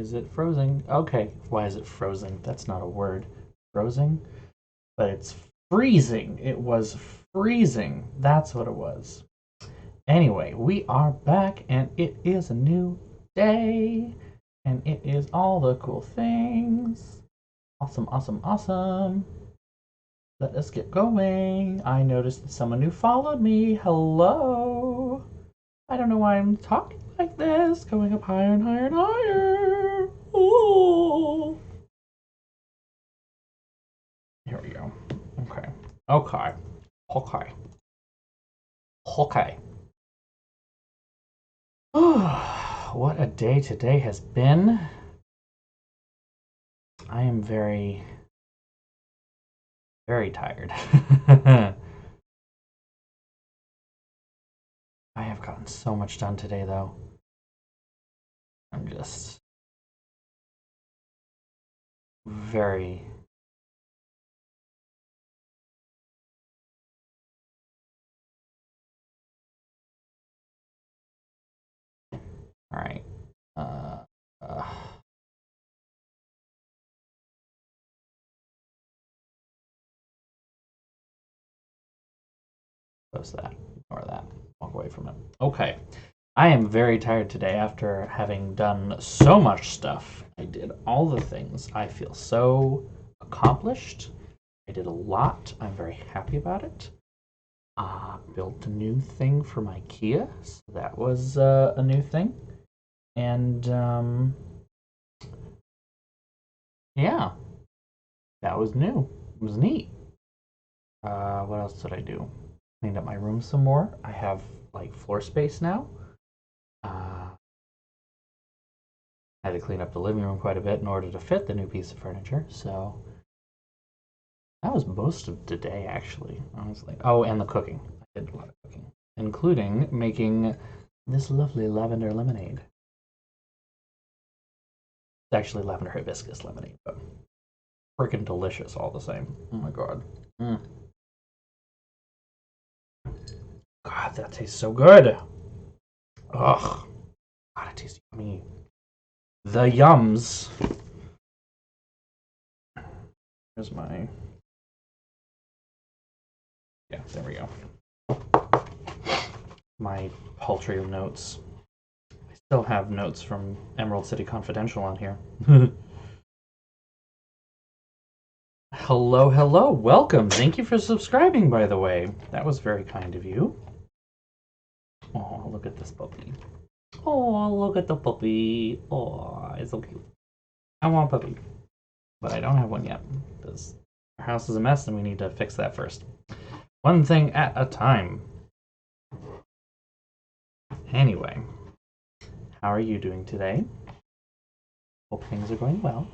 is it frozen? Okay, why is it frozen? That's not a word. Frozen? But it's freezing. It was freezing. That's what it was. Anyway, we are back and it is a new day. And it is all the cool things. Awesome, awesome, awesome. Let us get going. I noticed that someone new followed me. Hello. I don't know why I'm talking like this. Going up higher and higher and higher. Ooh. Here we go. Okay. Okay. Okay. Okay. What a day today has been. I am very, very tired. I have gotten so much done today, though. I'm just very. All right. Uh, uh, Post that. Ignore that. Walk away from it. Okay. I am very tired today after having done so much stuff. I did all the things. I feel so accomplished. I did a lot. I'm very happy about it. Built a new thing for my Kia, so that was a new thing. And yeah, that was new. It was neat. What else did I do? Cleaned up my room some more. I have like floor space now. I had to clean up the living room quite a bit in order to fit the new piece of furniture. So that was most of the day, actually, honestly. Oh, and the cooking. I did a lot of cooking, including making this lovely lavender lemonade. It's actually lavender hibiscus lemonade, but freaking delicious all the same. Oh my god. Mm. God, that tastes so good. Ugh. God, it tastes yummy. The yums. Here's my. Yeah, there we go. My paltry notes. I still have notes from Emerald City Confidential on here. Hello, hello. Welcome. Thank you for subscribing, by the way. That was very kind of you. Oh, look at this puppy. Oh, look at the puppy. Oh, it's so cute. I want a puppy, but I don't have one yet because our house is a mess and we need to fix that first. One thing at a time. Anyway, how are you doing today? Hope things are going well.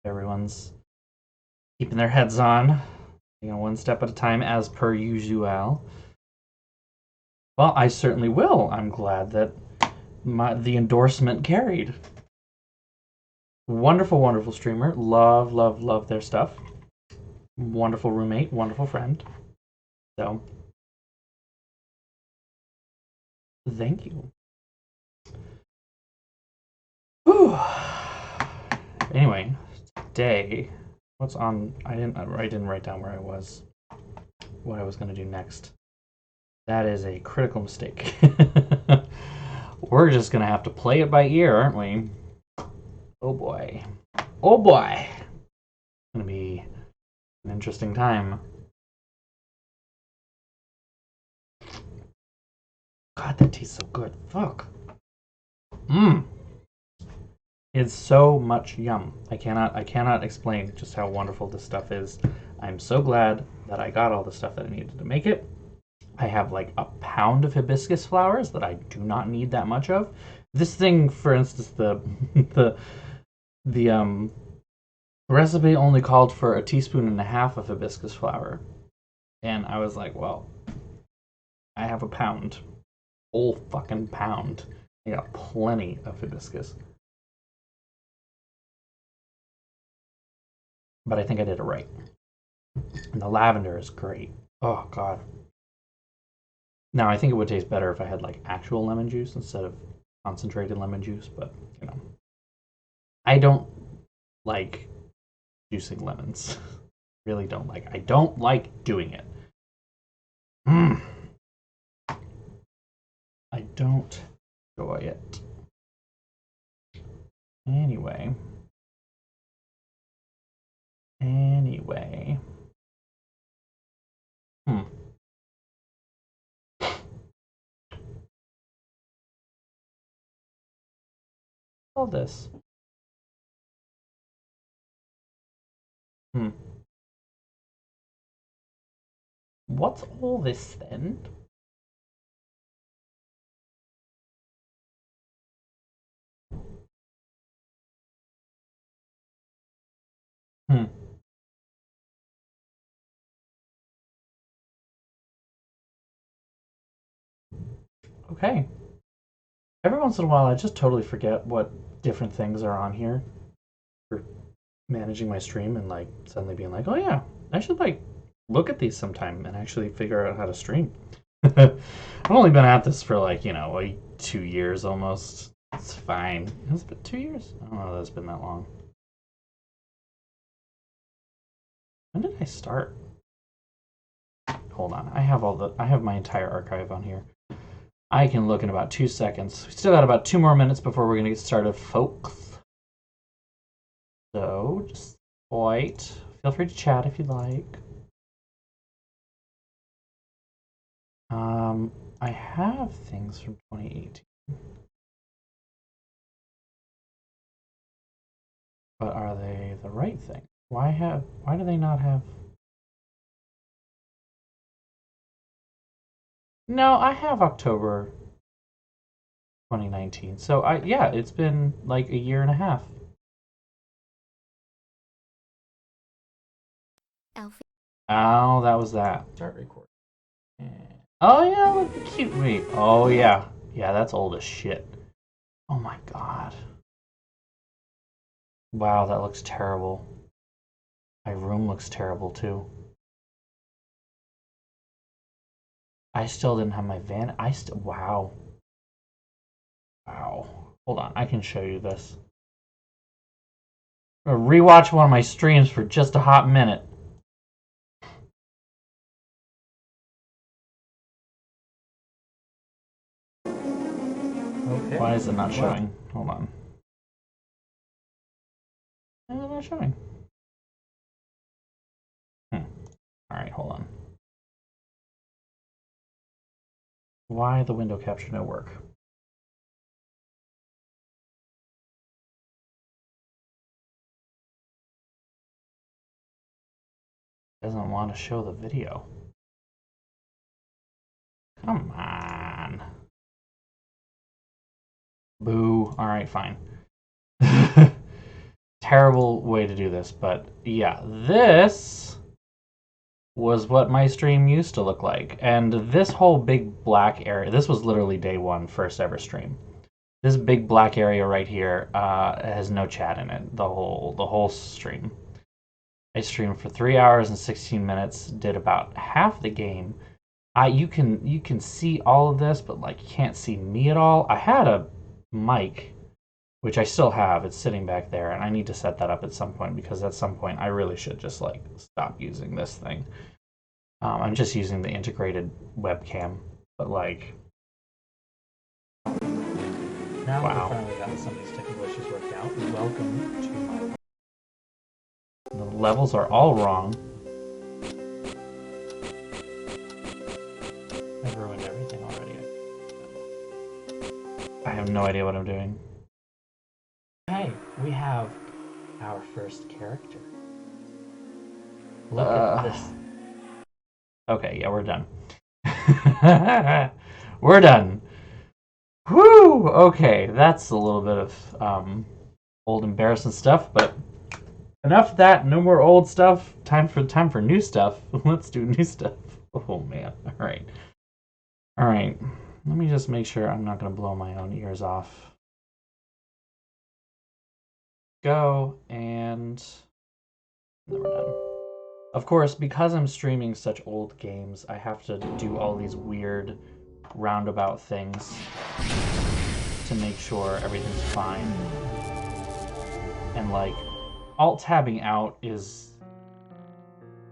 Everyone's keeping their heads on, one step at a time as per usual. Well, I certainly will. I'm glad that the endorsement carried. Wonderful, wonderful streamer. Love, love, love their stuff. Wonderful roommate, wonderful friend. So, thank you. Whew. Anyway, today, what's on? I didn't write down where I was, what I was going to do next. That is a critical mistake. We're just going to have to play it by ear, aren't we? Oh boy. Oh boy. It's going to be an interesting time. God, that tastes so good. Fuck. Mmm. It's so much yum. I cannot explain just how wonderful this stuff is. I'm so glad that I got all the stuff that I needed to make it. I have like a pound of hibiscus flowers that I do not need that much of. This thing, for instance, the recipe only called for 1.5 teaspoons of hibiscus flower, and I was like, well, I have a pound, whole fucking pound. I got plenty of hibiscus, but I think I did it right. And the lavender is great. Oh god. Now, I think it would taste better if I had like actual lemon juice instead of concentrated lemon juice, but I don't like juicing lemons. Really don't like. I don't like doing it. I don't enjoy it. Anyway. All this. What's all this then? Okay. Every once in a while, I just totally forget what different things are on here for managing my stream and like suddenly being like, oh yeah, I should like look at these sometime and actually figure out how to stream. I've only been at this for like, like 2 years almost. It's fine. Has it been 2 years? I don't know that it's been that long. When did I start? Hold on. I have my entire archive on here. I can look in about 2 seconds. We still got about 2 more minutes before we're gonna get started, folks. So just wait. Feel free to chat if you'd like. I have things from 2018. But are they the right thing? Why do they not have? No, I have October 2019. So yeah, it's been like a year and a half. Alfie. Oh, that was that. Start recording. Oh yeah, look at cute me. Oh yeah. Yeah, that's old as shit. Oh my god. Wow, that looks terrible. My room looks terrible too. I still didn't have my van. Wow. Wow. Hold on, I can show you this. I'm gonna rewatch one of my streams for just a hot minute. Okay. Why is it not showing? Hold on. Why is it not showing? Alright, hold on. Why the window capture no work? Doesn't want to show the video. Come on. Boo. Alright, fine. Terrible way to do this, but yeah, this was what my stream used to look like. And this whole big black area, this was literally day one, first ever stream. This big black area right here has no chat in it, the whole stream. I streamed for 3 hours and 16 minutes, did about half the game. You can see all of this, but like you can't see me at all. I had a mic, which I still have. It's sitting back there, and I need to set that up at some point because at some point I really should just like stop using this thing. I'm just using the integrated webcam, but like, now wow. We finally got some of these technical issues worked out. Welcome to my. The levels are all wrong. I've ruined everything already. I have no idea what I'm doing. Hey, we have our first character. Look at this. Okay, yeah, we're done. We're done. Whew! Okay, that's a little bit of old embarrassing stuff, but enough of that. No more old stuff. Time for new stuff. Let's do new stuff. Oh man! All right. Let me just make sure I'm not gonna blow my own ears off. Go, and then we're done. Of course, because I'm streaming such old games, I have to do all these weird roundabout things to make sure everything's fine. and like alt-tabbing out is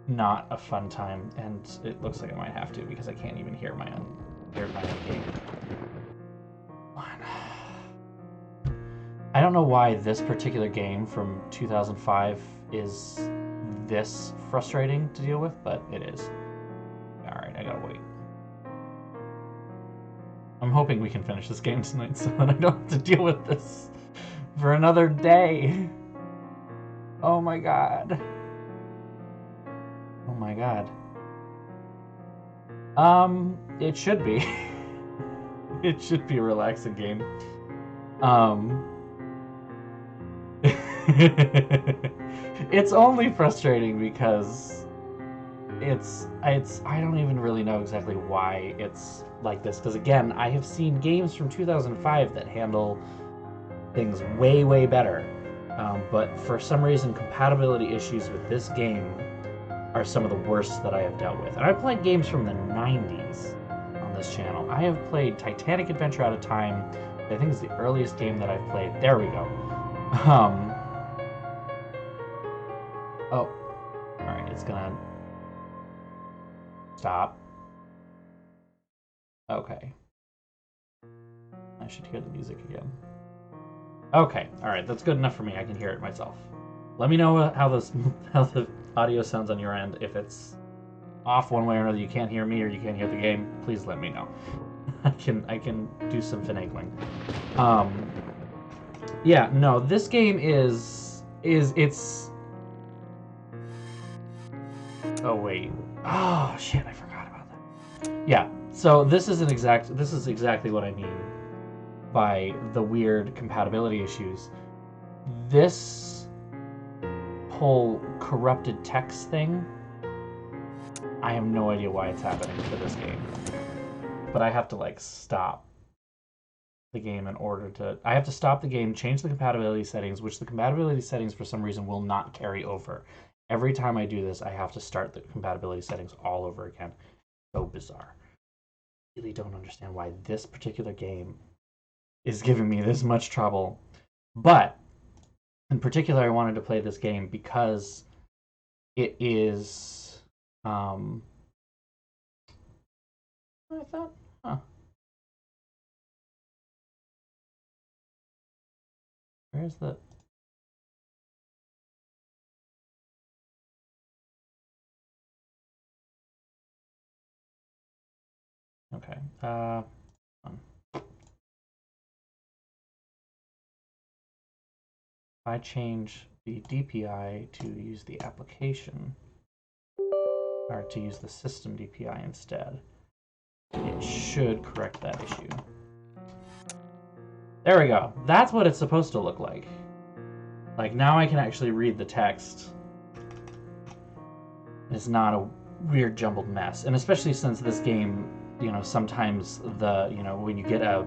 not a fun time, and it looks like I might have to because I can't even hear my own game. I don't know why this particular game from 2005 is this frustrating to deal with, but it is. Alright, I gotta wait. I'm hoping we can finish this game tonight so that I don't have to deal with this for another day. Oh my god. Oh my god. It should be. It should be a relaxing game. It's only frustrating because I don't even really know exactly why it's like this, because again, I have seen games from 2005 that handle things way better, but for some reason compatibility issues with this game are some of the worst that I have dealt with. And I've played games from the 90s on this channel. I have played Titanic Adventure Out of Time. I think it's the earliest game that I've played. There we go. Oh, alright, it's gonna stop. Okay. I should hear the music again. Okay, alright, that's good enough for me. I can hear it myself. Let me know how the audio sounds on your end. If it's off one way or another, you can't hear me or you can't hear the game, please let me know. I can do some finagling. Yeah, no, this game is it's... Oh wait. Oh shit, I forgot about that. Yeah, so this is exactly what I mean by the weird compatibility issues. This whole corrupted text thing, I have no idea why it's happening for this game. But I have to like stop the game in order to... I have to stop the game, change the compatibility settings, which the compatibility settings for some reason will not carry over. Every time I do this, I have to start the compatibility settings all over again. So bizarre. I really don't understand why this particular game is giving me this much trouble. But in particular, I wanted to play this game because it is... I thought... Huh. Where's the... Okay. If I change the DPI to use the application, or to use the system DPI instead, it should correct that issue. There we go. That's what it's supposed to look like. Like, now I can actually read the text. It's not a weird jumbled mess. And especially since this game, you know, sometimes when you get a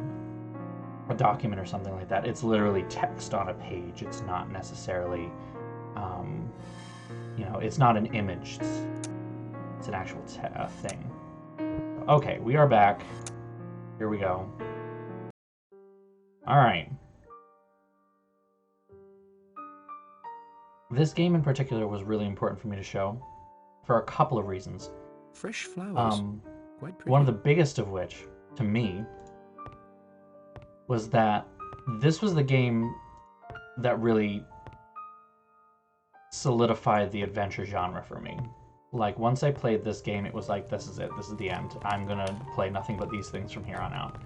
document or something like that, it's literally text on a page. It's not necessarily, it's not an image. It's an actual thing. Okay, we are back. Here we go. All right. This game in particular was really important for me to show for a couple of reasons. Fresh flowers. Quite pretty. One of the biggest of which, to me, was that this was the game that really solidified the adventure genre for me. Like, once I played this game, it was like, this is it. This is the end. I'm gonna play nothing but these things from here on out.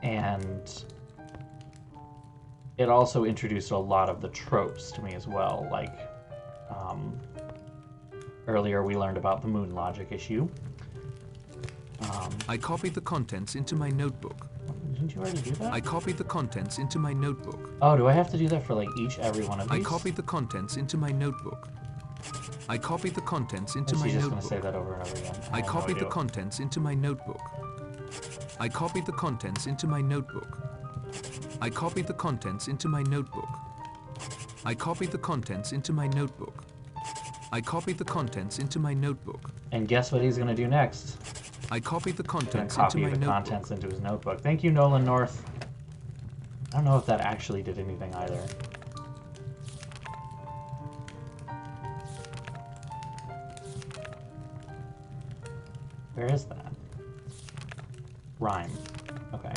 And it also introduced a lot of the tropes to me as well. Like, earlier we learned about the moon logic issue. I copied the contents into my notebook. Didn't you already do that? I copied the contents into my notebook. Oh, do I have to do that for like every one of these? I copied the contents into my notebook. I copied the contents into my She's just notebook. gonna say that over and over again. I copied the contents into my notebook. I copied the contents into my notebook. I copied the contents into my notebook. I copied the contents into my notebook. I copied the contents into my notebook. And guess what he's gonna do next? I copied the contents He's gonna into my copy the notebook. contents into his notebook. Thank you, Nolan North. I don't know if that actually did anything either. Where is that? Rhyme. Okay.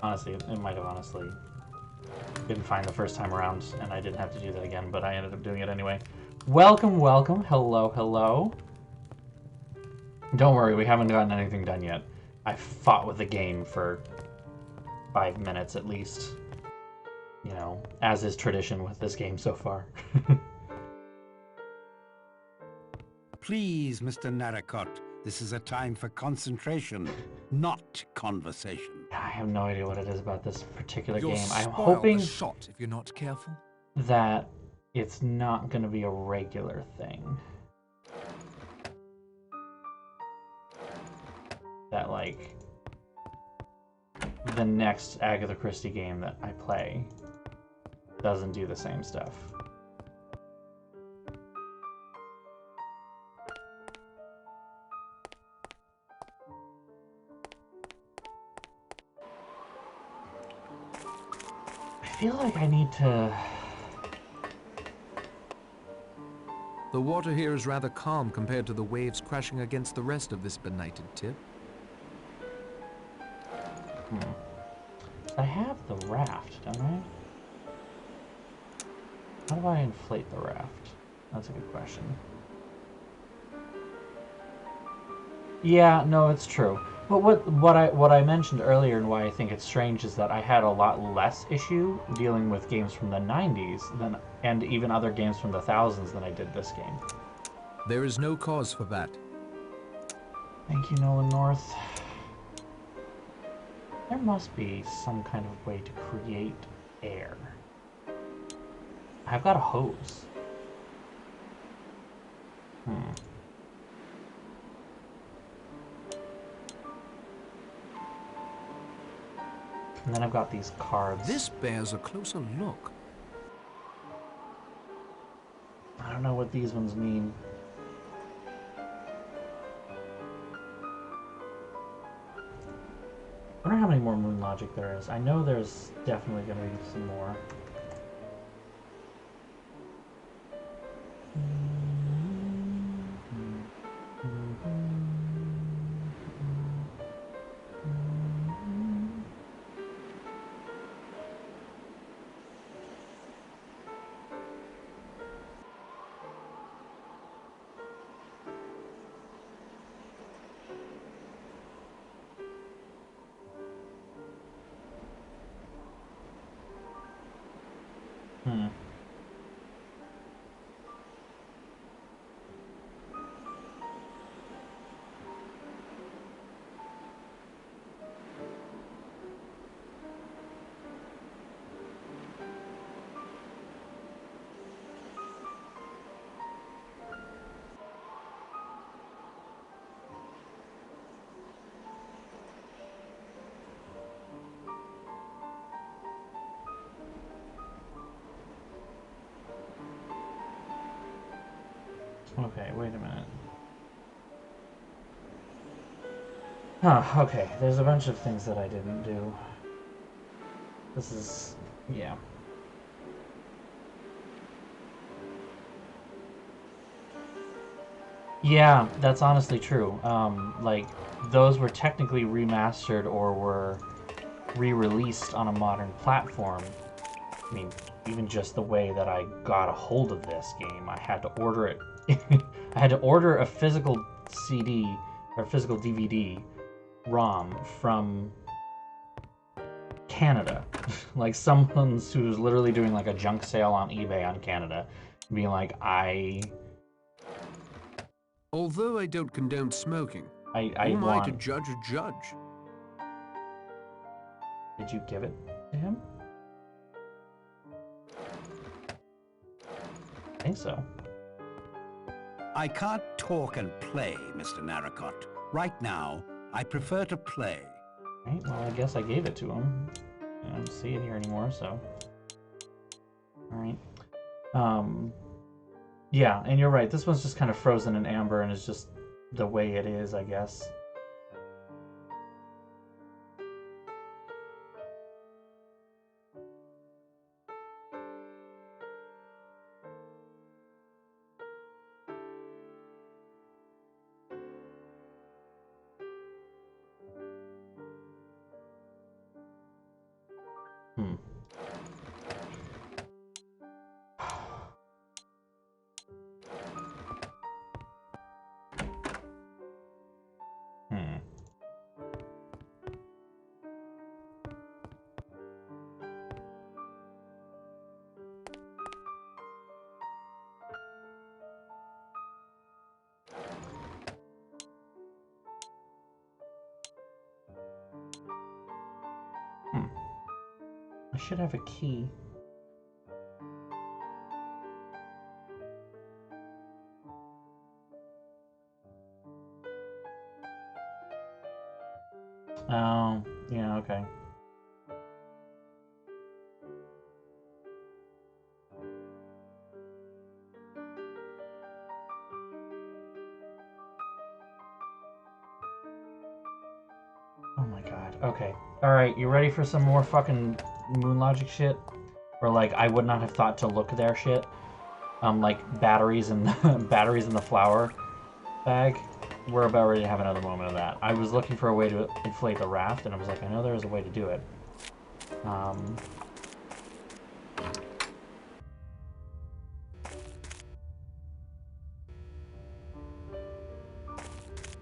Honestly, it might have honestly been fine the first time around, and I didn't have to do that again, but I ended up doing it anyway. Welcome, welcome. Hello, hello. Don't worry, we haven't gotten anything done yet. I fought with the game for 5 minutes at least. You know, as is tradition with this game so far. Please, Mr. Narracott, this is a time for concentration, not conversation. I have no idea what it is about this particular You'll game. I'm spoil hoping the shot if you're not careful. that it's not going to be a regular thing. That, like, the next Agatha Christie game that I play doesn't do the same stuff. I feel like I need to... The water here is rather calm compared to the waves crashing against the rest of this benighted tip. I have the raft, don't I? How do I inflate the raft? That's a good question. Yeah, no, it's true. But what I mentioned earlier and why I think it's strange is that I had a lot less issue dealing with games from the 90s and even other games from the 1000s than I did this game. There is no cause for that. Thank you, Nolan North. There must be some kind of way to create air. I've got a hose. And then I've got these cards. This bears a closer look. I don't know what these ones mean. I wonder how many more moon logic there is. I know there's definitely going to be some more. Okay, wait a minute. Huh, okay. There's a bunch of things that I didn't do. This is... yeah. Yeah, that's honestly true. Like, those were technically remastered or were re-released on a modern platform. I mean, even just the way that I got a hold of this game, I had to order it. I had to order a physical CD or physical DVD ROM from Canada. Like someone who's literally doing like a junk sale on eBay on Canada, being like, Although I don't condone smoking, I who am I to want... judge a judge? Did you give it to him? I think so. I can't talk and play, Mr. Narracott. Right now, I prefer to play. Right, well, I guess I gave it to him. I don't see it here anymore, so... Alright. Yeah, and you're right. This one's just kind of frozen in amber and is just the way it is, I guess. Hmm. Hmm. I should have a key. Oh, yeah, okay. Oh my god. Okay. Alright, you ready for some more fucking moon logic shit? Or like I would not have thought to look there shit. Like batteries and batteries in the flour bag. We're about ready to have another moment of that. I was looking for a way to inflate the raft, and I was like, I know there is a way to do it.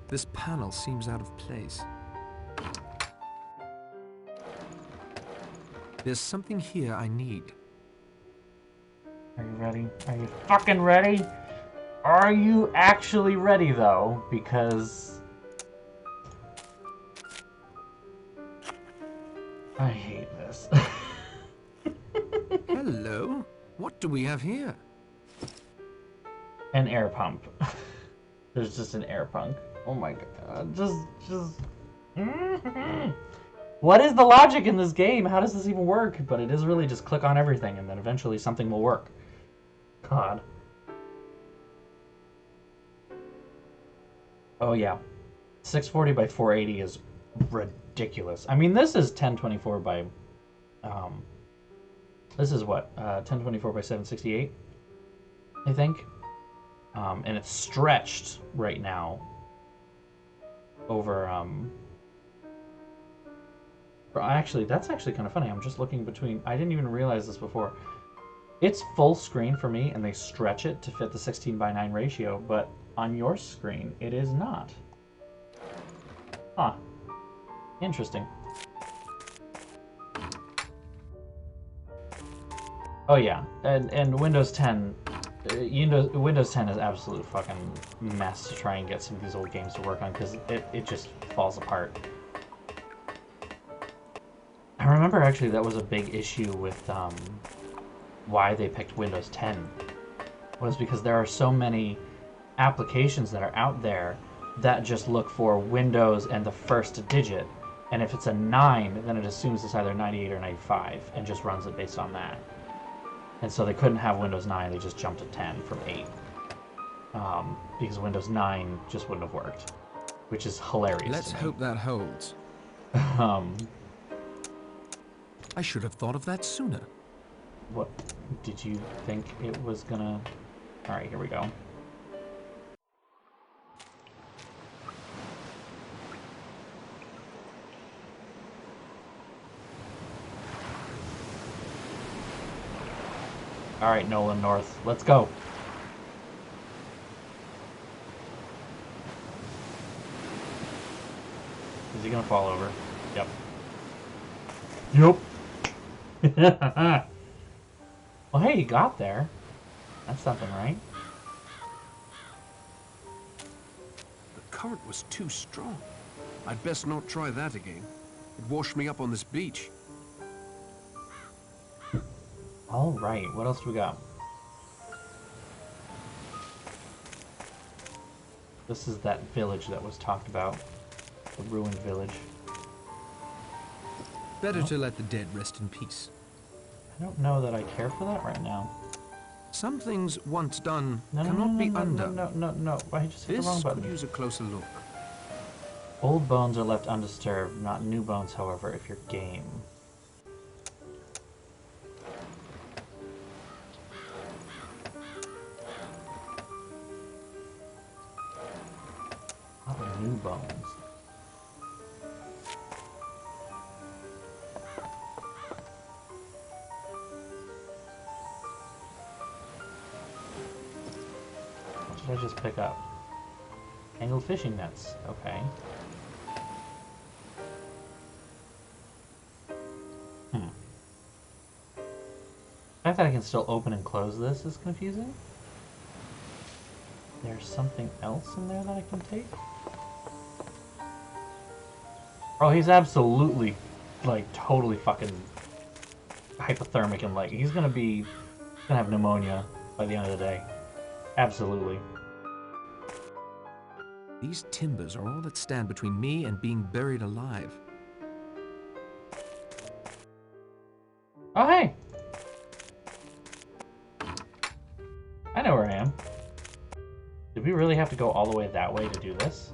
This panel seems out of place. There's something here I need. Are you ready? Are you fucking ready? Are you actually ready, though? Because I hate this. Hello? What do we have here? An air pump. There's just an air pump. Oh my god. Just... What is the logic in this game? How does this even work? But it is really just click on everything and then eventually something will work. God. Oh yeah. 640 by 480 is ridiculous. I mean, this is 1024 by... this is what? 1024 by 768? I think. And it's stretched right now over... Actually, that's actually kind of funny. I'm just looking between... I didn't even realize this before. It's full screen for me, and they stretch it to fit the 16 by 9 ratio, but on your screen, it is not. Huh. Interesting. Oh yeah, and Windows 10... Windows 10 is absolute fucking mess to try and get some of these old games to work on, because it just falls apart. I remember actually that was a big issue with why they picked Windows 10 was because there are so many applications that are out there that just look for Windows and the first digit, and if it's a 9 then it assumes it's either 98 or 95 and just runs it based on that. And so they couldn't have Windows 9, they just jumped to 10 from 8 because Windows 9 just wouldn't have worked, which is hilarious. Let's hope that holds. I should have thought of that sooner. What did you think it was gonna... Alright, here we go. Alright, Nolan North, let's go. Is he gonna fall over? Yep. Yep. Well, hey, you got there. That's something, right? The current was too strong. I'd best not try that again. It washed me up on this beach. All right, what else do we got? This is that village that was talked about. The ruined village. Better to let the dead rest in peace. I don't know that I care for that right now. Some things once done No, cannot be undone. No. I just hit the wrong This button. could use a closer look. Old bones are left undisturbed, not new bones, however, if you're game. Not new bones. did I just pick up? Angled fishing nets. Okay. The fact that I can still open and close this is confusing. There's something else in there that I can take? Oh, he's absolutely, like, totally fucking hypothermic and like he's gonna have pneumonia by the end of the day. Absolutely. These timbers are all that stand between me and being buried alive. Oh, hey! I know where I am. Did we really have to go all the way that way to do this?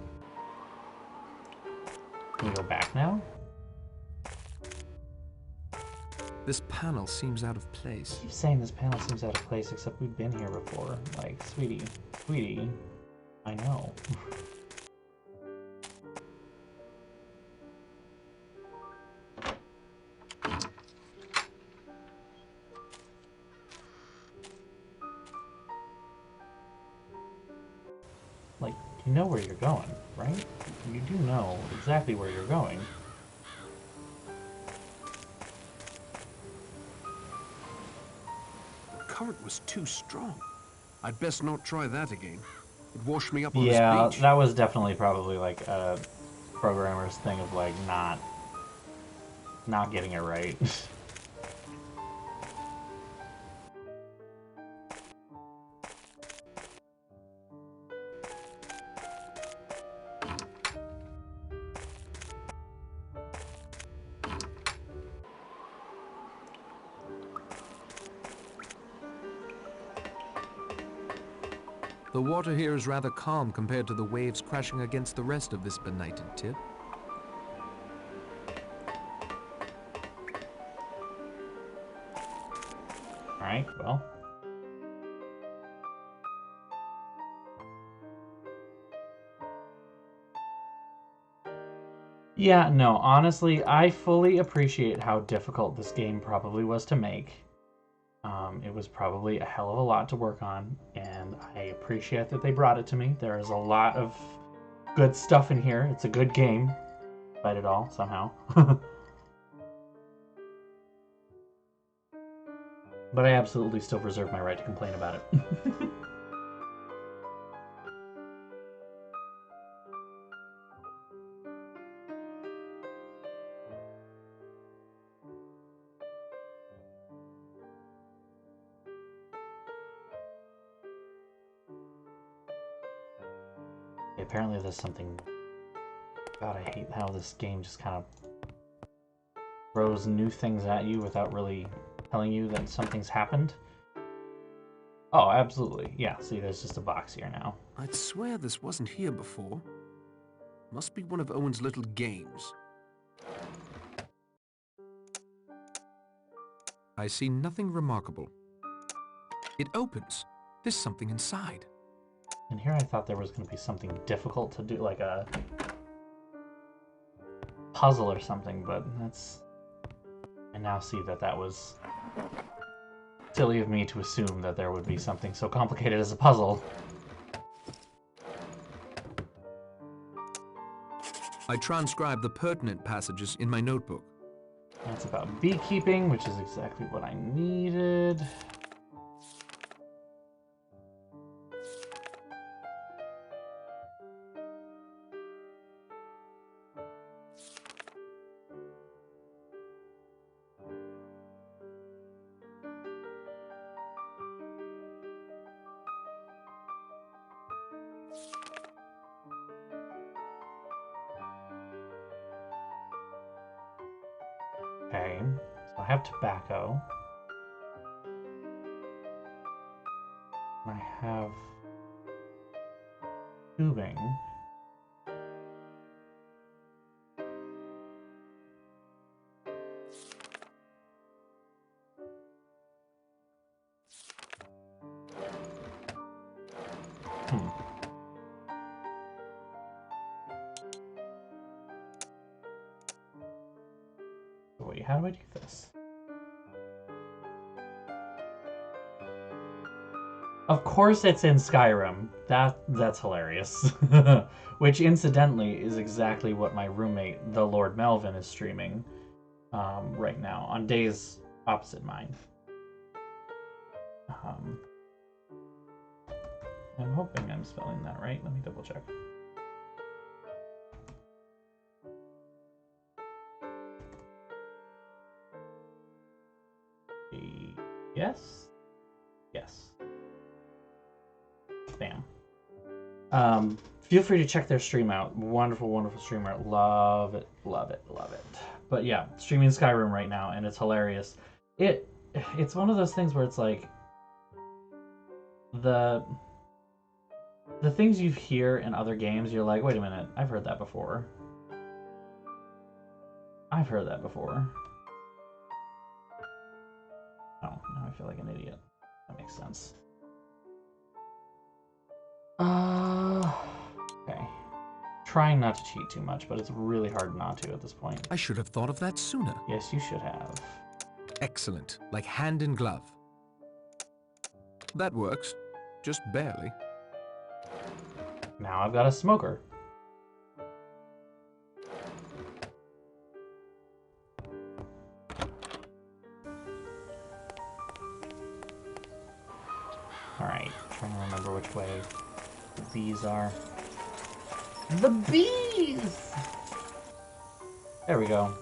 Can we go back now? This panel seems out of place. I keep saying this panel seems out of place, except we've been here before. Like, sweetie, I know. Like, you know where you're going, right? You do know exactly where you're going. The current was too strong. I'd best not try that again. It'd wash me up on this Yeah, beach. that was definitely probably like a programmer's thing of like not getting it right. The water here is rather calm compared to the waves crashing against the rest of this benighted tip. Alright, well. Yeah, no, honestly, I fully appreciate how difficult this game probably was to make. It was probably a hell of a lot to work on, and I appreciate that they brought it to me. There is a lot of good stuff in here. It's a good game, despite it all, somehow. But I absolutely still reserve my right to complain about it. Apparently there's something... God, I hate how this game just kind of throws new things at you without really telling you that something's happened. Oh, absolutely. Yeah, see, there's just a box here now. I'd swear this wasn't here before. Must be one of Owen's little games. I see nothing remarkable. It opens. There's something inside. And here I thought there was going to be something difficult to do, like a puzzle or something, but that's... I now see that that was silly of me to assume that there would be something so complicated as a puzzle. I transcribed the pertinent passages in my notebook. That's about beekeeping, which is exactly what I needed. Okay, so I have tobacco. I have tubing. Wait, how do I do this? Of course it's in Skyrim. That's hilarious. Which, incidentally, is exactly what my roommate, the Lord Melvin, is streaming right now on days opposite mine. I'm hoping I'm spelling that right. Let me double check. Yes. Yes. Bam. Feel free to check their stream out. Wonderful, wonderful streamer. Love it, love it, love it. But yeah, streaming Skyrim right now, and it's hilarious. It's one of those things where it's like the things you hear in other games, you're like, wait a minute, I've heard that before. I've heard that before. Oh, now I feel like an idiot. That makes sense. Okay. Trying not to cheat too much, but it's really hard not to at this point. I should have thought of that sooner. Yes, you should have. Excellent, like hand in glove. That works, just barely. Now I've got a smoker. Alright, trying to remember which way the bees are. The bees! There we go.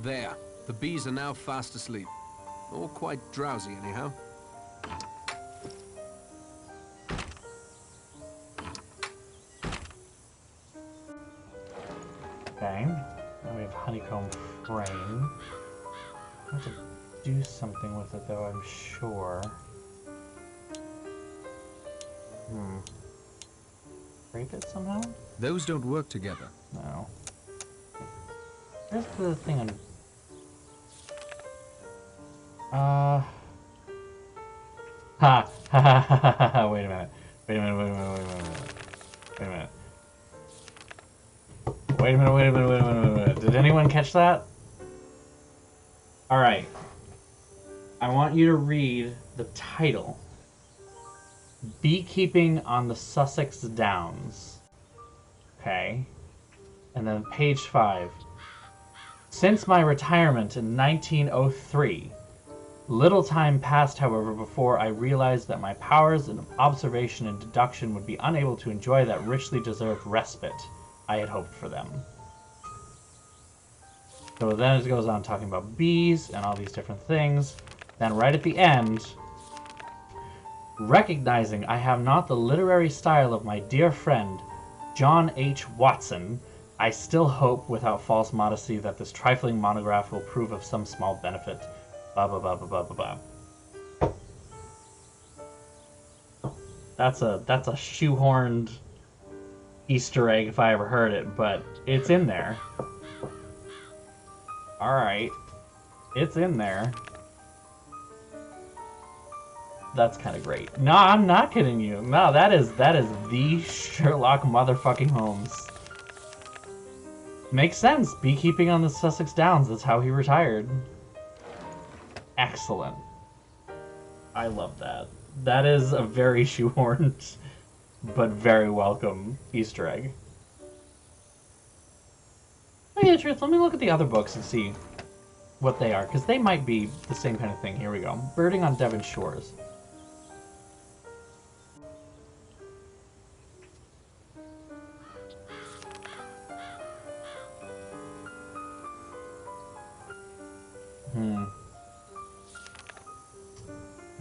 There. The bees are now fast asleep. Or quite drowsy, anyhow. Okay. Now we have Honeycomb Frame. I have to do something with it, though, I'm sure. Break it somehow? Those don't work together. No. Where's the thing on... Ha! Ha ha ha ha ha! Wait a minute. Wait a minute, wait a minute, wait a minute, wait a minute. Wait a minute, wait a minute, wait a minute, wait a minute. Did anyone catch that? Alright. I want you to read the title. Beekeeping on the Sussex Downs. Okay. And then page 5. Since my retirement in 1903, little time passed, however, before I realized that my powers of observation and deduction would be unable to enjoy that richly deserved respite I had hoped for them. So then it goes on talking about bees and all these different things. Then right at the end, recognizing I have not the literary style of my dear friend, John H. Watson, I still hope, without false modesty, that this trifling monograph will prove of some small benefit. Blah, blah, blah, blah, blah, blah, blah. That's a shoehorned Easter egg if I ever heard it, but it's in there. Alright. It's in there. That's kind of great. No, I'm not kidding you. No, that is the Sherlock motherfucking Holmes. Makes sense. Beekeeping on the Sussex Downs. That's how he retired. Excellent. I love that. That is a very shoehorned, but very welcome Easter egg. Okay, truth. Let me look at the other books and see what they are, because they might be the same kind of thing. Here we go. Birding on Devon Shores.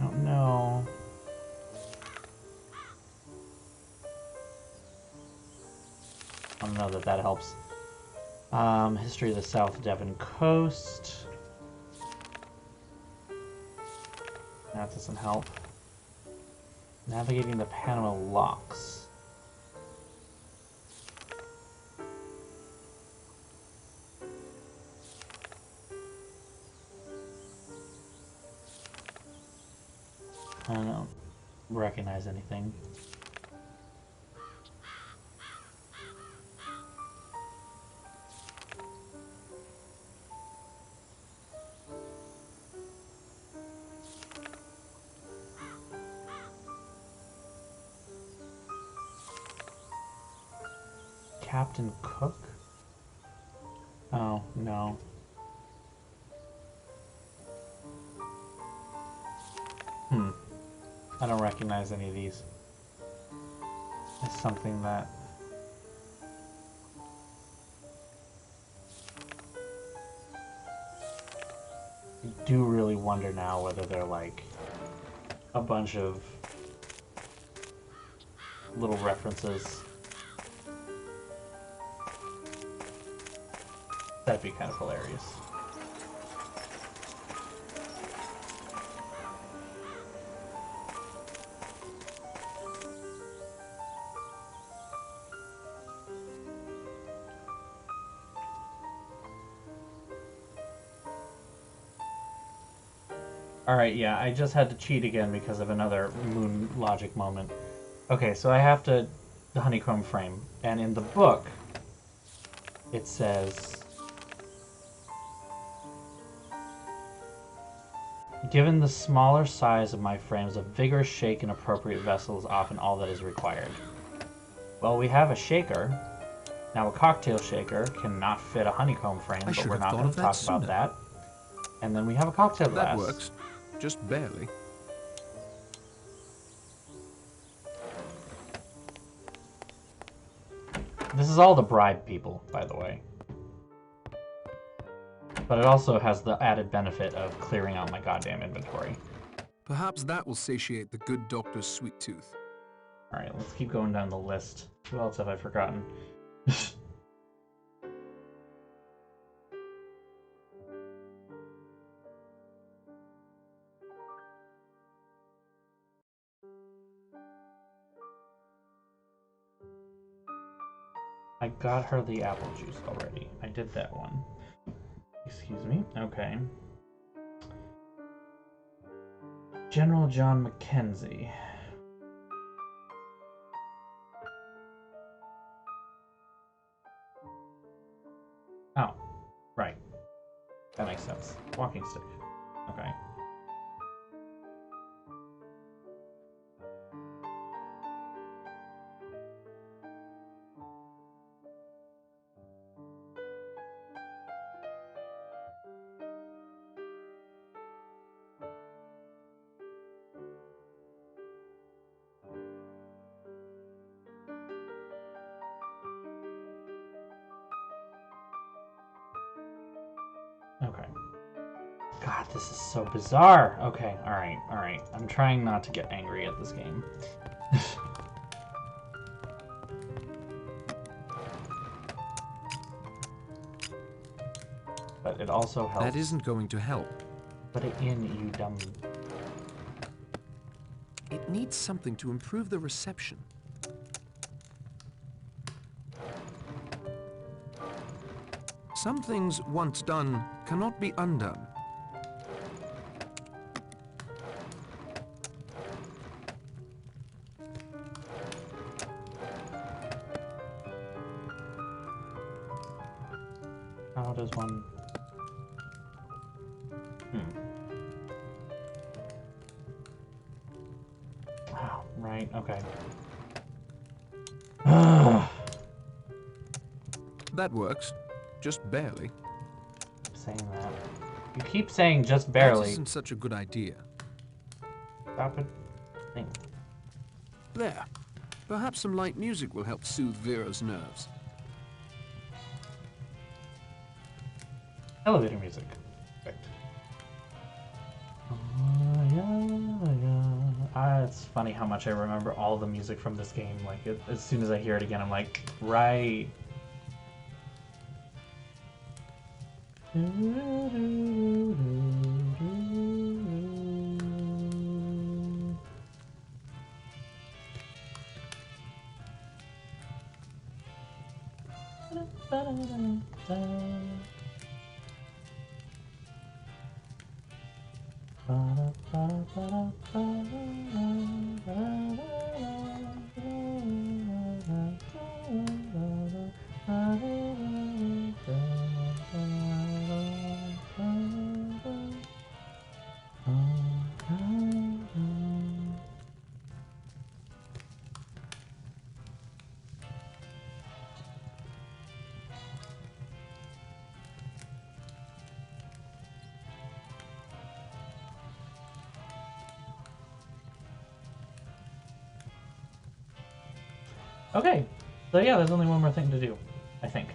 I don't know. I don't know that helps. History of the South Devon Coast. That doesn't help. Navigating the Panama Locks. recognize anything. Captain Cook? Oh, no. I don't recognize any of these. It's something that... I do really wonder now whether they're like a bunch of little references. That'd be kind of hilarious. Alright, yeah, I just had to cheat again because of another moon logic moment. Okay, so I have to... the Honeycomb Frame. And in the book, it says... Given the smaller size of my frames, a vigorous shake in appropriate vessel is often all that is required. Well, we have a shaker. Now, a cocktail shaker cannot fit a honeycomb frame, but we're not going to talk about that. And then we have a cocktail glass. That works. Just barely. This is all to bribe people, by the way. But it also has the added benefit of clearing out my goddamn inventory. Perhaps that will satiate the good doctor's sweet tooth. Alright, let's keep going down the list. Who else have I forgotten? I got her the apple juice already. I did that one. Excuse me. Okay. General John Mackenzie. Oh, right. That makes sense. Walking stick. Okay. Okay. God, this is so bizarre. Okay, alright, alright. I'm trying not to get angry at this game. But it also helps. That isn't going to help. Put it in, you dumb... It needs something to improve the reception. Some things, once done, cannot be undone. How does one... Wow, right, okay. That works. Just barely. Saying that. You keep saying just barely. That isn't such a good idea. Stop it. Think. There. Perhaps some light music will help soothe Vera's nerves. Elevator music. Perfect. It's funny how much I remember all the music from this game. Like, as soon as I hear it again, I'm like, right. Okay, so yeah, there's only one more thing to do. I think.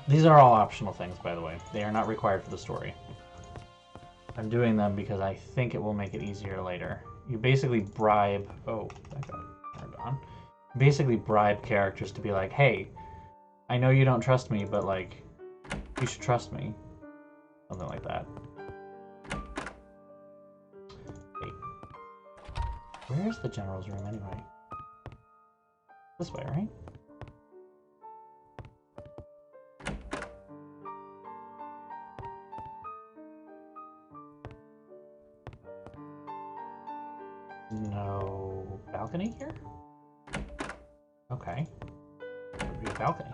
These are all optional things, by the way. They are not required for the story. I'm doing them because I think it will make it easier later. You basically bribe... Oh, that got turned on. Basically bribe characters to be like, hey, I know you don't trust me, but, like, you should trust me. Something like that. Wait. Where's the general's room, anyway? This way, right? No balcony here? Okay. There would be a balcony.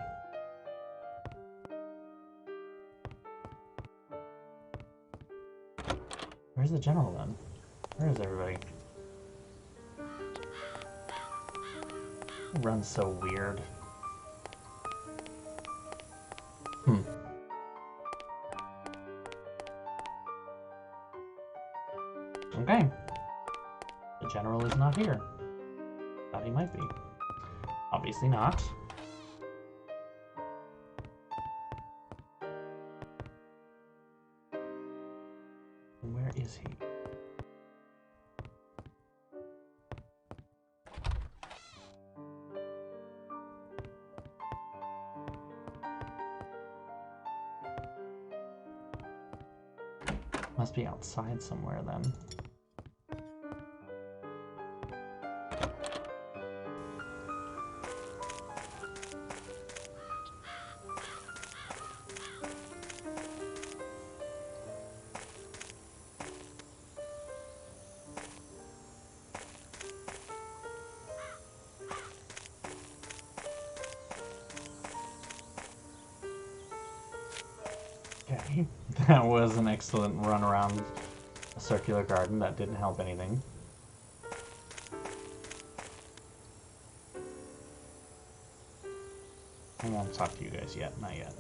Where's the general then? Where is everybody? It runs so weird. Okay. The general is not here. Thought he might be. Obviously not. Where is he? Must be outside somewhere then. Okay, that was an excellent run around a circular garden. That didn't help anything. I won't talk to you guys yet, not yet.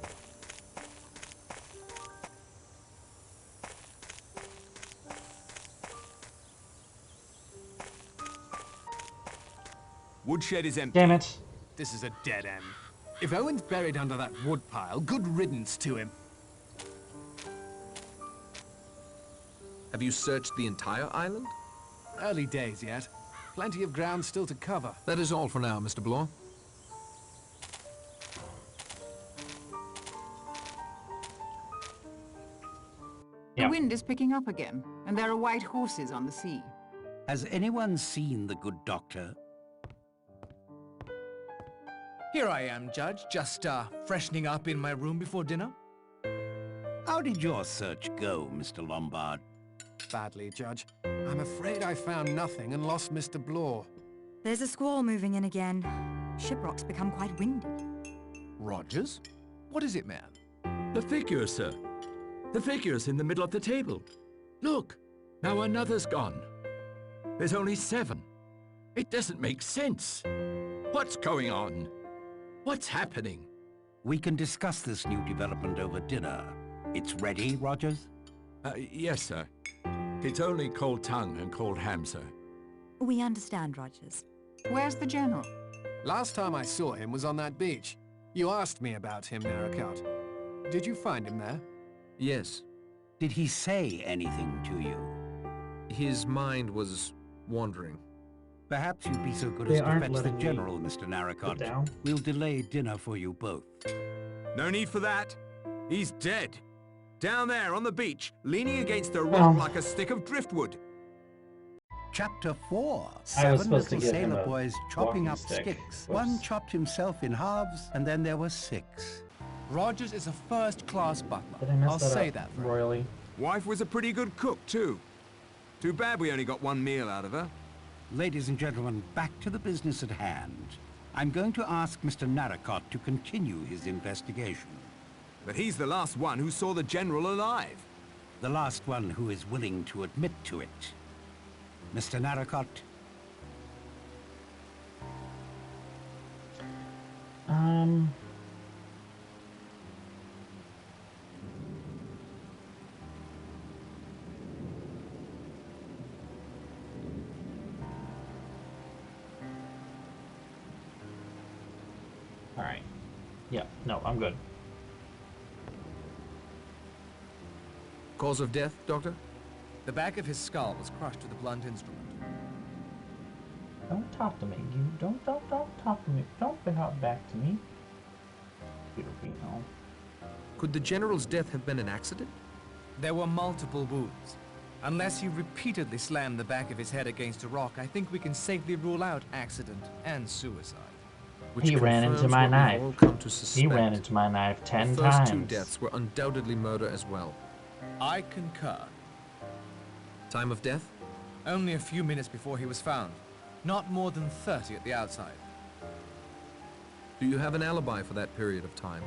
Woodshed is empty. Damn it! This is a dead end. If Owen's buried under that woodpile, good riddance to him. Have you searched the entire island? Early days yet. Plenty of ground still to cover. That is all for now, Mr. Bloor. The wind is picking up again, and there are white horses on the sea. Has anyone seen the good doctor? Here I am, Judge, just freshening up in my room before dinner. How did your search go, Mr. Lombard? Badly, Judge. I'm afraid I found nothing and lost Mr. Bloor. There's a squall moving in again. Shiprock's become quite windy. Rogers? What is it, man? The figures, sir. The figures in the middle of the table. Look, now another's gone. There's only 7. It doesn't make sense. What's going on? What's happening? We can discuss this new development over dinner. It's ready, Rogers? Yes, sir. It's only cold tongue and cold ham, sir. We understand, Rogers. Where's the general? Last time I saw him was on that beach. You asked me about him, Narracott. Did you find him there? Yes. Did he say anything to you? His mind was wandering. Perhaps you'd be so good They as to aren't fetch the letting me general, Mr. Sit Narracott. down. We'll delay dinner for you both. No need for that. He's dead. Down there on the beach, leaning against a Well. rock like a stick of driftwood. Chapter 4. I was 7 supposed to little give him sailor a boys chopping walking up stick. sticks. Whoops. One chopped himself in halves, and then there were 6. Rogers is a first-class butler. Did I mess I'll that say up that for him. royally? Wife was a pretty good cook, too. Too bad we only got one meal out of her. Ladies and gentlemen, back to the business at hand. I'm going to ask Mr. Narracott to continue his investigation. But he's the last one who saw the general alive. The last one who is willing to admit to it. Mr. Narracott? Yeah, no, I'm good. Cause of death, Doctor? The back of his skull was crushed with a blunt instrument. Don't talk to me. You don't talk to me. Don't be hot back to me. Filipino. Could the General's death have been an accident? There were multiple wounds. Unless he repeatedly slammed the back of his head against a rock, I think we can safely rule out accident and suicide. Which He ran into confirms my what we've knife. all come to He suspect. ran into my knife 10 The first times. 2 deaths were undoubtedly murder as well. I concur. Time of death? Only a few minutes before he was found. Not more than 30 at the outside. Do you have an alibi for that period of time?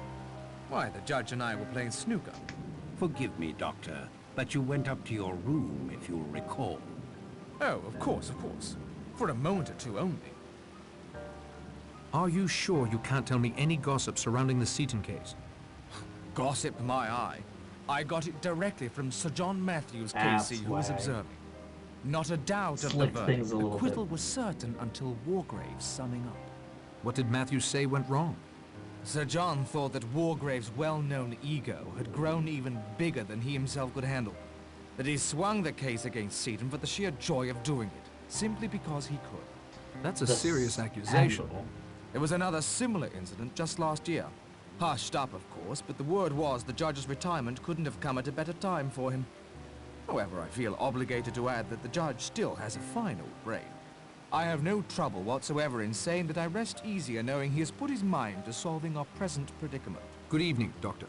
Why, the judge and I were playing snooker. Forgive me, Doctor, but you went up to your room, if you'll recall. Oh, of course, of course. For a moment or two only. Are you sure you can't tell me any gossip surrounding the Seaton case? Gossip my eye. I got it directly from Sir John Matthews, KC, who was Asswag. observing. Not a doubt of the Slick verdict. things a little Acquittal bit. was certain until Wargrave's summing up. What did Matthews say went wrong? Sir John thought that Wargrave's well-known ego had grown even bigger than he himself could handle. That he swung the case against Seaton for the sheer joy of doing it, simply because he could. That's a The serious accusation. scandal. There was another similar incident just last year. Hushed up, of course, but the word was the judge's retirement couldn't have come at a better time for him. However, I feel obligated to add that the judge still has a fine old brain. I have no trouble whatsoever in saying that I rest easier knowing he has put his mind to solving our present predicament. Good evening, Doctor.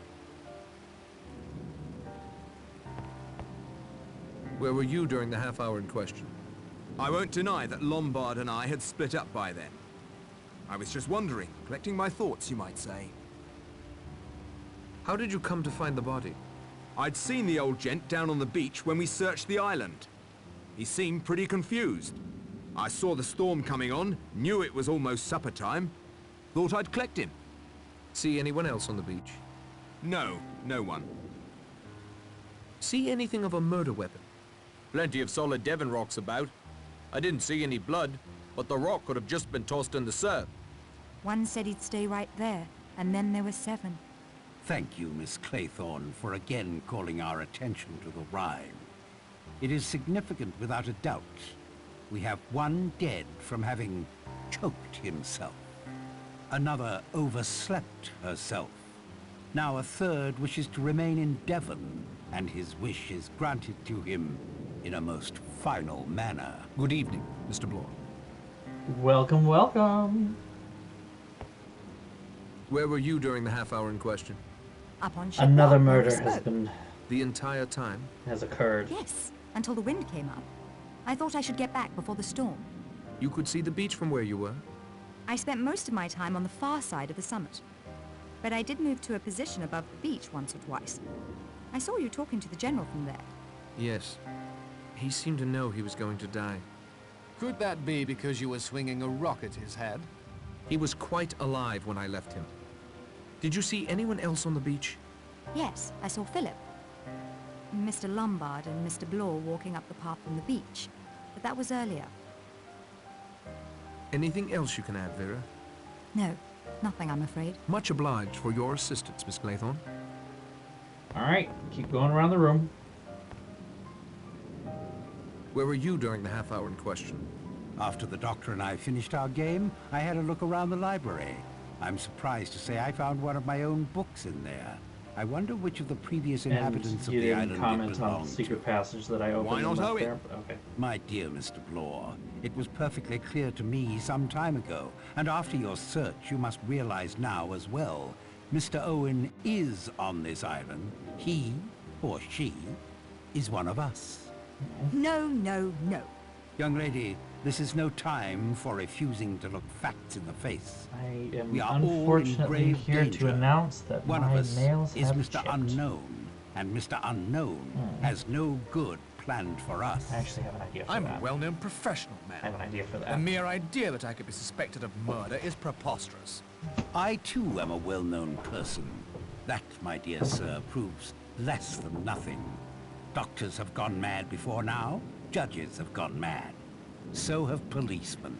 Where were you during the half hour in question? I won't deny that Lombard and I had split up by then. I was just wondering, collecting my thoughts, you might say. How did you come to find the body? I'd seen the old gent down on the beach when we searched the island. He seemed pretty confused. I saw the storm coming on, knew it was almost supper time. Thought I'd collect him. See anyone else on the beach? No, no one. See anything of a murder weapon? Plenty of solid Devon rocks about. I didn't see any blood, but the rock could have just been tossed in the surf. One said he'd stay right there, and then there were 7. Thank you, Miss Claythorne, for again calling our attention to the rhyme. It is significant without a doubt. We have one dead from having choked himself. Another overslept herself. Now a third wishes to remain in Devon, and his wish is granted to him in a most final manner. Good evening, Mr. Bloor. Welcome, welcome. Where were you during the half hour in question? Up on Shipwreck, Another where we murder has spoke. been The entire time? has occurred. Yes, until the wind came up. I thought I should get back before the storm. You could see the beach from where you were? I spent most of my time on the far side of the summit. But I did move to a position above the beach once or twice. I saw you talking to the General from there. Yes. He seemed to know he was going to die. Could that be because you were swinging a rock at his head? He was quite alive when I left him. Did you see anyone else on the beach? Yes, I saw Philip. Mr. Lombard and Mr. Bloor walking up the path from the beach. But that was earlier. Anything else you can add, Vera? No, nothing, I'm afraid. Much obliged for your assistance, Miss Claythorne. Alright, keep going around the room. Where were you during the half hour in question? After the doctor and I finished our game, I had a look around the library. I'm surprised to say I found one of my own books in there. I wonder which of the previous inhabitants And of you the didn't island it comment on the belonged secret to. passage that I opened. Why not and left Owen? there, but okay. My dear Mr. Bloor, it was perfectly clear to me some time ago, and after your search you must realize now as well. Mr. Owen is on this island. He, or she, is one of us. No, no, no. Young lady, this is no time for refusing to look facts in the face. I am We are all in unfortunately grave here danger. to announce that One my of us nails is have Mr. chipped. Unknown, and Mr. Unknown has no good planned for us. I actually have an idea for I'm that. a well-known professional I have man. an idea for The that. mere idea that I could be suspected of murder is preposterous. I too am a well-known person. That, my dear sir, proves less than nothing. Doctors have gone mad before now. Judges have gone mad. So have policemen.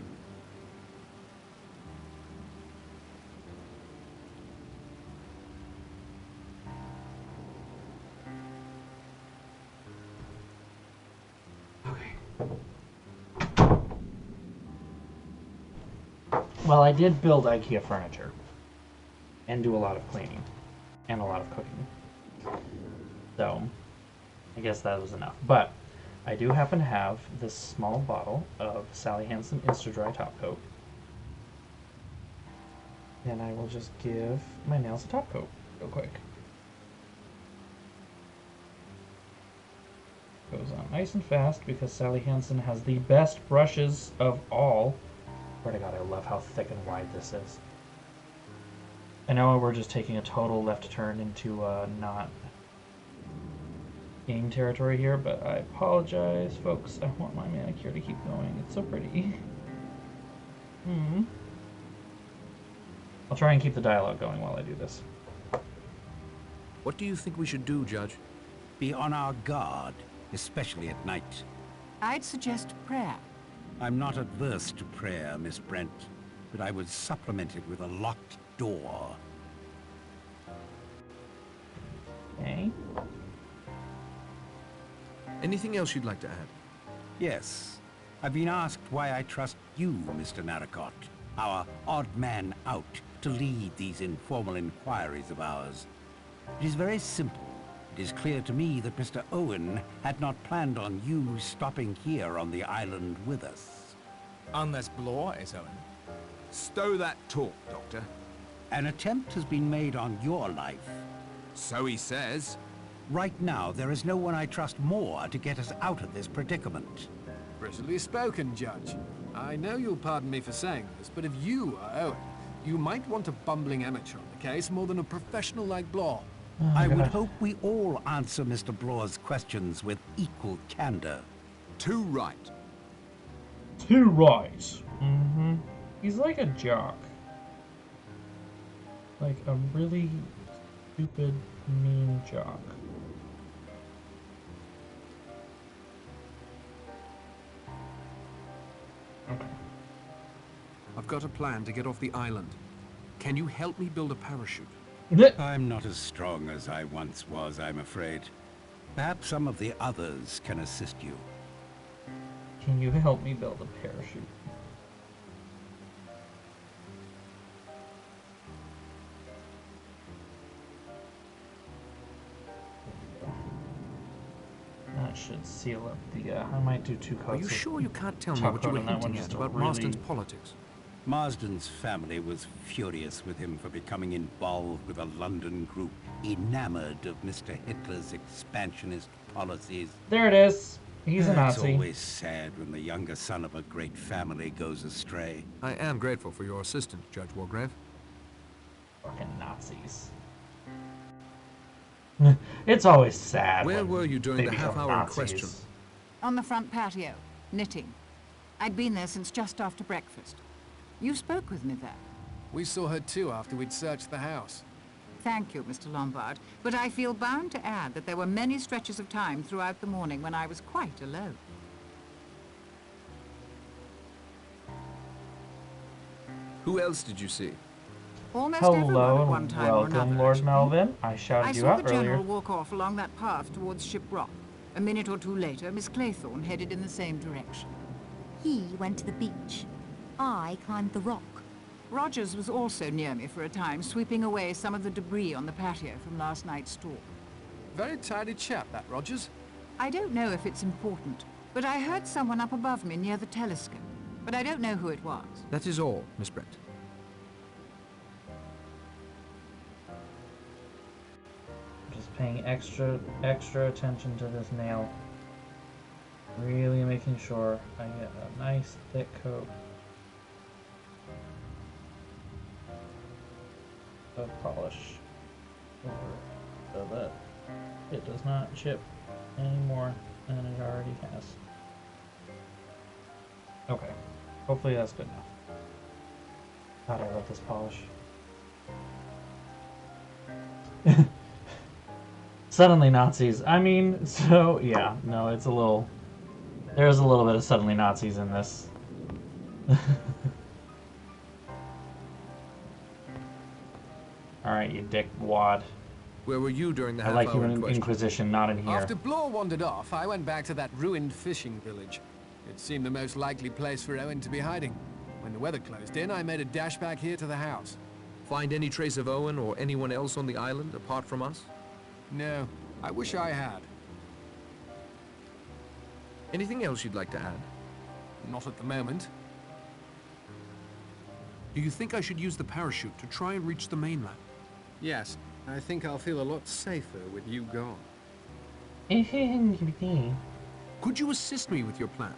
Well, I did build IKEA furniture. And do a lot of cleaning. And a lot of cooking. So, I guess that was enough. But, I do happen to have this small bottle of Sally Hansen Insta-Dry Top Coat. And I will just give my nails a top coat real quick. Goes on nice and fast because Sally Hansen has the best brushes of all. Swear to God, I love how thick and wide this is. I know we're just taking a total left turn into not game territory here, but I apologize, folks. I want my manicure to keep going. It's so pretty. I'll try and keep the dialogue going while I do this. What do you think we should do, Judge? Be on our guard, especially at night. I'd suggest prayer. I'm not adverse to prayer, Miss Brent, but I would supplement it with a locked door. Okay. Anything else you'd like to add? Yes. I've been asked why I trust you, Mr. Narracott, our odd man out, to lead these informal inquiries of ours. It is very simple. It is clear to me that Mr. Owen had not planned on you stopping here on the island with us. Unless Blore is Owen. Stow that talk, Doctor. An attempt has been made on your life. So he says. Right now, there is no one I trust more to get us out of this predicament. Prettily spoken, Judge. I know you'll pardon me for saying this, but if you are Owen, you might want a bumbling amateur on the case more than a professional like Blore. I would hope we all answer Mr. Blore's questions with equal candor. Too right. Too right. He's like a jock. Like a really stupid, mean jock. Okay. I've got a plan to get off the island. Can you help me build a parachute? I'm not as strong as I once was, I'm afraid. Perhaps some of the others can assist you. Can you help me build a parachute? That should seal up the, I might do 2 coats. Are you sure you can't tell me what you were hinting at about Marston's politics? Marsden's family was furious with him for becoming involved with a London group enamored of Mr. Hitler's expansionist policies. There it is. He's a It's Nazi. always sad when the younger son of a great family goes astray. I am grateful for your assistance, Judge Wargrave. Fucking Nazis. It's always sad. Where when were you during they the become half-hour in Nazis. question? On the front patio, knitting. I'd been there since just after breakfast. You spoke with me there. We saw her too after we'd searched the house. Thank you, Mr. Lombard, but I feel bound to add that there were many stretches of time throughout the morning when I was quite alone. Who else did you see? Almost everyone Hello at one and time or welcome, another, Lord actually. Melvin. I shouted I you saw out the General earlier. walk off along that path towards Ship Rock. A minute or two later, Miss Claythorne headed in the same direction. He went to the beach. I climbed the rock. Rogers was also near me for a time, sweeping away some of the debris on the patio from last night's storm. Very tidy chap, that Rogers. I don't know if it's important, but I heard someone up above me near the telescope. But I don't know who it was. That is all, Miss Brent. Just paying extra attention to this nail. Really making sure I get a nice thick coat of polish over so that it does not chip any more than it already has. Okay, hopefully that's good enough. God, I love this polish. Suddenly Nazis. I mean, so yeah, no, it's a little. There's a little bit of suddenly Nazis in this. Alright, you dick wad. Where were you during the I like you half-hour in question? Inquisition, not in here. After Blore wandered off, I went back to that ruined fishing village. It seemed the most likely place for Owen to be hiding. When the weather closed in, I made a dash back here to the house. Find any trace of Owen or anyone else on the island apart from us? No, I wish I had. Anything else you'd like to add? Not at the moment. Do you think I should use the parachute to try and reach the mainland? Yes, I think I'll feel a lot safer with you gone. Could you assist me with your plan?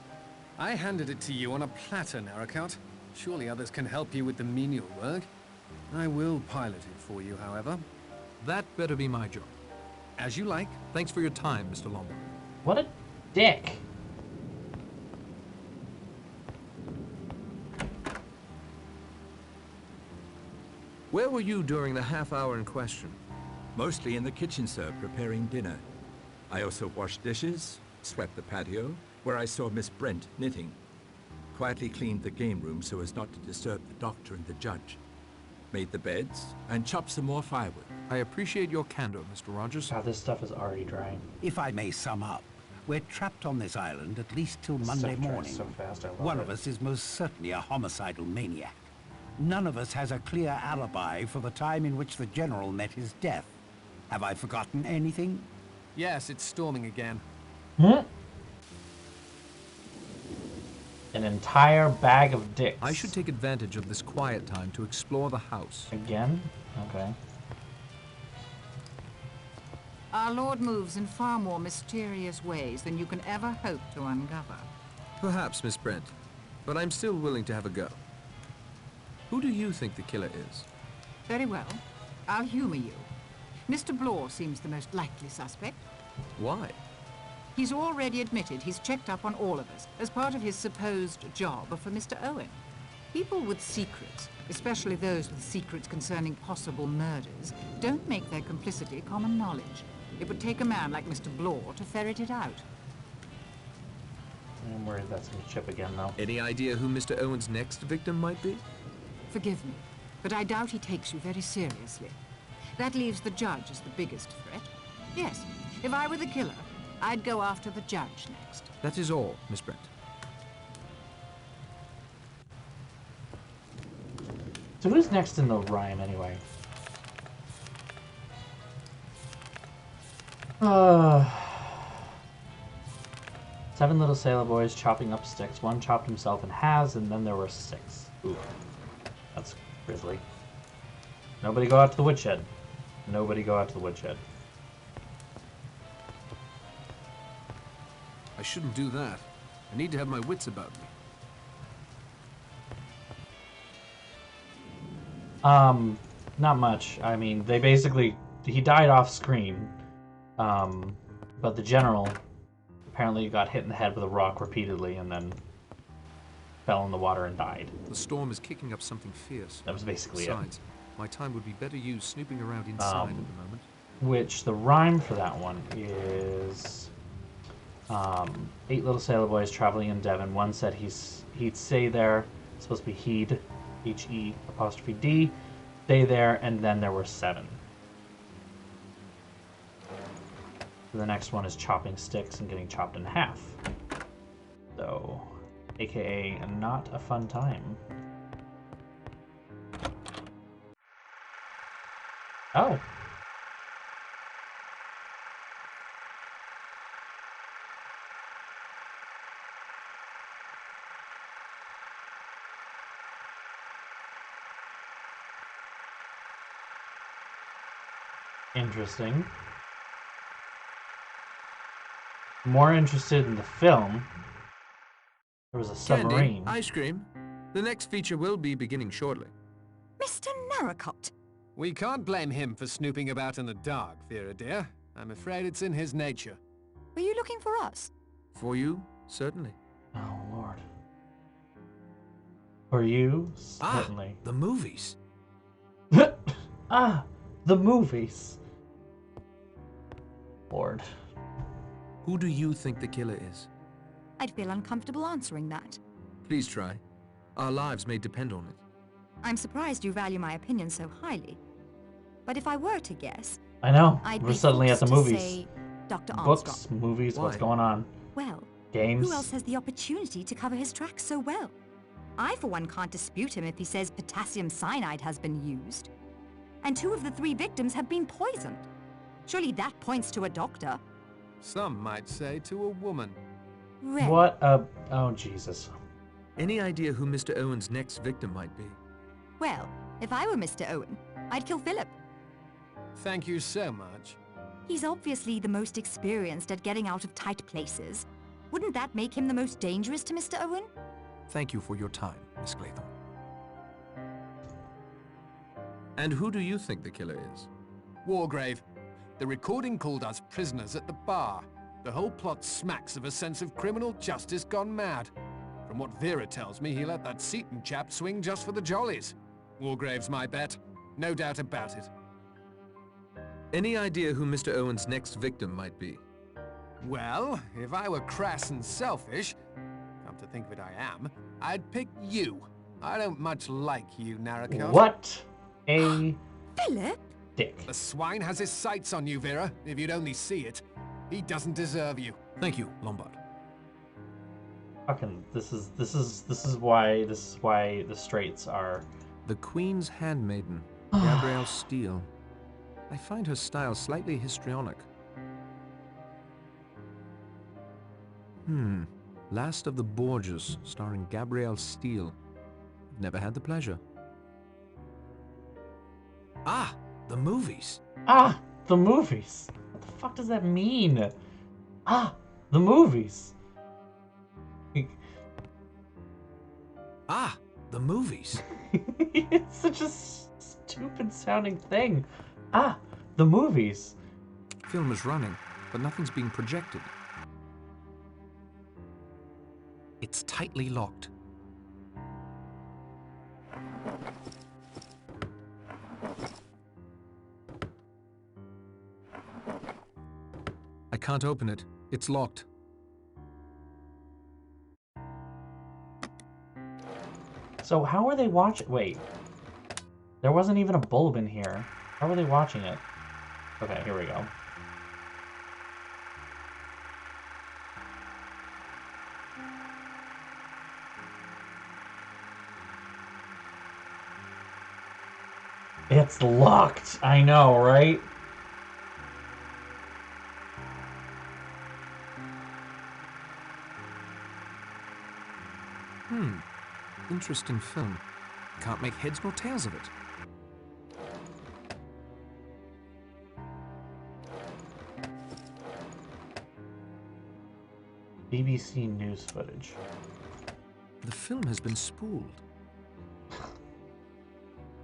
I handed it to you on a platter, Narracott. Surely others can help you with the menial work. I will pilot it for you, however. That better be my job. As you like. Thanks for your time, Mr. Lombard. What a dick. Where were you during the half hour in question? Mostly in the kitchen, sir, preparing dinner. I also washed dishes, swept the patio, where I saw Miss Brent knitting. Quietly cleaned the game room so as not to disturb the doctor and the judge. Made the beds, and chopped some more firewood. I appreciate your candor, Mr. Rogers. God, this stuff is already drying. If I may sum up, we're trapped on this island at least till Monday Stuff dries morning. so fast, I love One it. of us is most certainly a homicidal maniac. None of us has a clear alibi for the time in which the General met his death. Have I forgotten anything? Yes, it's storming again. Hmm? An entire bag of dicks. I should take advantage of this quiet time to explore the house. Again? Okay. Our Lord moves in far more mysterious ways than you can ever hope to uncover. Perhaps, Miss Brent, but I'm still willing to have a go. Who do you think the killer is? Very well. I'll humor you. Mr. Blore seems the most likely suspect. Why? He's already admitted he's checked up on all of us as part of his supposed job for Mr. Owen. People with secrets, especially those with secrets concerning possible murders, don't make their complicity common knowledge. It would take a man like Mr. Blore to ferret it out. I'm worried that's going to chip again, though. Any idea who Mr. Owen's next victim might be? Forgive me, but I doubt he takes you very seriously. That leaves the judge as the biggest threat. Yes, if I were the killer, I'd go after the judge next. That is all, Miss Brent. So who's next in the rhyme, anyway? Seven little sailor boys chopping up sticks. One chopped himself in halves, and then there were 6. Ooh, that's grisly. Nobody go out to the woodshed. Nobody go out to the woodshed. I shouldn't do that. I need to have my wits about me. Not much. I mean, they basically... He died off screen. But the general apparently got hit in the head with a rock repeatedly and then fell in the water and died. The storm is kicking up something fierce. That was basically Besides, my time would be better used snooping around inside at the moment. Which the rhyme for that one is 8 little sailor boys traveling in Devon. One said he'd stay there. It's supposed to be he'd, H-E apostrophe D, stay there, and then there were 7. The next one is chopping sticks and getting chopped in half. So, aka not a fun time. Oh. Interesting. More interested in the film. There was a submarine. Candy, ice cream. The next feature will be beginning shortly. Mr. Narracott. We can't blame him for snooping about in the dark, Vera dear. I'm afraid it's in his nature. Were you looking for us? For you, certainly. Oh, Lord. For you, certainly. The movies. The movies. Lord. Who do you think the killer is? I'd feel uncomfortable answering that. Please try. Our lives may depend on it. I'm surprised you value my opinion so highly. But if I were to guess... I know. I'd We're be suddenly at the forced to movies. say Dr. Books, Armstrong. movies, Why? what's going on? Well, Games. who else has the opportunity to cover his tracks so well? I, for one, can't dispute him if he says potassium cyanide has been used. And 2 of the 3 victims have been poisoned. Surely that points to a doctor. Some might say to a woman. Really? What a... Oh, Jesus. Any idea who Mr. Owen's next victim might be? Well, if I were Mr. Owen, I'd kill Philip. Thank you so much. He's obviously the most experienced at getting out of tight places. Wouldn't that make him the most dangerous to Mr. Owen? Thank you for your time, Miss Claythorne. And who do you think the killer is? Wargrave. The recording called us prisoners at the bar. The whole plot smacks of a sense of criminal justice gone mad. From what Vera tells me, he let that Seaton chap swing just for the jollies. Wargrave's my bet. No doubt about it. Any idea who Mr. Owen's next victim might be? Well, if I were crass and selfish, come to think of it I am, I'd pick you. I don't much like you, Narracotte. What a Philip? dick. The swine has his sights on you, Vera, if you'd only see it. He doesn't deserve you. Thank you, Lombard. Fucking, this is why the Straits are... The Queen's Handmaiden, Gabrielle Steele. I find her style slightly histrionic. Last of the Borgias, starring Gabrielle Steele. Never had the pleasure. Ah, the movies. Ah, the movies. What the fuck does that mean? Ah, the movies. Ah, the movies. It's such a stupid sounding thing. Ah, the movies. Film is running, but nothing's being projected. It's tightly locked. I can't open it. It's locked. So how are they watching? Wait. There wasn't even a bulb in here. How are they watching it? Okay, here we go. It's locked. I know, right? Interesting film. Can't make heads nor tails of it. BBC news footage. The film has been spooled.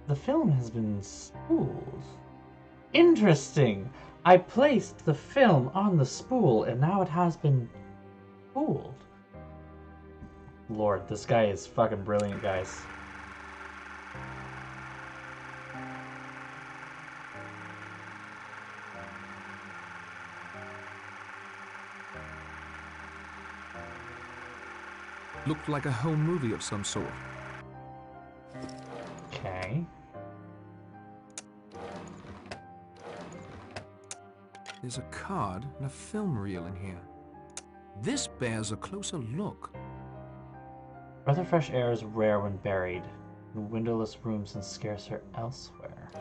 The film has been spooled. Interesting. I placed the film on the spool and now it has been spooled. Lord, this guy is fucking brilliant, guys. Looked like a home movie of some sort. Okay. There's a card and a film reel in here. This bears a closer look. Breath of fresh air is rare when buried in windowless rooms and scarcer elsewhere.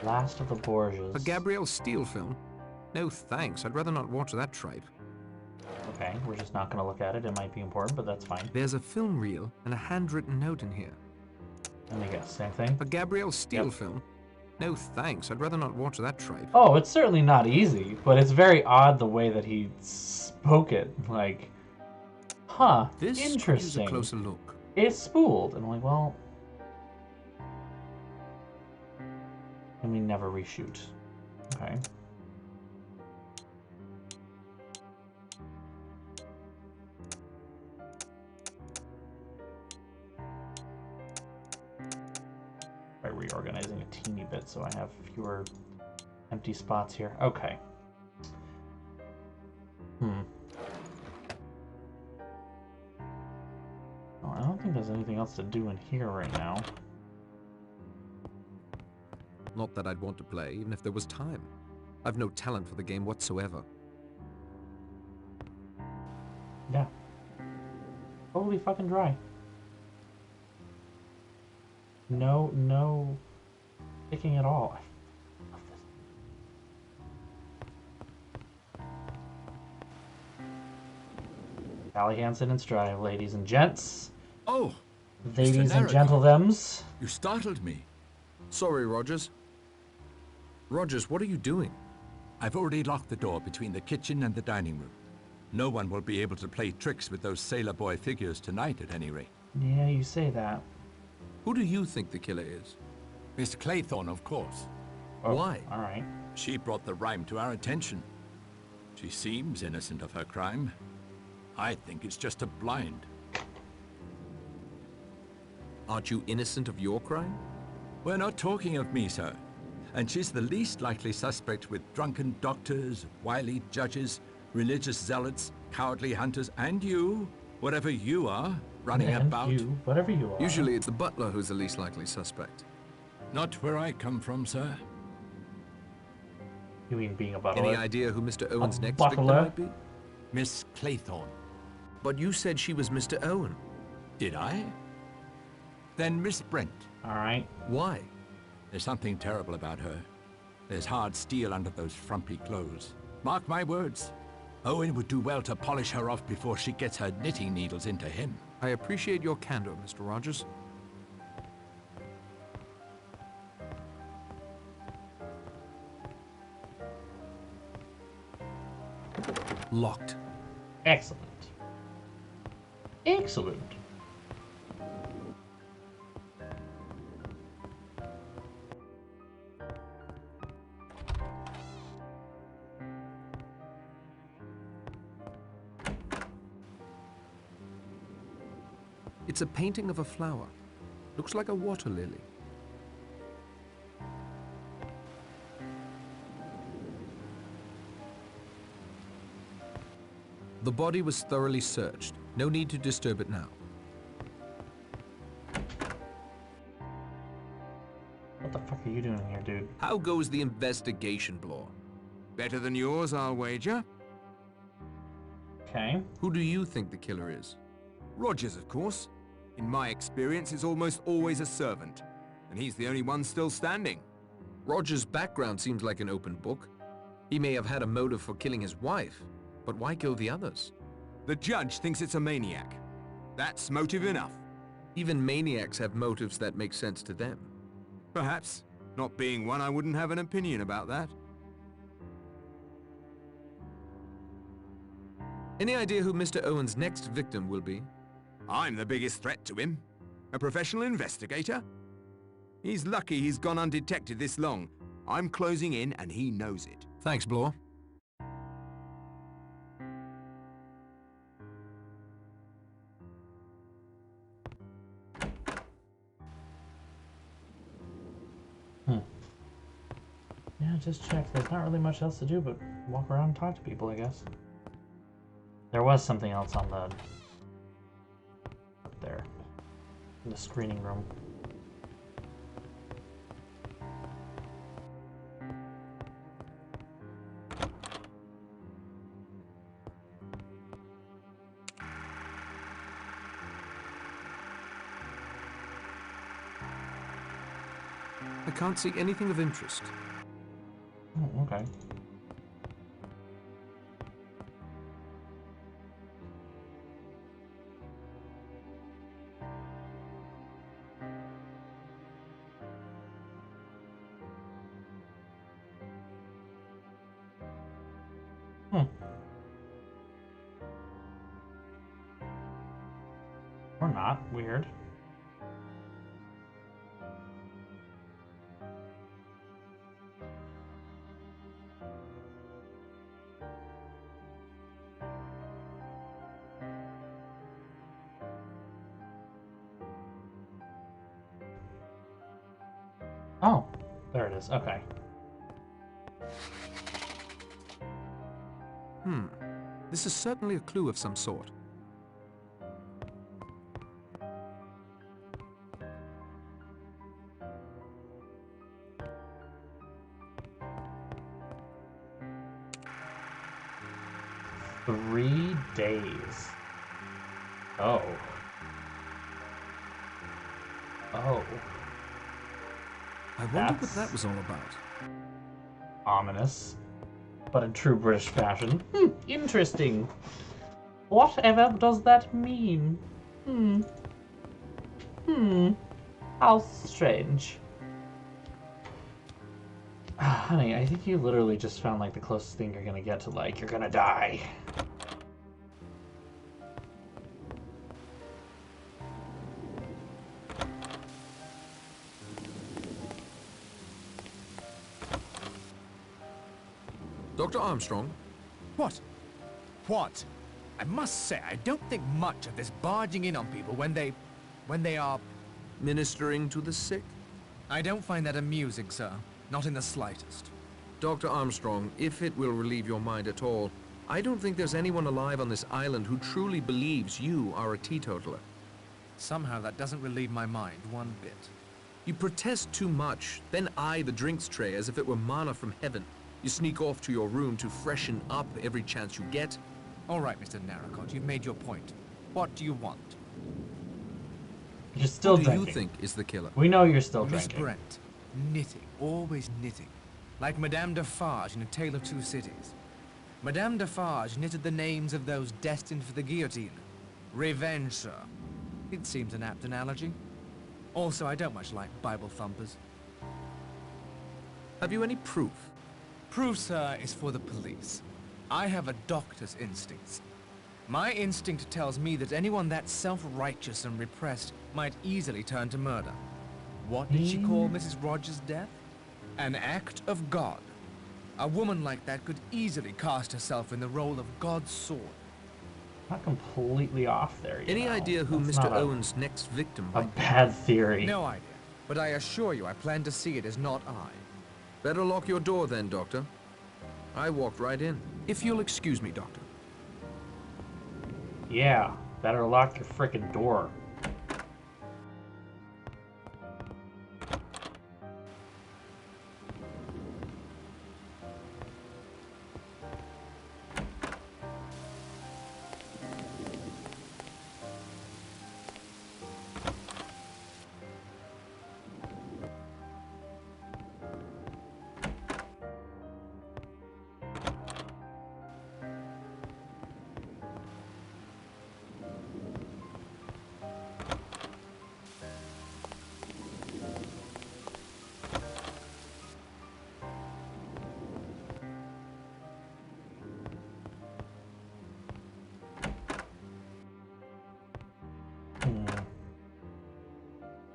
Last of the Borgias. A Gabrielle Steele film? No thanks, I'd rather not watch that tripe. Okay, we're just not going to look at it. It might be important, but that's fine. There's a film reel and a handwritten note in here. Let me guess, same thing? A Gabrielle Steele film? No thanks, I'd rather not watch that tripe. Oh, it's certainly not easy, but it's very odd the way that he spoke it. Like, huh, This interesting. is a closer look. It's spooled. And I'm like, well... And we never reshoot. Okay. By reorganizing a teeny bit so I have fewer empty spots here. Okay. Oh, I don't think there's anything else to do in here right now. Not that I'd want to play, even if there was time. I've no talent for the game whatsoever. Yeah. Totally fucking dry. No sticking at all. I love this. Sally Hansen and Strive, ladies and gents. Oh, Ladies and Narragansett. gentlethems. You startled me. Sorry, Rogers. Rogers, what are you doing? I've already locked the door between the kitchen and the dining room. No one will be able to play tricks with those sailor boy figures tonight, at any rate. Yeah, you say that. Who do you think the killer is? Miss Claythorne, of course. Oh, Why? All right. She brought the rhyme to our attention. She seems innocent of her crime. I think it's just a blind. Aren't you innocent of your crime? We're not talking of me, sir. And she's the least likely suspect with drunken doctors, wily judges, religious zealots, cowardly hunters, and you, whatever you are, running And about. you, whatever you are. Usually it's the butler who's the least likely suspect. Not where I come from, sir. You mean being a butler? Any idea who Mr. Owen's next butler? victim might be? Miss Claythorne. But you said she was Mr. Owen. Did I? Then Miss Brent. All right. Why? There's something terrible about her. There's hard steel under those frumpy clothes. Mark my words. Owen would do well to polish her off before she gets her knitting needles into him. I appreciate your candor, Mr. Rogers. Locked. Excellent. Excellent. It's a painting of a flower. Looks like a water lily. The body was thoroughly searched. No need to disturb it now. What the fuck are you doing here, dude? How goes the investigation, Blore? Better than yours, I'll wager. Okay. Who do you think the killer is? Rogers, of course. In my experience, it's almost always a servant. And he's the only one still standing. Rogers' background seems like an open book. He may have had a motive for killing his wife, but why kill the others? The judge thinks it's a maniac. That's motive enough. Even maniacs have motives that make sense to them. Perhaps. Not being one, I wouldn't have an opinion about that. Any idea who Mr. Owen's next victim will be? I'm the biggest threat to him. A professional investigator. He's lucky he's gone undetected this long. I'm closing in and he knows it. Thanks, Blore. Yeah, just check. There's not really much else to do but walk around and talk to people, I guess. There was something else on the... up there. In the screening room. I can't see anything of interest. Oh, okay. Or not. Weird. Oh, there it is. Okay. This is certainly a clue of some sort. "3 days." Oh. Oh. I wonder what that was all about. Ominous. But in true British fashion. Interesting. Whatever does that mean? How strange. Honey, I think you literally just found like the closest thing you're gonna get to like, you're gonna die. Dr. Armstrong? What? What? I must say, I don't think much of this barging in on people when they are... Ministering to the sick? I don't find that amusing, sir. Not in the slightest. Dr. Armstrong, if it will relieve your mind at all, I don't think there's anyone alive on this island who truly believes you are a teetotaler. Somehow that doesn't relieve my mind one bit. You protest too much, then eye the drinks tray as if it were manna from heaven. You sneak off to your room to freshen up every chance you get. All right, Mr. Narracott, you've made your point. What do you want? You're still Who do drinking. you think is the killer? We know you're still Miss drinking. Brent. Knitting. Always knitting. Like Madame Defarge in A Tale of Two Cities. Madame Defarge knitted the names of those destined for the guillotine. Revenge, sir. It seems an apt analogy. Also, I don't much like Bible thumpers. Have you any proof? Proof, sir, is for the police. I have a doctor's instincts. My instinct tells me that anyone that self-righteous and repressed might easily turn to murder. What did she call Mrs. Rogers' death? An act of God. A woman like that could easily cast herself in the role of God's sword. Not completely off there. Any know. idea who That's Mr. not Owen's next victim a might be? bad theory. No idea. But I assure you I plan to see it as not I. Better lock your door then, Doctor. I walked right in. If you'll excuse me, Doctor. Yeah, better lock your frickin' door.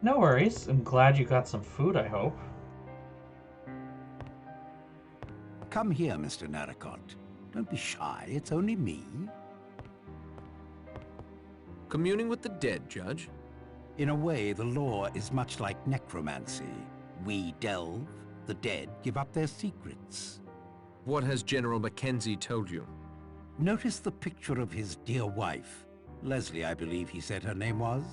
No worries. I'm glad you got some food, I hope. Come here, Mr. Narracott. Don't be shy, it's only me. Communing with the dead, Judge? In a way, the law is much like necromancy. We delve, the dead give up their secrets. What has General Mackenzie told you? Notice the picture of his dear wife. Leslie, I believe he said her name was.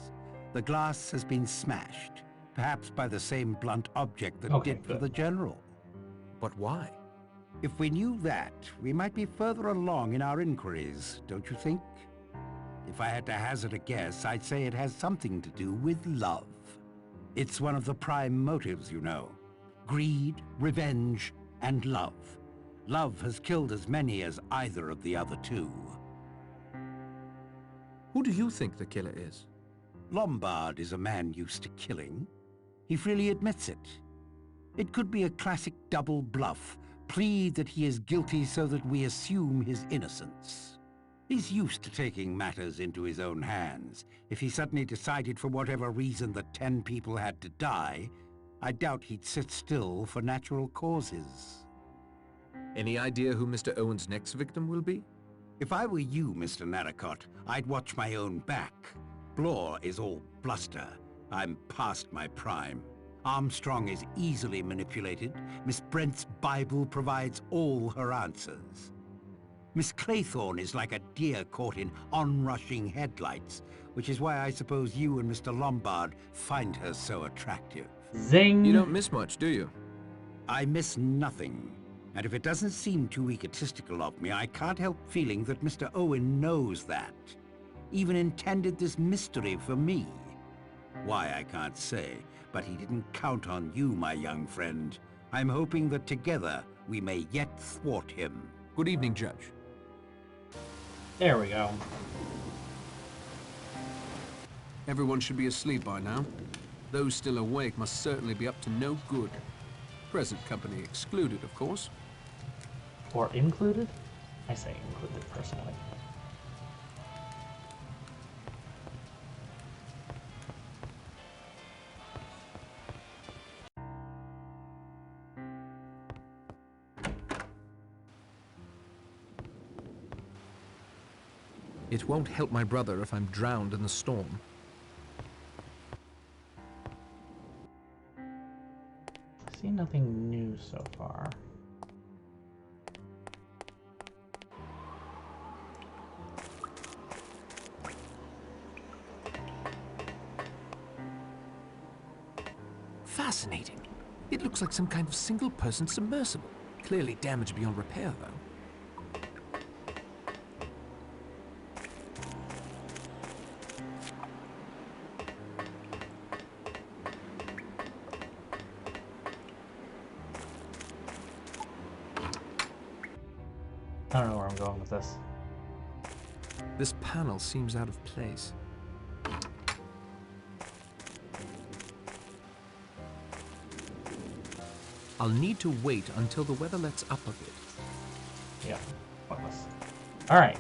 The glass has been smashed, perhaps by the same blunt object that did for the General. But why? If we knew that, we might be further along in our inquiries, don't you think? If I had to hazard a guess, I'd say it has something to do with love. It's one of the prime motives, you know. Greed, revenge, and love. Love has killed as many as either of the other two. Who do you think the killer is? Lombard is a man used to killing. He freely admits it. It could be a classic double bluff, plead that he is guilty so that we assume his innocence. He's used to taking matters into his own hands. If he suddenly decided for whatever reason that 10 people had to die, I doubt he'd sit still for natural causes. Any idea who Mr. Owen's next victim will be? If I were you, Mr. Narracott, I'd watch my own back. Blore is all bluster. I'm past my prime. Armstrong is easily manipulated. Miss Brent's Bible provides all her answers. Miss Claythorne is like a deer caught in onrushing headlights, which is why I suppose you and Mr. Lombard find her so attractive. Zing! You don't miss much, do you? I miss nothing. And if it doesn't seem too egotistical of me, I can't help feeling that Mr. Owen knows that. even intended this mystery for me. Why, I can't say, but he didn't count on you, my young friend. I'm hoping that together we may yet thwart him. Good evening, Judge. There we go. Everyone should be asleep by now. Those still awake must certainly be up to no good. Present company excluded, of course. Or included? I say included, personally. It won't help my brother if I'm drowned in the storm. I see nothing new so far. Fascinating. It looks like some kind of single-person submersible. Clearly damaged beyond repair, though. I don't know where I'm going with this. This panel seems out of place. I'll need to wait until the weather lets up a bit. Yeah, pointless. Alright.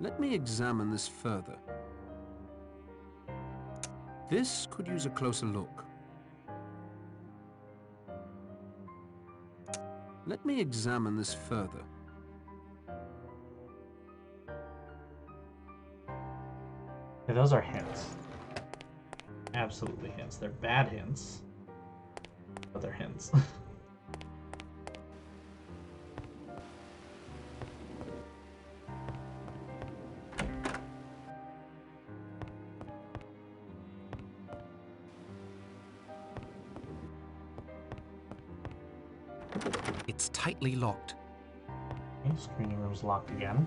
Let me examine this further. This could use a closer look. Let me examine this further. Yeah, those are hints. Absolutely hints. They're bad hints, but they're hints. It's tightly locked. Okay, screening room's locked again.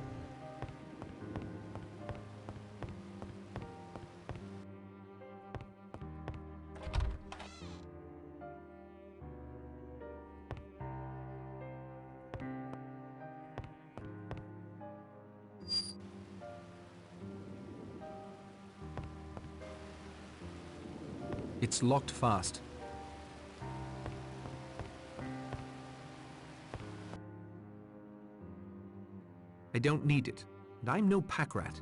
It's locked fast. I don't need it, and I'm no pack rat.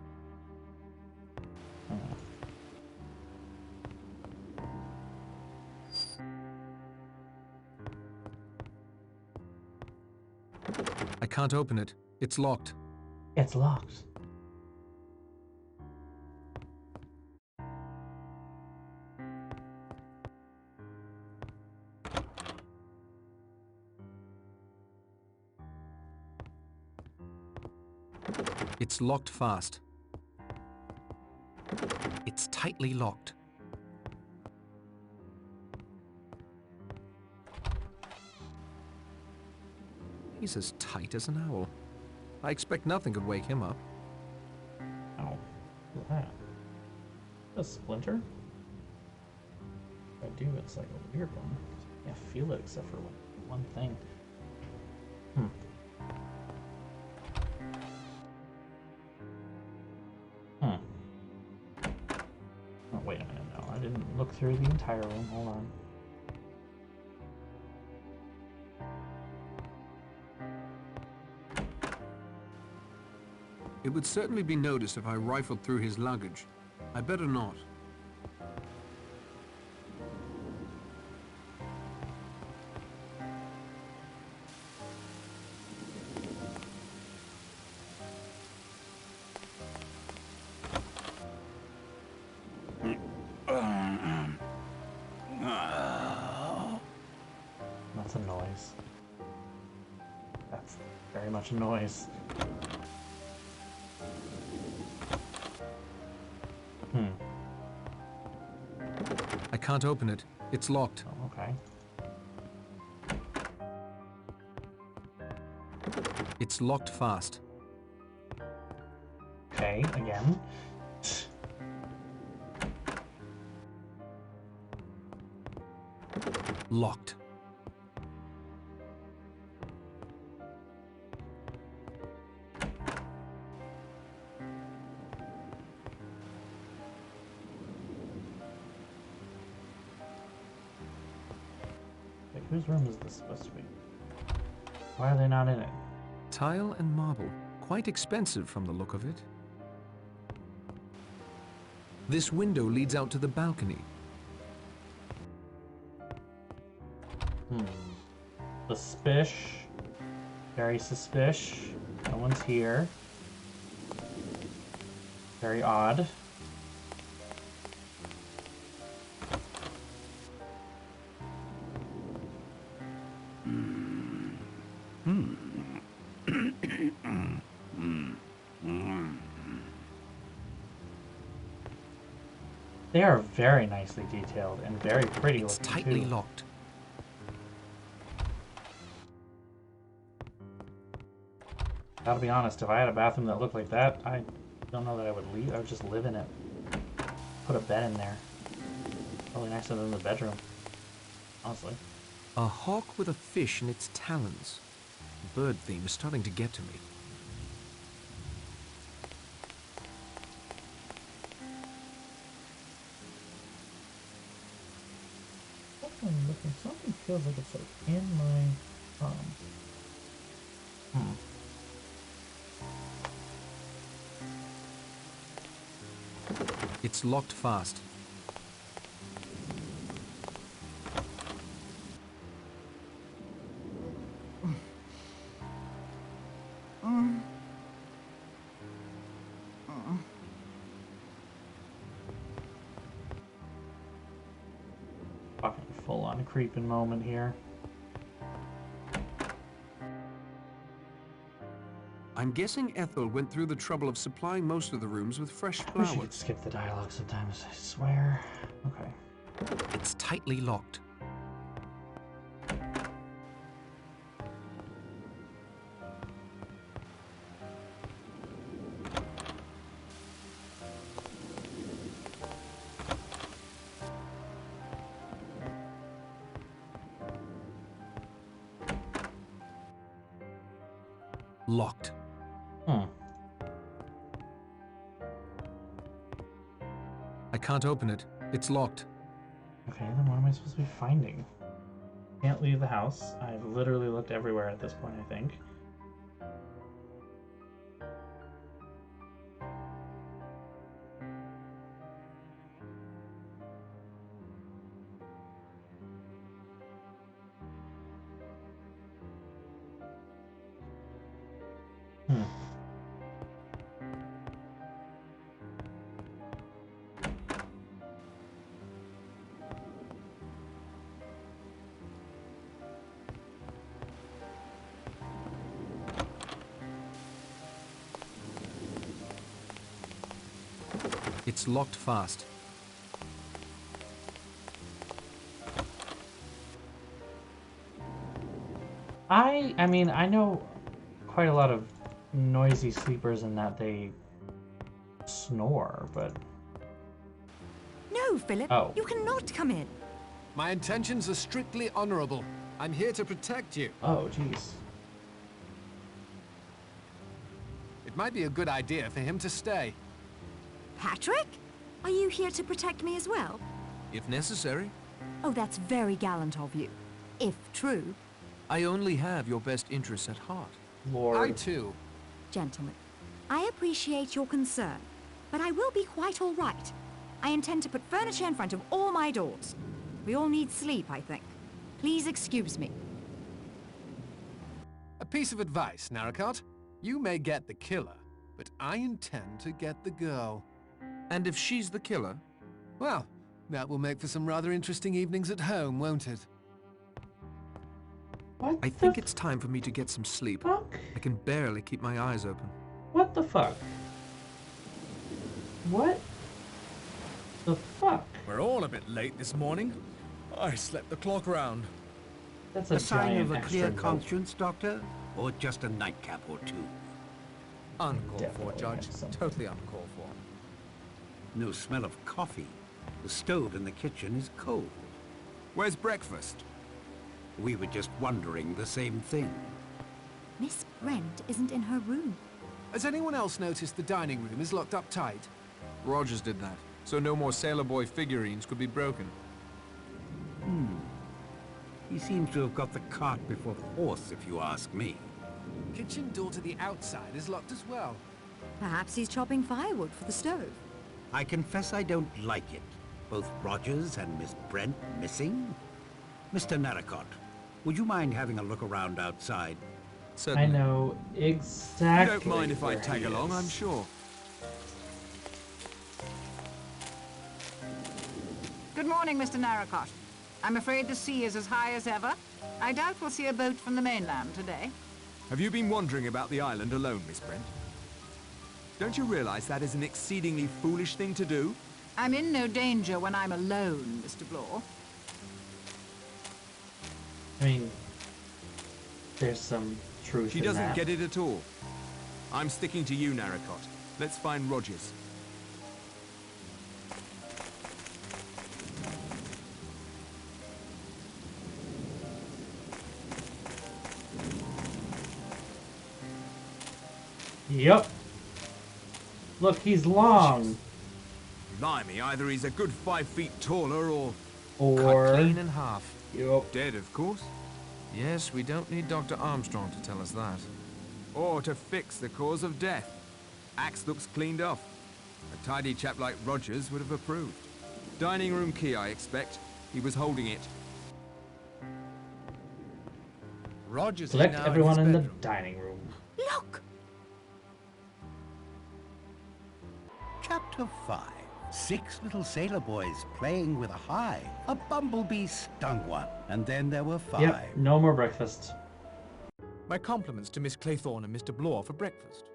I can't open it. It's locked. It's locked. It's locked fast. It's tightly locked. He's as tight as an owl. I expect nothing could wake him up. Oh, look at that. A splinter? If I do, it's like a weird one. I can't feel it except for one thing. Oh, wait a minute, no. I didn't look through the entire room. Hold on. It would certainly be noticed if I rifled through his luggage. I better not. That's a noise. very much a noise. I can't open it. It's locked. Oh, okay. It's locked fast. Okay, again. Locked. Like, whose room is this supposed to be? Why are they not in it? Tile and marble. Quite expensive from the look of it. This window leads out to the balcony. Suspish. Very suspish. No one's here. Very odd. They are very nicely detailed and very pretty looking. It's tightly too. locked. Gotta be honest, if I had a bathroom that looked like that, I don't know that I would leave. I would just live in it. Put a bed in there. Probably nicer than the bedroom. Honestly. A hawk with a fish in its talons. The bird theme is starting to get to me. Something feels like it's like in my It's locked fast. Fucking full-on creeping moment here. I'm guessing Ethel went through the trouble of supplying most of the rooms with fresh I wish you flowers. could skip the dialogue sometimes, I swear. Okay. It's tightly locked. Locked. I can't open it. It's locked. Okay, then what am I supposed to be finding? Can't leave the house. I've literally looked everywhere at this point, I think. It's locked fast. I mean, I know quite a lot of noisy sleepers in that they snore, but... No, Philip, Oh. you cannot come in. My intentions are strictly honorable. I'm here to protect you. Oh, jeez. It might be a good idea for him to stay. Patrick? Are you here to protect me as well? If necessary. Oh, that's very gallant of you. If true. I only have your best interests at heart. Lord. I too. Gentlemen, I appreciate your concern, but I will be quite all right. I intend to put furniture in front of all my doors. We all need sleep, I think. Please excuse me. A piece of advice, Narracott. You may get the killer, but I intend to get the girl. And if she's the killer? Well, that will make for some rather interesting evenings at home, won't it? What I the think it's time for me to get some sleep. fuck? I can barely keep my eyes open. What the fuck? What the fuck? We're all a bit late this morning. I slept the clock round. That's A sign of a giant clear extra conscience, Doctor? Or just a nightcap or two? Uncalled for, Definitely Judge. have something. Totally uncalled for. No smell of coffee. The stove in the kitchen is cold. Where's breakfast? We were just wondering the same thing. Miss Brent isn't in her room. Has anyone else noticed the dining room is locked up tight? Rogers did that, so no more Sailor Boy figurines could be broken. He seems to have got the cart before the horse, if you ask me. Kitchen door to the outside is locked as well. Perhaps he's chopping firewood for the stove. I confess I don't like it. Both Rogers and Miss Brent missing? Mr. Narracott, would you mind having a look around outside? I Certainly. know exactly. You don't mind if I where tag he along, is. I'm sure. Good morning, Mr. Narracott. I'm afraid the sea is as high as ever. I doubt we'll see a boat from the mainland today. Have you been wandering about the island alone, Miss Brent? Don't you realize that is an exceedingly foolish thing to do? I'm in no danger when I'm alone, Mr. Blore. I mean, there's some truth She in doesn't that. get it at all. I'm sticking to you, Narracott. Let's find Rogers. Yep. Look, he's long. Blimey, either he's a good 5 feet taller or Or... Cut clean in half. Yup. dead, of course. Yes, we don't need Dr. Armstrong to tell us that. Or to fix the cause of death. Axe looks cleaned off. A tidy chap like Rogers would have approved. Dining room key, I expect. He was holding it. Rogers is Collect now everyone in in his the bedroom. dining room. Look! Chapter 5. 6 little sailor boys playing with a hive. A bumblebee stung one. And then there were 5. Yep, no more breakfast. My compliments to Miss Claythorne and Mr. Blore for breakfast.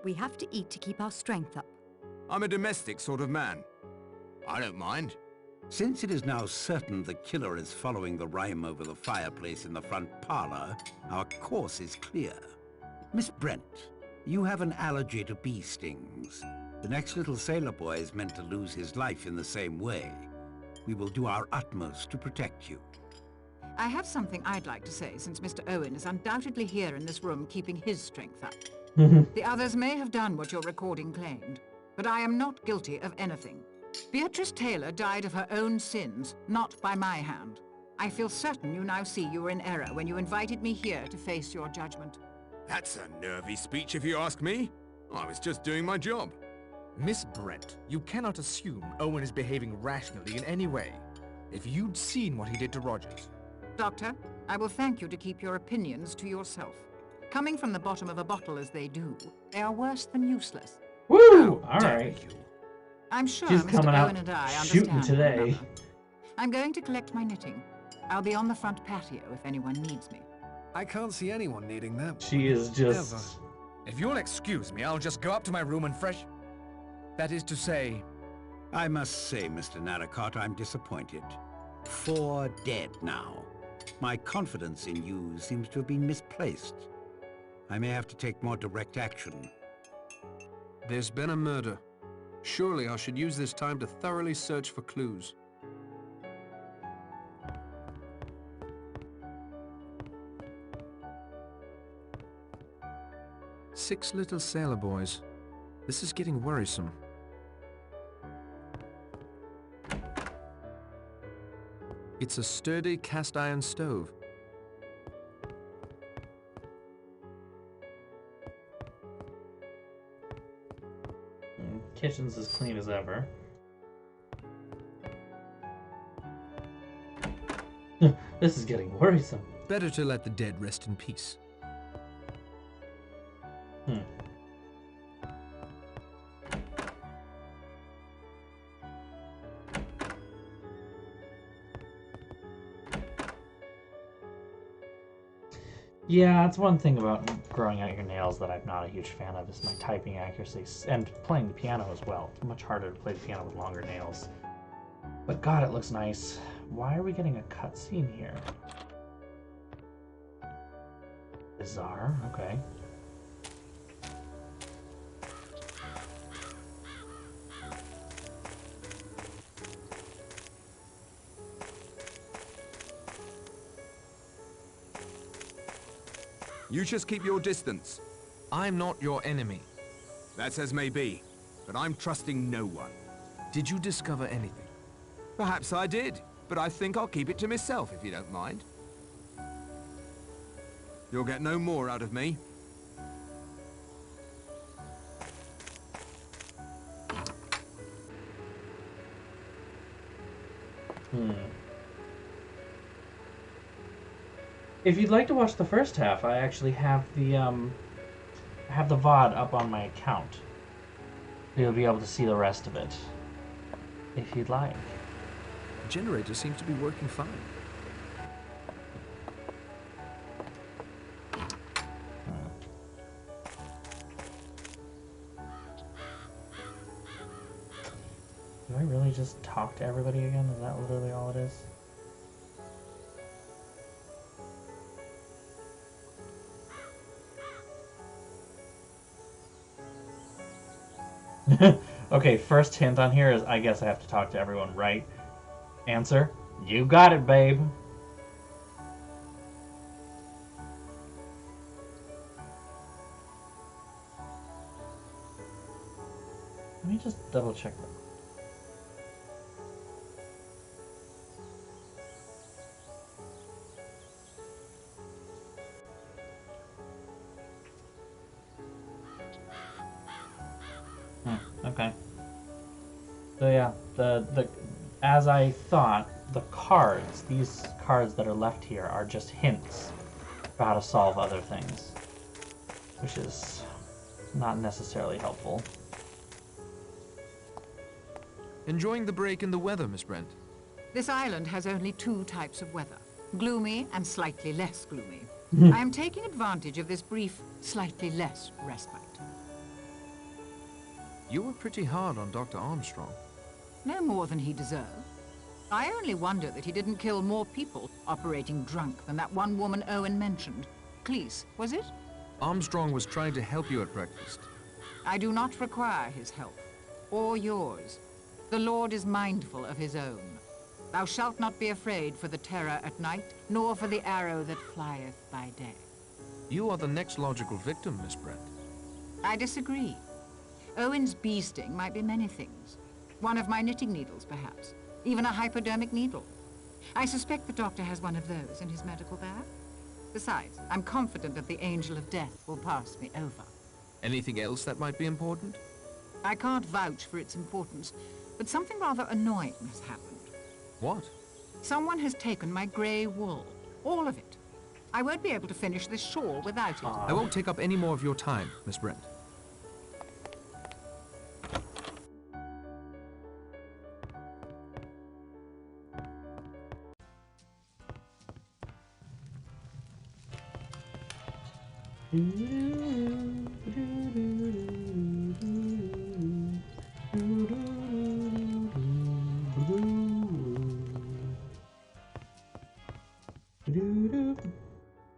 We have to eat to keep our strength up. I'm a domestic sort of man. I don't mind. Since it is now certain the killer is following the rhyme over the fireplace in the front parlor, our course is clear. Miss Brent, you have an allergy to bee stings. The next little sailor boy is meant to lose his life in the same way. We will do our utmost to protect you. I have something I'd like to say, since Mr. Owen is undoubtedly here in this room keeping his strength up. The others may have done what your recording claimed, but I am not guilty of anything. Beatrice Taylor died of her own sins, not by my hand. I feel certain you now see you were in error when you invited me here to face your judgment. That's a nervy speech if you ask me. I was just doing my job. Miss Brent, you cannot assume Owen is behaving rationally in any way. If you'd seen what he did to Rogers. Doctor, I will thank you to keep your opinions to yourself. Coming from the bottom of a bottle as they do, they are worse than useless. Woo! Alright. I'm sure She's Mr. coming out Owen and I shooting understand one today. another. I'm going to collect my knitting. I'll be on the front patio if anyone needs me. I can't see anyone needing that. She is just... Ever. If you'll excuse me, I'll just go up to my room and fresh... That is to say... I must say, Mr. Narracott, I'm disappointed. 4 dead now. My confidence in you seems to have been misplaced. I may have to take more direct action. There's been a murder. Surely I should use this time to thoroughly search for clues. Six little sailor boys. This is getting worrisome. It's a sturdy cast iron stove. Kitchen's as clean as ever. This is getting worrisome. Better to let the dead rest in peace. Yeah, that's one thing about growing out your nails that I'm not a huge fan of is my typing accuracy and playing the piano as well. It's much harder to play the piano with longer nails. But God, it looks nice. Why are we getting a cutscene here? Bizarre, okay. You just keep your distance. I'm not your enemy. That's as may be, but I'm trusting no one. Did you discover anything? Perhaps I did, but I think I'll keep it to myself if you don't mind. You'll get no more out of me. If you'd like to watch the first half, I actually have the VOD up on my account. You'll be able to see the rest of it, if you'd like. The generator seems to be working fine. Do I really just talk to everybody again? Is that literally all it is? Okay, first hint on here is I guess I have to talk to everyone, right? Answer? You got it, babe. Let me just double check that. Okay. So yeah, the as I thought, the cards, these cards that are left here are just hints for how to solve other things, which is not necessarily helpful. Enjoying the break in the weather, Miss Brent? This island has only two types of weather, gloomy and slightly less gloomy. I am taking advantage of this brief, slightly less respite. You were pretty hard on Dr. Armstrong. No more than he deserved. I only wonder that he didn't kill more people operating drunk than that one woman Owen mentioned. Cleese, was it? Armstrong was trying to help you at breakfast. I do not require his help, or yours. The Lord is mindful of his own. Thou shalt not be afraid for the terror at night, nor for the arrow that flieth by day. You are the next logical victim, Miss Brent. I disagree. Owen's bee sting might be many things. One of my knitting needles, perhaps. Even a hypodermic needle. I suspect the doctor has one of those in his medical bag. Besides, I'm confident that the angel of death will pass me over. Anything else that might be important? I can't vouch for its importance, but something rather annoying has happened. What? Someone has taken my grey wool. All of it. I won't be able to finish this shawl without it. I won't take up any more of your time, Miss Brent.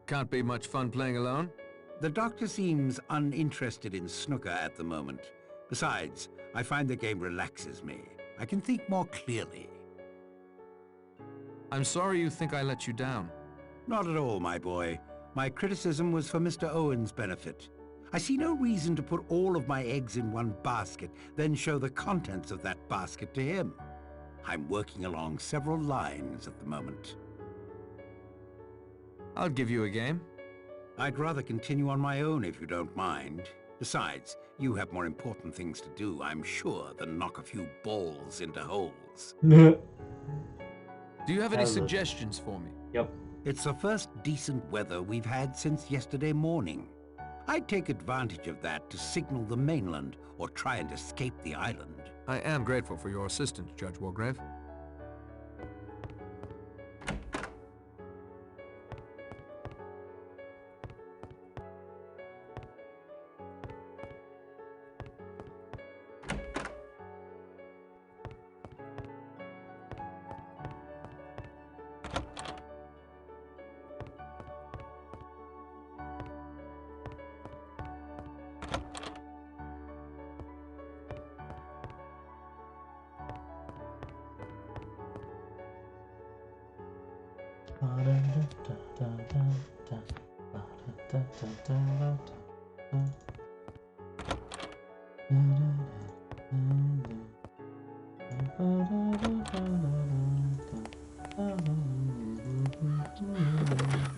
Can't be much fun playing alone. The doctor seems uninterested in snooker at the moment. Besides, I find the game relaxes me. I can think more clearly. I'm sorry you think I let you down. Not at all, my boy. My criticism was for Mr. Owen's benefit. I see no reason to put all of my eggs in one basket, then show the contents of that basket to him. I'm working along several lines at the moment. I'll give you a game. I'd rather continue on my own if you don't mind. Besides, you have more important things to do, I'm sure, than knock a few balls into holes. Do you have any suggestions for me? Yep. It's the first decent weather we've had since yesterday morning. I'd take advantage of that to signal the mainland or try and escape the island. I am grateful for your assistance, Judge Wargrave.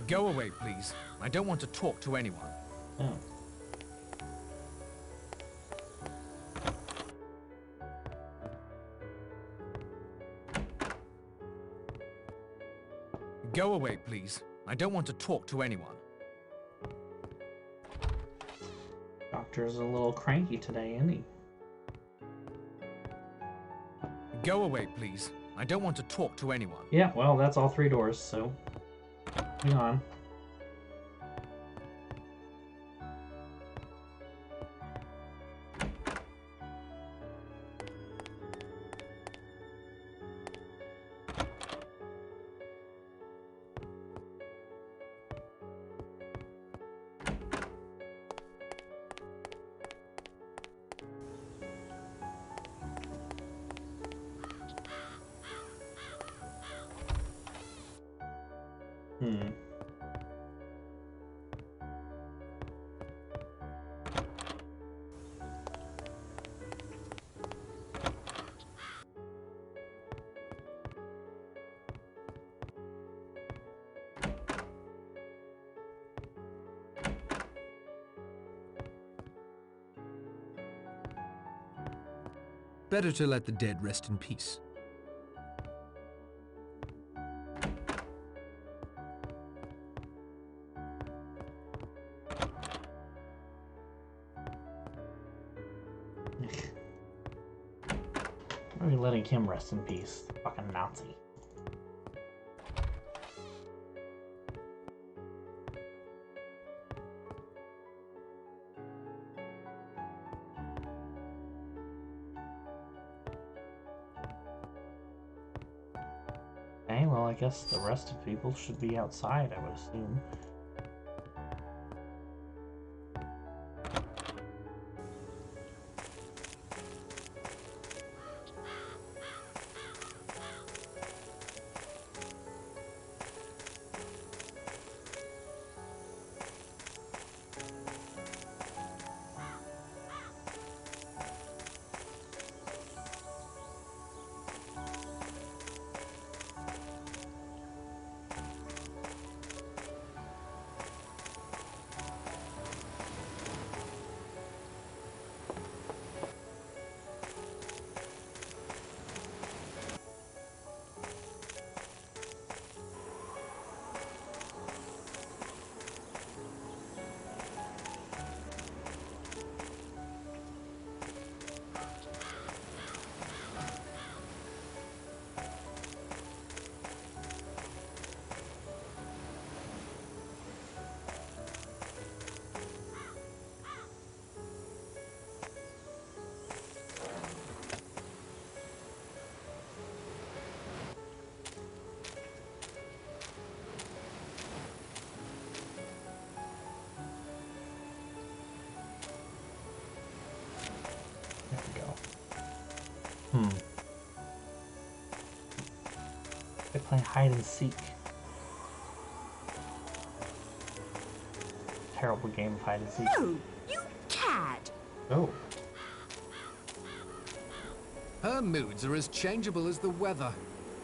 Go away, please. I don't want to talk to anyone. Oh. Go away, please. I don't want to talk to anyone. Doctor's a little cranky today, isn't he? Go away, please. I don't want to talk to anyone. Yeah, well, that's all 3 doors, so hang on. Better to let the dead rest in peace. Why are we letting him rest in peace? Fucking Nazi. Okay, well, I guess the rest of people should be outside, I would assume. They're playing hide and seek. Terrible game of hide and seek. No, you cad! Oh. Her moods are as changeable as the weather.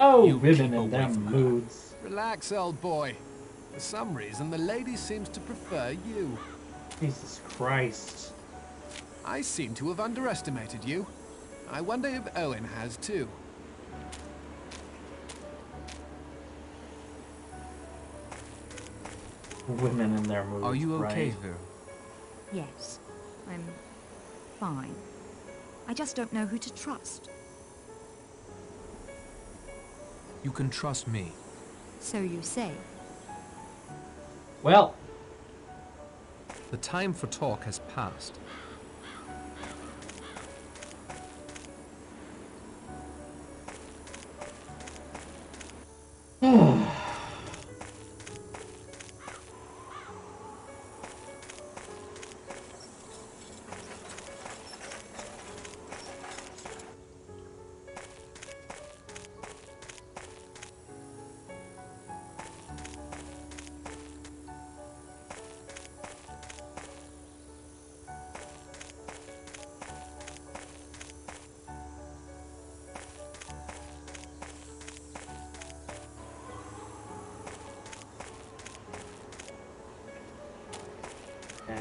Oh, You women keep and away them from her. moods. Relax, old boy. For some reason, the lady seems to prefer you. Jesus Christ. I seem to have underestimated you. I wonder if Owen has too. Women and their moods. Are you okay, right? Vera? Yes, I'm fine. I just don't know who to trust. You can trust me. So you say. Well, The time for talk has passed.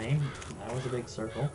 frame. That was a big circle.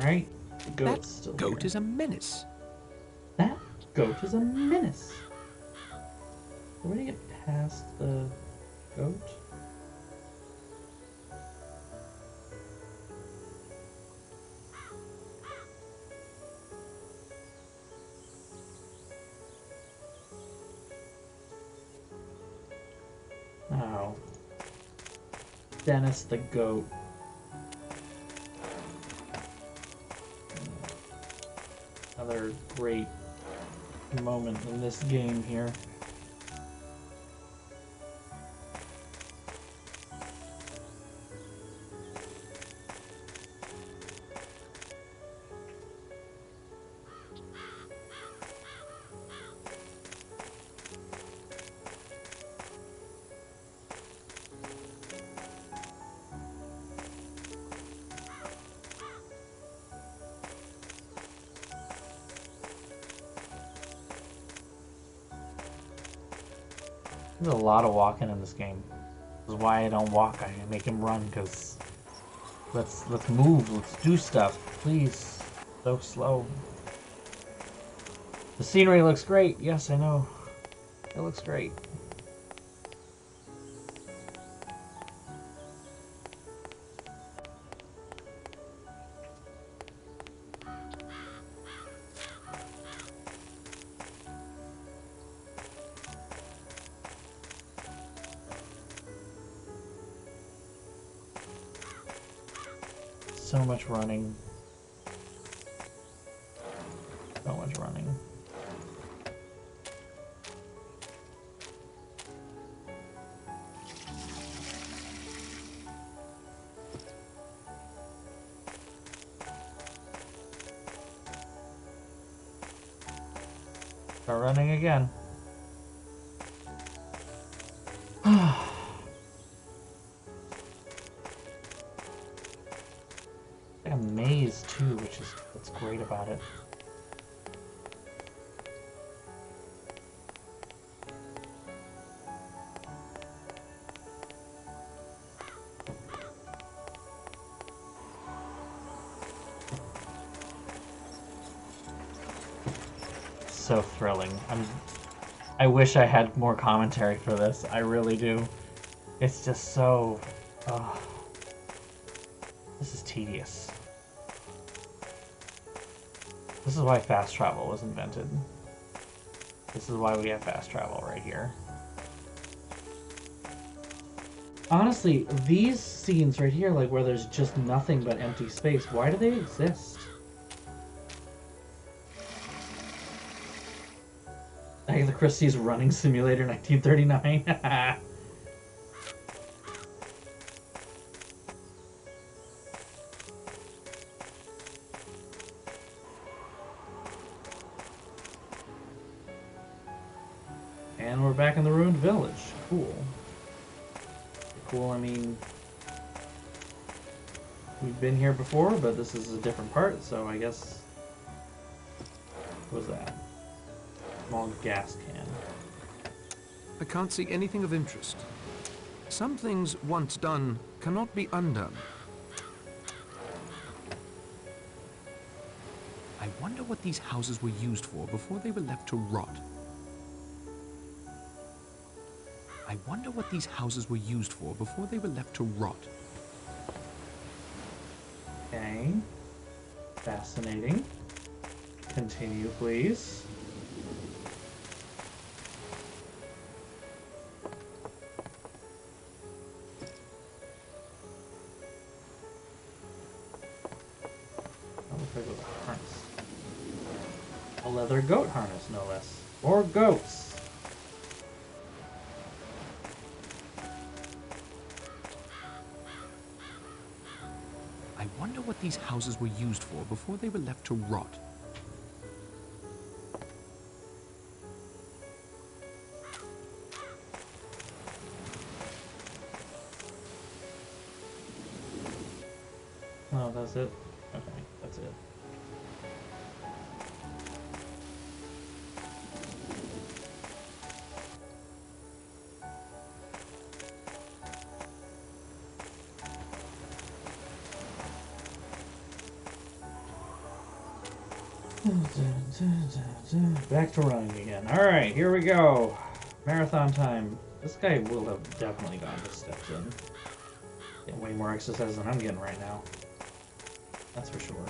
Alright, the goat's still Goat here. is a menace. That goat is a menace. Where do you get past the goat? Oh. Dennis the goat. Another great moment in this game here. There's a lot of walking in this game. This is why I don't walk. I make him run, because let's move. Let's do stuff, please. So slow. The scenery looks great. Yes, I know. It looks great. So much running. So much running. Start running again. A maze too, which is what's great about it. So thrilling. I wish I had more commentary for this. I really do. It's just so this is tedious. This is why fast travel was invented. This is why we have fast travel right here. Honestly, these scenes right here, like where there's just nothing but empty space, why do they exist? Agatha Christie's Running Simulator 1939. And we're back in the ruined village. Cool. Cool, I mean, we've been here before, but this is a different part, so I guess... What was that? Small gas can. I can't see anything of interest. Some things, once done, cannot be undone. I wonder what these houses were used for before they were left to rot. I wonder what these houses were used for before they were left to rot. Okay. Fascinating. Continue, please. Oh, looks like it was a harness. A leather goat harness, no less. Or goats. I wonder what these houses were used for before they were left to rot. Oh, that's it? Okay, that's it. Back to running again. Alright, here we go. Marathon time. This guy will have definitely gotten his steps in. Getting way more exercise than I'm getting right now. That's for sure.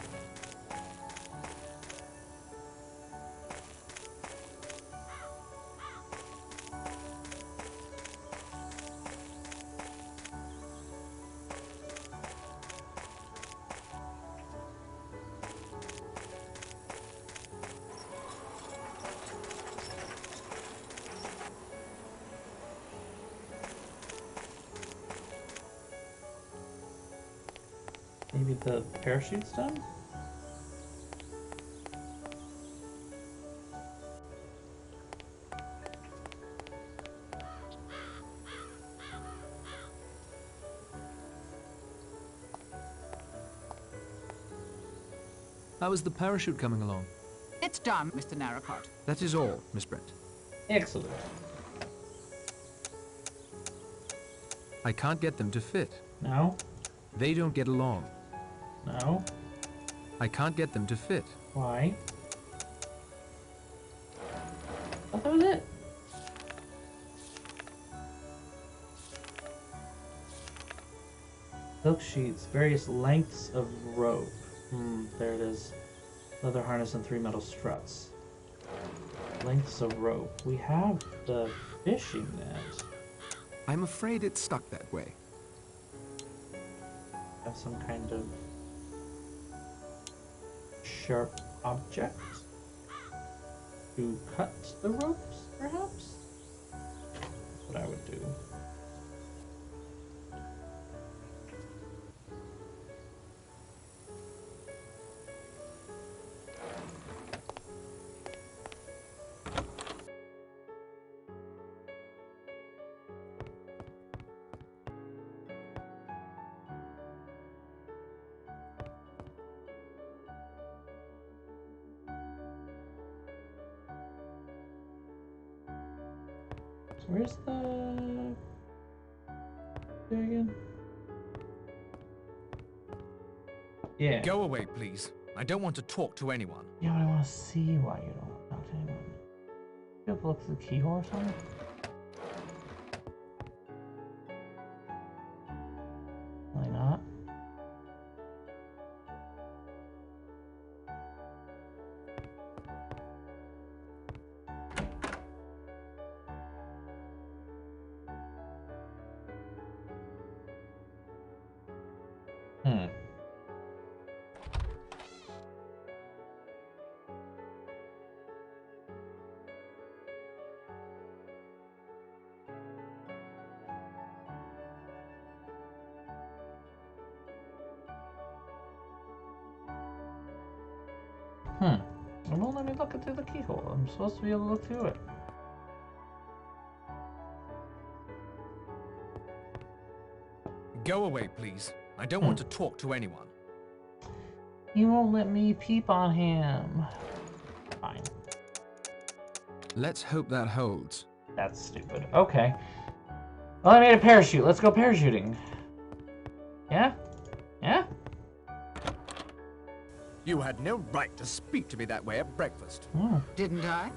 Maybe the parachute's done? How is the parachute coming along? It's done, Mr. Narracott. That is all, Miss Brent. Excellent. I can't get them to fit. No? They don't get along. No? I can't get them to fit. Why? I thought that was it. Silk sheets, various lengths of rope. There it is. Leather harness and 3 metal struts. Lengths of rope. We have the fishing net. I'm afraid it's stuck that way. Have some kind of sharp object to cut the ropes, perhaps? That's what I would do. Where's the... there again? Yeah. Go away, please. I don't want to talk to anyone. Yeah, but I want to see why you don't talk to anyone. You have to look through the keyhole or something? Why not? It won't let me look through the keyhole. I'm supposed to be able to look through it. Go away, please. I don't want to talk to anyone. He won't let me peep on him. Fine. Let's hope that holds. That's stupid. Okay. Well, I made a parachute. Let's go parachuting. Yeah? Yeah? You had no right to speak to me that way at breakfast. Didn't I?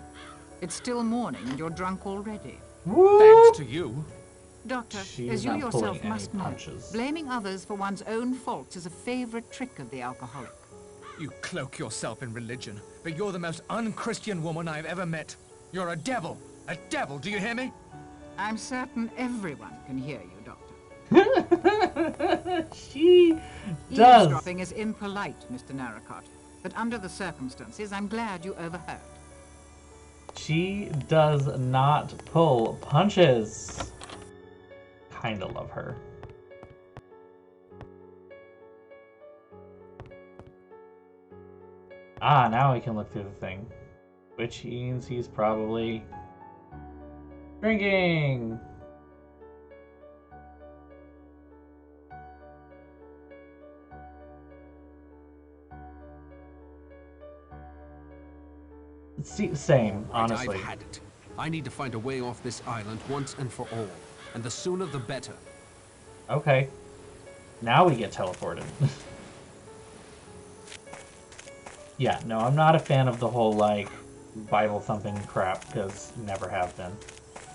It's still morning and you're drunk already. Thanks to you. Doctor, She's as you not yourself pulling any must know, punches. blaming others for one's own faults is a favorite trick of the alcoholic. You cloak yourself in religion, but you're the most unchristian woman I've ever met. You're a devil. A devil, do you hear me? I'm certain everyone can hear you, Doctor. She does. Eavesdropping is impolite, Mr. Narracott, but under the circumstances, I'm glad you overheard. She does not pull punches. Kinda love her. Ah, now we can look through the thing. Which means he's probably drinking. Same, honestly. I've had it. I need to find a way off this island once and for all. And the sooner the better. Okay. Now we get teleported. Yeah, no, I'm not a fan of the whole, like, Bible thumping crap, because never have been.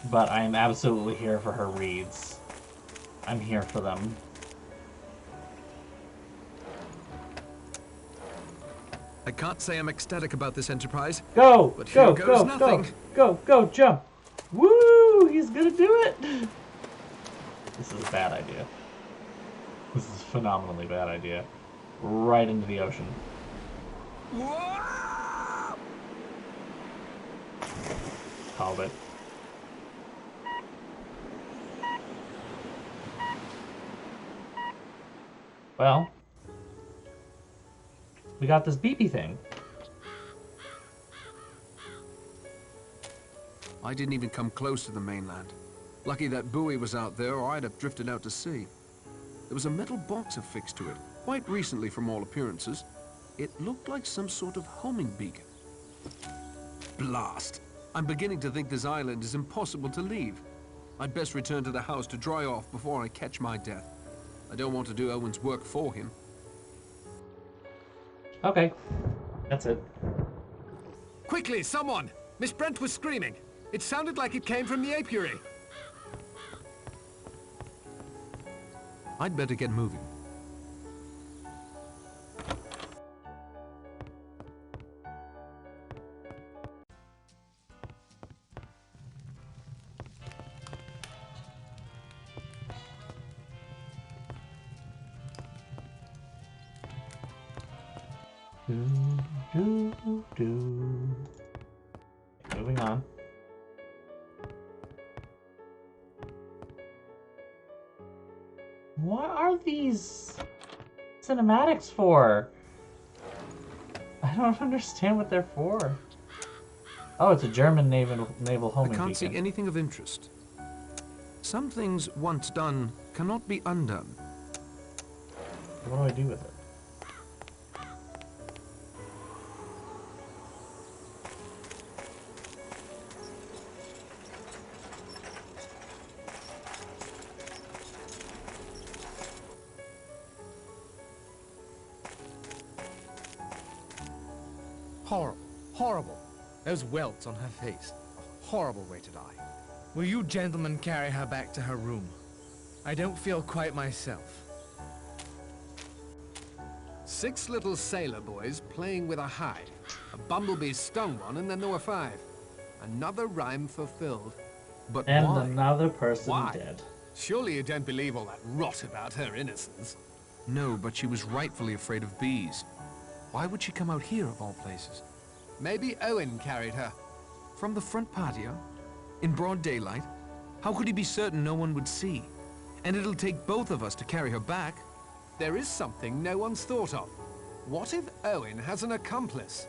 But I am absolutely here for her reads. I'm here for them. I can't say I'm ecstatic about this enterprise. Go! But Go! here goes Go! nothing. Go! Go! Go! Jump! Woo! He's gonna do it! This is a bad idea. This is a phenomenally bad idea. Right into the ocean. Called it. Well, we got this beepy thing. I didn't even come close to the mainland. Lucky that buoy was out there, or I'd have drifted out to sea. There was a metal box affixed to it, quite recently from all appearances. It looked like some sort of homing beacon. Blast! I'm beginning to think this island is impossible to leave. I'd best return to the house to dry off before I catch my death. I don't want to do Owen's work for him. Okay, that's it. Quickly, someone! Miss Brent was screaming. It sounded like it came from the apiary. I'd better get moving. Moving on. What are these cinematics for? I don't understand what they're for. Oh, it's a German naval homing I can't beacon. see anything of interest. Some things, once done, cannot be undone. What do I do with it? Horrible. Horrible. Those welts on her face. A horrible way to die. Will you gentlemen carry her back to her room? I don't feel quite myself. 6 little sailor boys playing with a hide. A bumblebee stung one, and then there were 5. Another rhyme fulfilled. But And why? another person Why? dead. Surely you don't believe all that rot about her innocence. No, but she was rightfully afraid of bees. Why would she come out here, of all places? Maybe Owen carried her. From the front patio? In broad daylight? How could he be certain no one would see? And it'll take both of us to carry her back. There is something no one's thought of. What if Owen has an accomplice?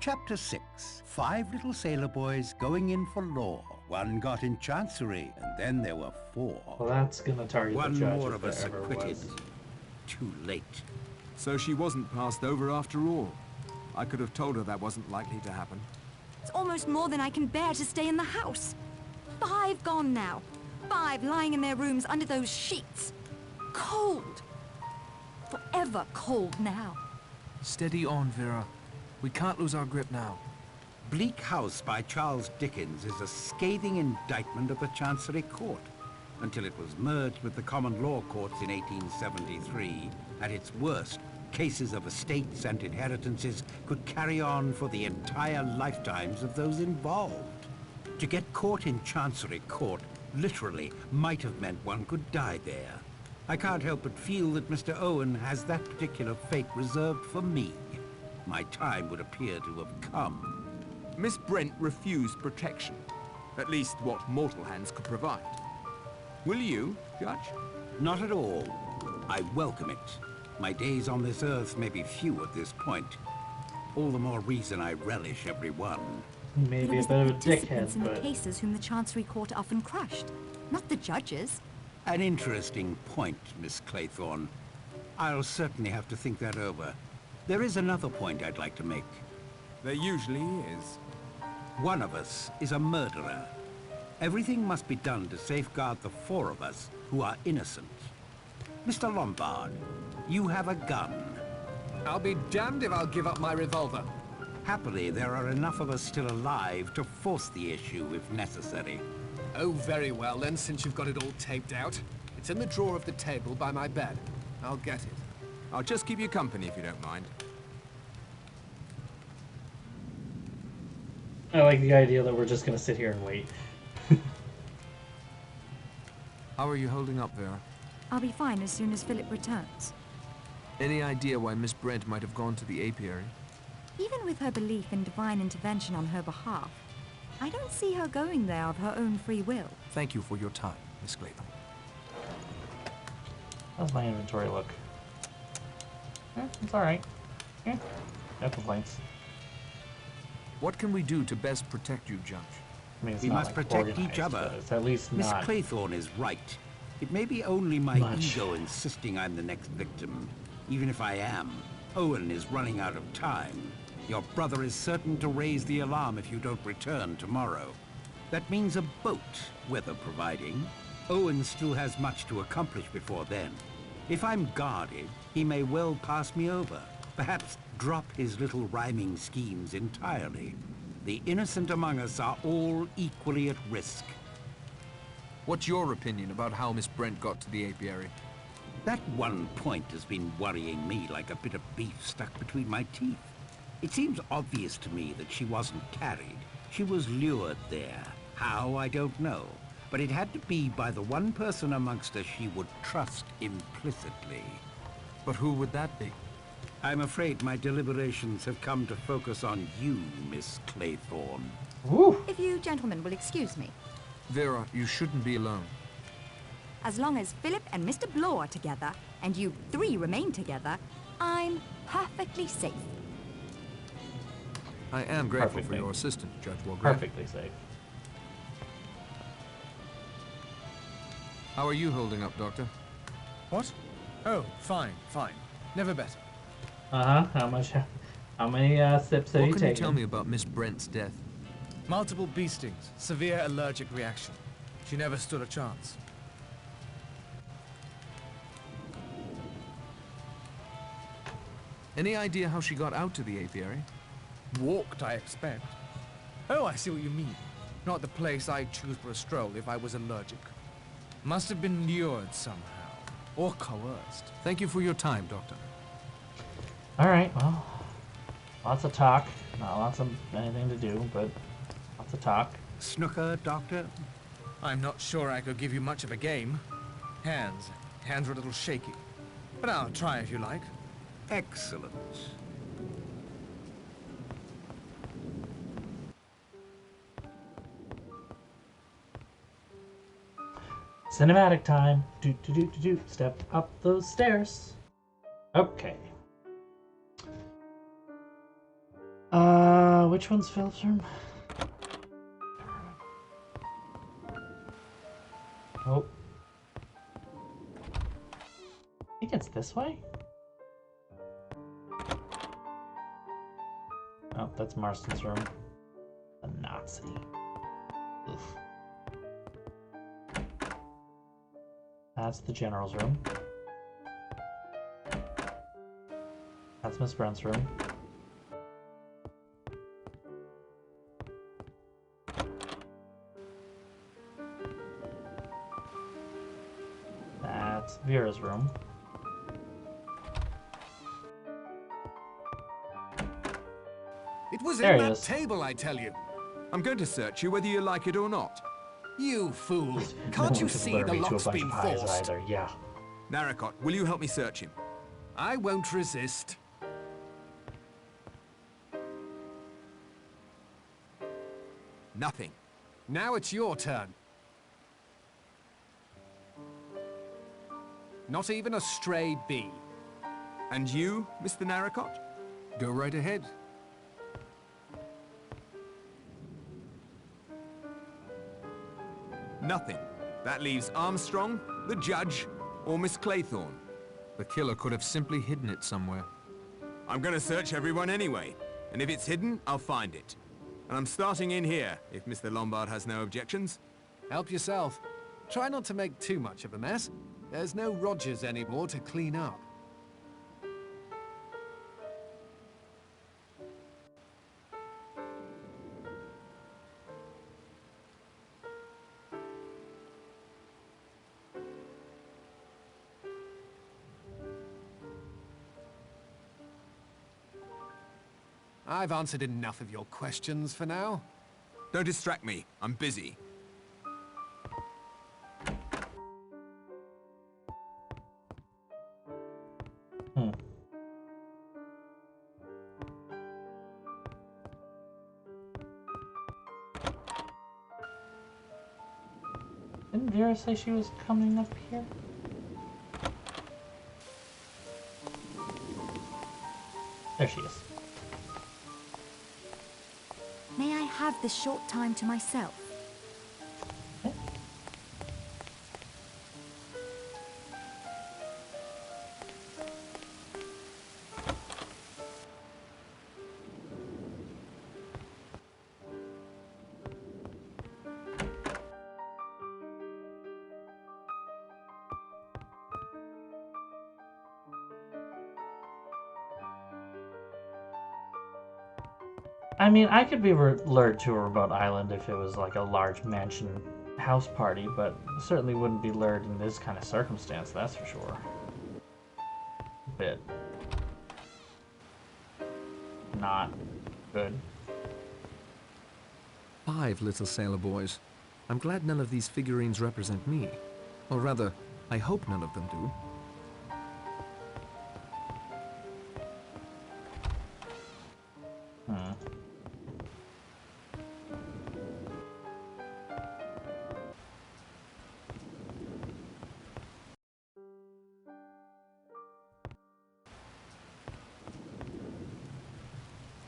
Chapter 6. 5 little sailor boys going in for law. One got in chancery, and then there were 4. Well, that's gonna target One the judge more if of there us ever acquitted. was. Too late. So she wasn't passed over after all. I could have told her that wasn't likely to happen. It's almost more than I can bear to stay in the house. 5 gone now. 5 lying in their rooms under those sheets. Cold. Forever cold now. Steady on, Vera. We can't lose our grip now. Bleak House by Charles Dickens is a scathing indictment of the Chancery Court. Until it was merged with the common law courts in 1873, at its worst, cases of estates and inheritances could carry on for the entire lifetimes of those involved. To get caught in Chancery Court literally might have meant one could die there. I can't help but feel that Mr. Owen has that particular fate reserved for me. My time would appear to have come. Miss Brent refused protection. At least what mortal hands could provide. Will you, Judge? Not at all. I welcome it. My days on this earth may be few at this point. All the more reason I relish every one. Maybe a It bit of was a the participants dickhead, in the but cases whom the Chancery Court often crushed, not the judges. An interesting point, Miss Claythorne. I'll certainly have to think that over. There is another point I'd like to make. There usually is. One of us is a murderer. Everything must be done to safeguard the four of us who are innocent. Mr. Lombard, you have a gun. I'll be damned if I'll give up my revolver. Happily, there are enough of us still alive to force the issue if necessary. Oh, very well then, since you've got it all taped out. It's in the drawer of the table by my bed. I'll get it. I'll just keep you company if you don't mind. I like the idea that we're just gonna sit here and wait. How are you holding up, Vera? I'll be fine as soon as Philip returns. Any idea why Miss Brent might have gone to the apiary? Even with her belief in divine intervention on her behalf, I don't see her going there of her own free will. Thank you for your time, Miss Clayton. How's my inventory look? It's alright. No complaints. What can we do to best protect you, Judge? I mean, it's We not, must like, protect each organized, other. but it's at least Miss not. Claythorne is right. It may be only my Much. ego insisting I'm the next victim. Even if I am, Owen is running out of time. Your brother is certain to raise the alarm if you don't return tomorrow. That means a boat, weather providing. Owen still has much to accomplish before then. If I'm guarded, he may well pass me over. Perhaps drop his little rhyming schemes entirely. The innocent among us are all equally at risk. What's your opinion about how Miss Brent got to the apiary? That one point has been worrying me like a bit of beef stuck between my teeth. It seems obvious to me that she wasn't carried. She was lured there. How, I don't know. But it had to be by the one person amongst us she would trust implicitly. But who would that be? I'm afraid my deliberations have come to focus on you, Miss Claythorne. Woo! If you gentlemen will excuse me. Vera, you shouldn't be alone. As long as Philip and Mr. Blow are together, and you three remain together, I'm perfectly safe. I am grateful for Perfectly. your assistance, Judge Walgrave. Perfectly safe. How are you holding up, Doctor? What? Oh, fine, fine. Never better. How many sips have What you can taken? you tell me about Miss Brent's death? Multiple bee stings, severe allergic reaction. She never stood a chance. Any idea how she got out to the apiary? Walked, I expect. Oh, I see what you mean. Not the place I'd choose for a stroll if I was allergic. Must have been lured somehow. Or coerced. Thank you for your time, Doctor. Alright, well, lots of talk. Not lots of anything to do, but lots of talk. Snooker, Doctor? I'm not sure I could give you much of a game. Hands are a little shaky. But I'll try if you like. Excellent. Cinematic time. Do. Step up those stairs. Okay. Which one's Philip's room? Oh. I think it's this way? Oh, that's Marston's room. The Nazi. Oof. That's the General's room. That's Miss Brent's room. That's Vera's room. It was There in he that is. table, I tell you. I'm going to search you whether you like it or not. You fool. No Can't one you could see lure the me to a lock's bunch been of pies forced? either. Yeah. Narracott, will you help me search him? I won't resist. Nothing. Now it's your turn. Not even a stray bee. And you, Mr. Narracott? Go right ahead. Nothing. That leaves Armstrong, the judge, or Miss Claythorne. The killer could have simply hidden it somewhere. I'm gonna search everyone anyway, and if it's hidden, I'll find it. And I'm starting in here, if Mr. Lombard has no objections. Help yourself. Try not to make too much of a mess. There's no Rogers anymore to clean up. I've answered enough of your questions for now. Don't distract me. I'm busy. Didn't Vera say she was coming up here? There she is. May I have this short time to myself? I mean, I could be lured to a remote island if it was like a large mansion house party, but certainly wouldn't be lured in this kind of circumstance, that's for sure. A bit. Not good. 5 little sailor boys. I'm glad none of these figurines represent me. Or rather, I hope none of them do.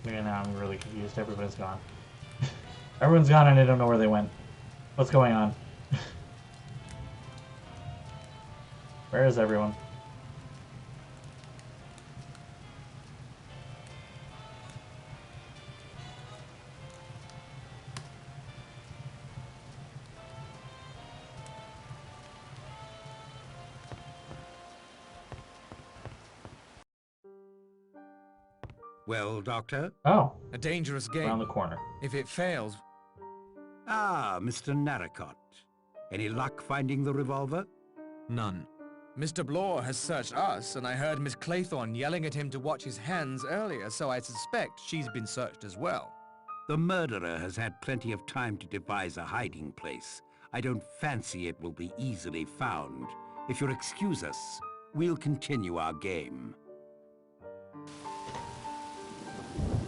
Yeah, now I'm really confused. Everyone's gone. Everyone's gone and I don't know where they went. What's going on? Where is everyone? Well, Doctor? Oh. A dangerous game. Around the corner. If it fails... Ah, Mr. Narracott. Any luck finding the revolver? None. Mr. Blore has searched us, and I heard Miss Claythorne yelling at him to watch his hands earlier, so I suspect she's been searched as well. The murderer has had plenty of time to devise a hiding place. I don't fancy it will be easily found. If you'll excuse us, we'll continue our game.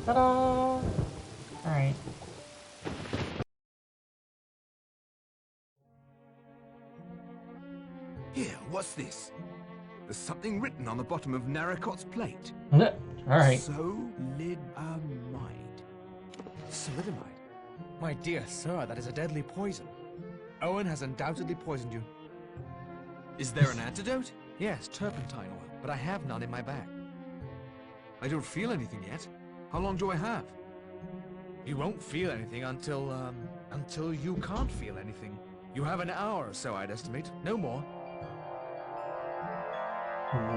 Ta-da! Alright. Here, what's this? There's something written on the bottom of Narracott's plate. Alright. Solidomide. Solidomide? My dear sir, that is a deadly poison. Owen has undoubtedly poisoned you. Is there an antidote? Yes, turpentine oil, but I have none in my bag. I don't feel anything yet. How long do I have? You won't feel anything until you can't feel anything. You have an hour or so, I'd estimate. No more.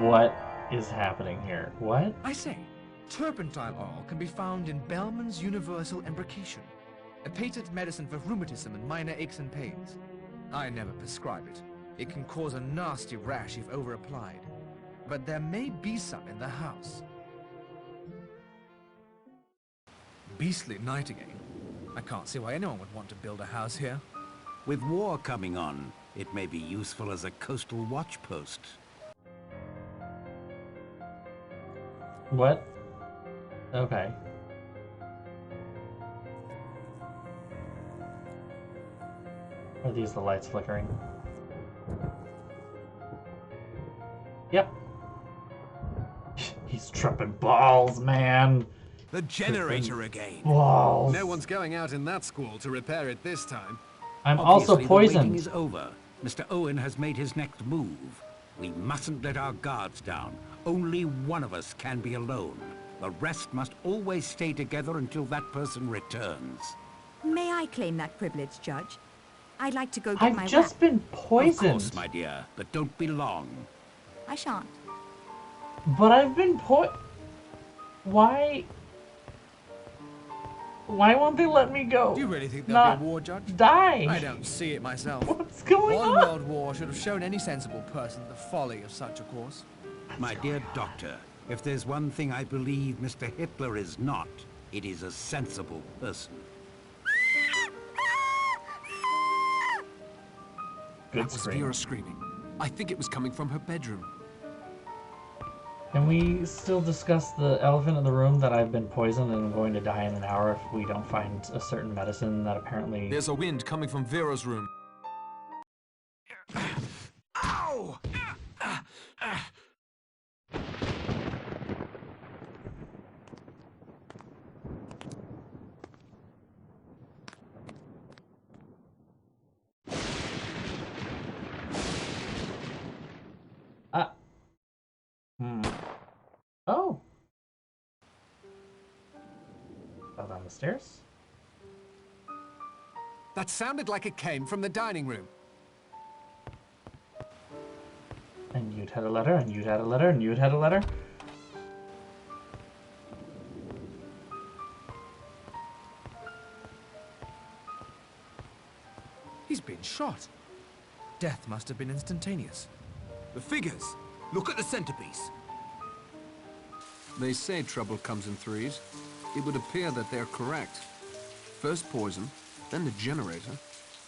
What is happening here? What? I say, turpentine oil can be found in Bellman's Universal Embrocation, a patent medicine for rheumatism and minor aches and pains. I never prescribe it. It can cause a nasty rash if over-applied. But there may be some in the house. Beastly night again. I can't see why anyone would want to build a house here. With war coming on, it may be useful as a coastal watch post. What? Okay. Are these the lights flickering? Yep. He's tripping balls, man. The generator again. Balls. No one's going out in that squall to repair it this time. I'm also Obviously, the waiting poisoned. is over. Mr. Owen has made his next move. We mustn't let our guards down. Only one of us can be alone. The rest must always stay together until that person returns. May I claim that privilege, Judge? I'd like to go get my I've just been poisoned. Of course, my dear, but don't be long. I shan't. But I've been Why won't they let me go? Do you really think there'll Not be a war, Judge? die. I don't see it myself. What's going One on? world war should have shown any sensible person the folly of such a course. My dear doctor, if there's one thing I believe Mr. Hitler is not, it is a sensible person. Good That was scream. Vera screaming. I think it was coming from her bedroom. Can we still discuss the elephant in the room that I've been poisoned and I'm going to die in an hour if we don't find a certain medicine that apparently... There's a wind coming from Vera's room. Ow! Oh. Fell down the stairs. That sounded like it came from the dining room. And you'd had a letter, and you'd had a letter, and you'd had a letter. He's been shot. Death must have been instantaneous. The figures. Look at the centerpiece. They say trouble comes in threes. It would appear that they're correct. First poison, then the generator,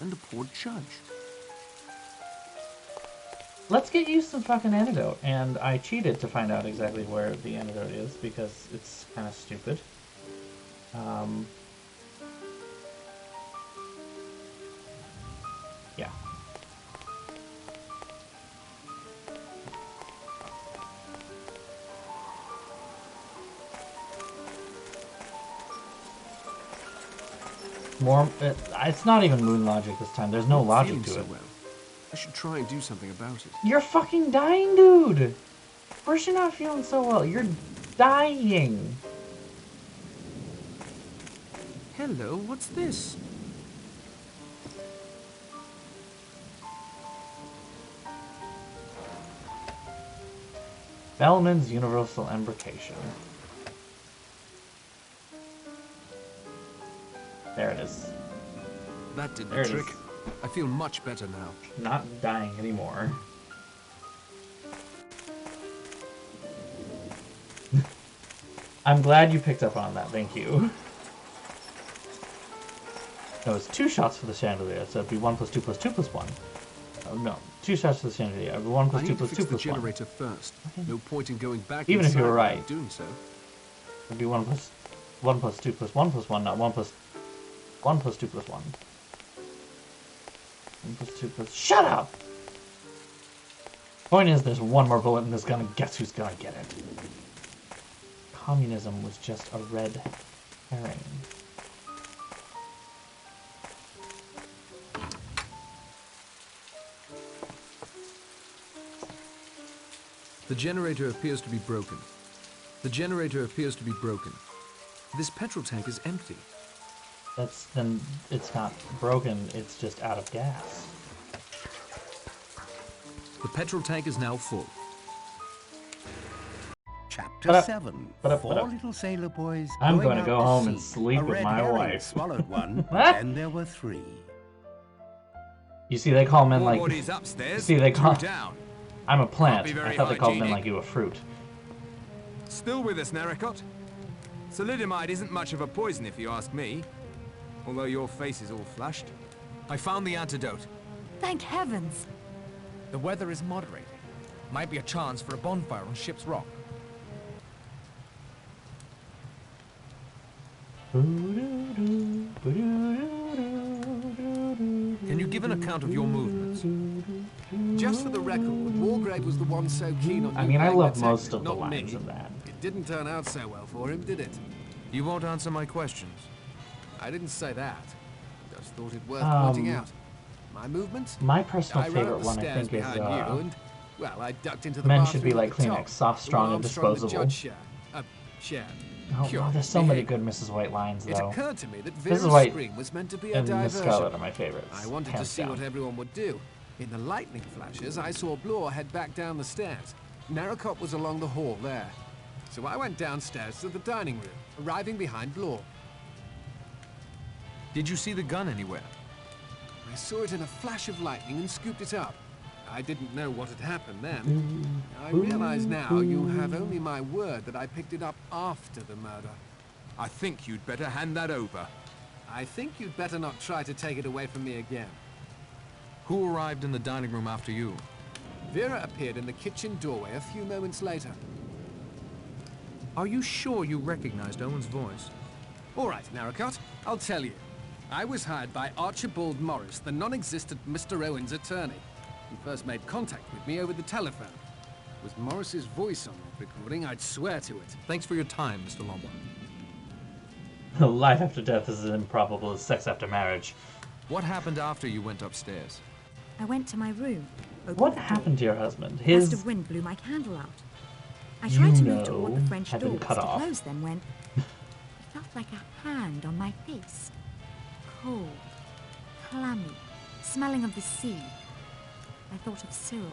and the poor judge. Let's get you some fucking antidote. And I cheated to find out exactly where the antidote is because it's kind of stupid. Yeah. More, it's not even moon logic this time. There's no Not logic feeling to so it. well. I should try and do something about it. You're fucking dying, dude! Of course you're not feeling so well. You're dying. Hello, what's this? Bellman's Universal Embrocation. There it is. That did There the it trick. is. I feel much better now. Not dying anymore. I'm glad you picked up on that, thank you. No, it's 2 shots for the chandelier, so it'd be 1 plus 2 plus 2 plus 1. Oh, no, 2 shots for the chandelier. It'd be 1 plus I 2 need to plus fix 2 the plus 1. generator first. No point in going back Even if you were inside right. without doing so. It'd be 1 plus 2 plus 1 plus 1, not 1 plus 2 plus 1. 1 plus 2 plus... Shut up! Point is, there's one more bullet in this gun, and guess who's gonna get it? Communism was just a red herring. The generator appears to be broken. The generator appears to be broken. This petrol tank is empty. Then it's not broken, it's just out of gas. The petrol tank is now full. Chapter 7. But Four little sailor boys. I'm going gonna out go to home and sea. sleep A with red my herring wife. swallowed one, and there were 3. You see, they call men More like... bodies upstairs. You see, they 2 call... down. I'm a plant. Can't be very I thought they called men hygienic. like you a fruit. Still with us, Narracott? Thalidomide isn't much of a poison if you ask me. Although your face is all flushed. I found the antidote. Thank heavens. The weather is moderating. Might be a chance for a bonfire on ship's rock. Can you Give an account of your movements. Just for the record, Wargrave was the one so keen on I you mean, I playing love detective, most of the not lines me. of that. It didn't turn out so well for him, did it? You won't answer my questions. I didn't say that. Just thought it worth pointing out. My movements? My personal I ran favorite up the one, I stairs think, is behind you and, well, I ducked into the Men Should Be bathroom Like at the Kleenex, top. soft, strong, and Armstrong, the disposable. judge chair. Oh, wow, Curious there's so many behavior. good Mrs. White lines, It though. occurred to me that Mrs. Vera's White scream was meant to be a and Miss diversion. Scarlet are my favorites. I wanted to hands see down. what everyone would do. In the lightning flashes, I saw Blore head back down the stairs. Narracott was along the hall there. So I went downstairs to the dining room, arriving behind Blore. Did you see the gun anywhere? I saw it in a flash of lightning and scooped it up. I didn't know what had happened then. I realize now you have only my word that I picked it up after the murder. I think you'd better hand that over. I think you'd better not try to take it away from me again. Who arrived in the dining room after you? Vera appeared in the kitchen doorway a few moments later. Are you sure you recognized Owen's voice? All right, Narracott, I'll tell you. I was hired by Archibald Morris, the non-existent Mr. Owen's attorney. He first made contact with me over the telephone. With Morris's voice on that recording, I'd swear to it. Thanks for your time, Mr. Lombard. Life after death is as improbable as sex after marriage. What happened after you went upstairs? I went to my room. What happened to your husband? A gust His... of wind blew my candle out. I tried to move know, toward the French had door been cut to off. close them when it felt like a hand on my face. Cold, clammy, smelling of the sea. I thought of Cyril.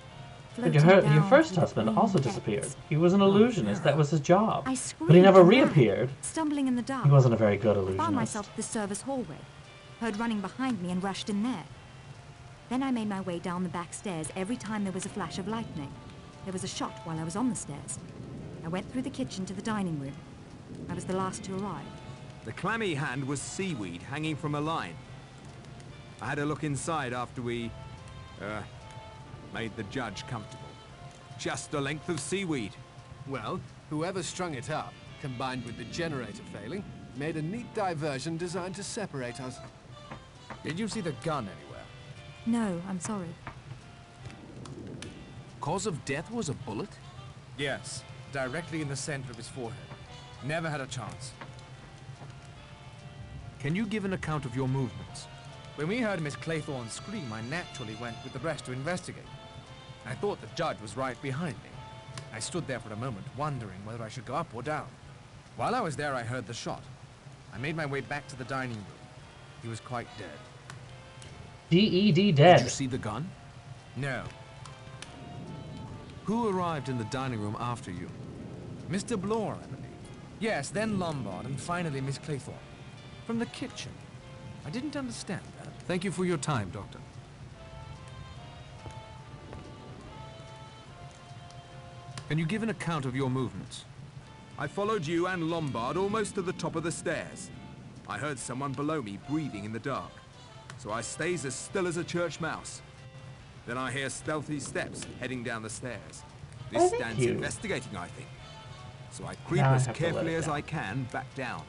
But floating your down first through the husband green also depths. disappeared. He was an illusionist. That was his job. I But he never screamed and ran, reappeared. stumbling in the dark. He wasn't a very good I illusionist. found myself at the service hallway, heard running behind me and rushed in there. Then I made my way down the back stairs every time there was a flash of lightning. There was a shot while I was on the stairs. I went through the kitchen to the dining room. I was the last to arrive. The clammy hand was seaweed hanging from a line. I had a look inside after we, made the judge comfortable. Just a length of seaweed. Well, whoever strung it up, combined with the generator failing, made a neat diversion designed to separate us. Did you see the gun anywhere? No, I'm sorry. Cause of death was a bullet? Yes, directly in the center of his forehead. Never had a chance. Can you give an account of your movements? When we heard Miss Claythorne scream, I naturally went with the rest to investigate. I thought the judge was right behind me. I stood there for a moment, wondering whether I should go up or down. While I was there, I heard the shot. I made my way back to the dining room. He was quite dead. D.E.D. dead. Did you see the gun? No. Who arrived in the dining room after you? Mr. Blore, I believe. Yes, then Lombard, and finally Miss Claythorne. From the kitchen. I didn't understand that. Thank you for your time, Doctor. Can you give an account of your movements? I followed you and Lombard almost to the top of the stairs. I heard someone below me breathing in the dark, so I stays as still as a church mouse. Then I hear stealthy steps heading down the stairs. This Oh, thank stands you. investigating, I think. So I creep Now I as have to let carefully it as down. I can back down.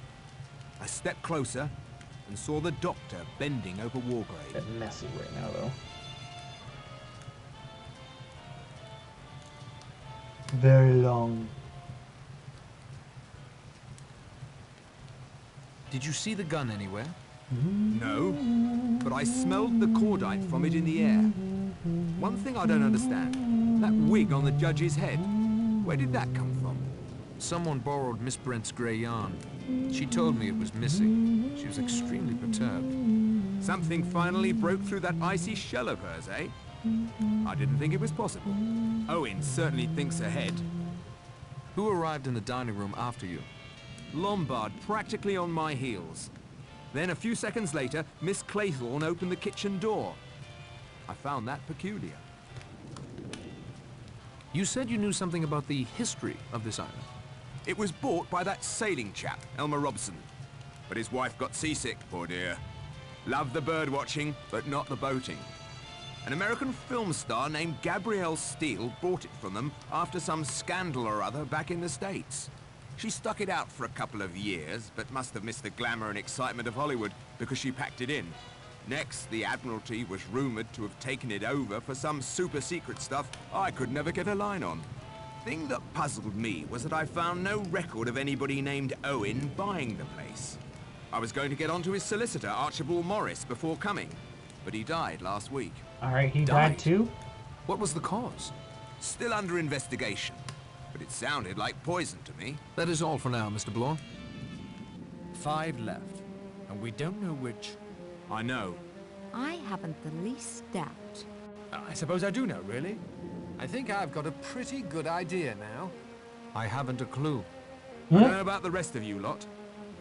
I step closer and saw the doctor bending over Wargrave. Bit messy right now, though. Very long. Did you see the gun anywhere? No, but I smelled the cordite from it in the air. One thing I don't understand, that wig on the judge's head, where did that come from? Someone borrowed Miss Brent's grey yarn. She told me it was missing. She was extremely perturbed. Something finally broke through that icy shell of hers, eh? I didn't think it was possible. Owen certainly thinks ahead. Who arrived in the dining room after you? Lombard practically on my heels. Then a few seconds later, Miss Claythorne opened the kitchen door. I found that peculiar. You said you knew something about the history of this island. It was bought by that sailing chap, Elmer Robson. But his wife got seasick, poor dear. Loved the bird watching, but not the boating. An American film star named Gabrielle Steele bought it from them after some scandal or other back in the States. She stuck it out for a couple of years, but must have missed the glamour and excitement of Hollywood because she packed it in. Next, the Admiralty was rumoured to have taken it over for some super-secret stuff I could never get a line on. Thing that puzzled me was that I found no record of anybody named Owen buying the place. I was going to get onto his solicitor, Archibald Morris, before coming, but he died last week. Alright, he died too? What was the cause? Still under investigation, but it sounded like poison to me. That is all for now, Mr. Bloor. 5 left, and we don't know which. I know. I haven't the least doubt. I suppose I do know, really. I think I've got a pretty good idea now. I haven't a clue. I don't know about the rest of you lot,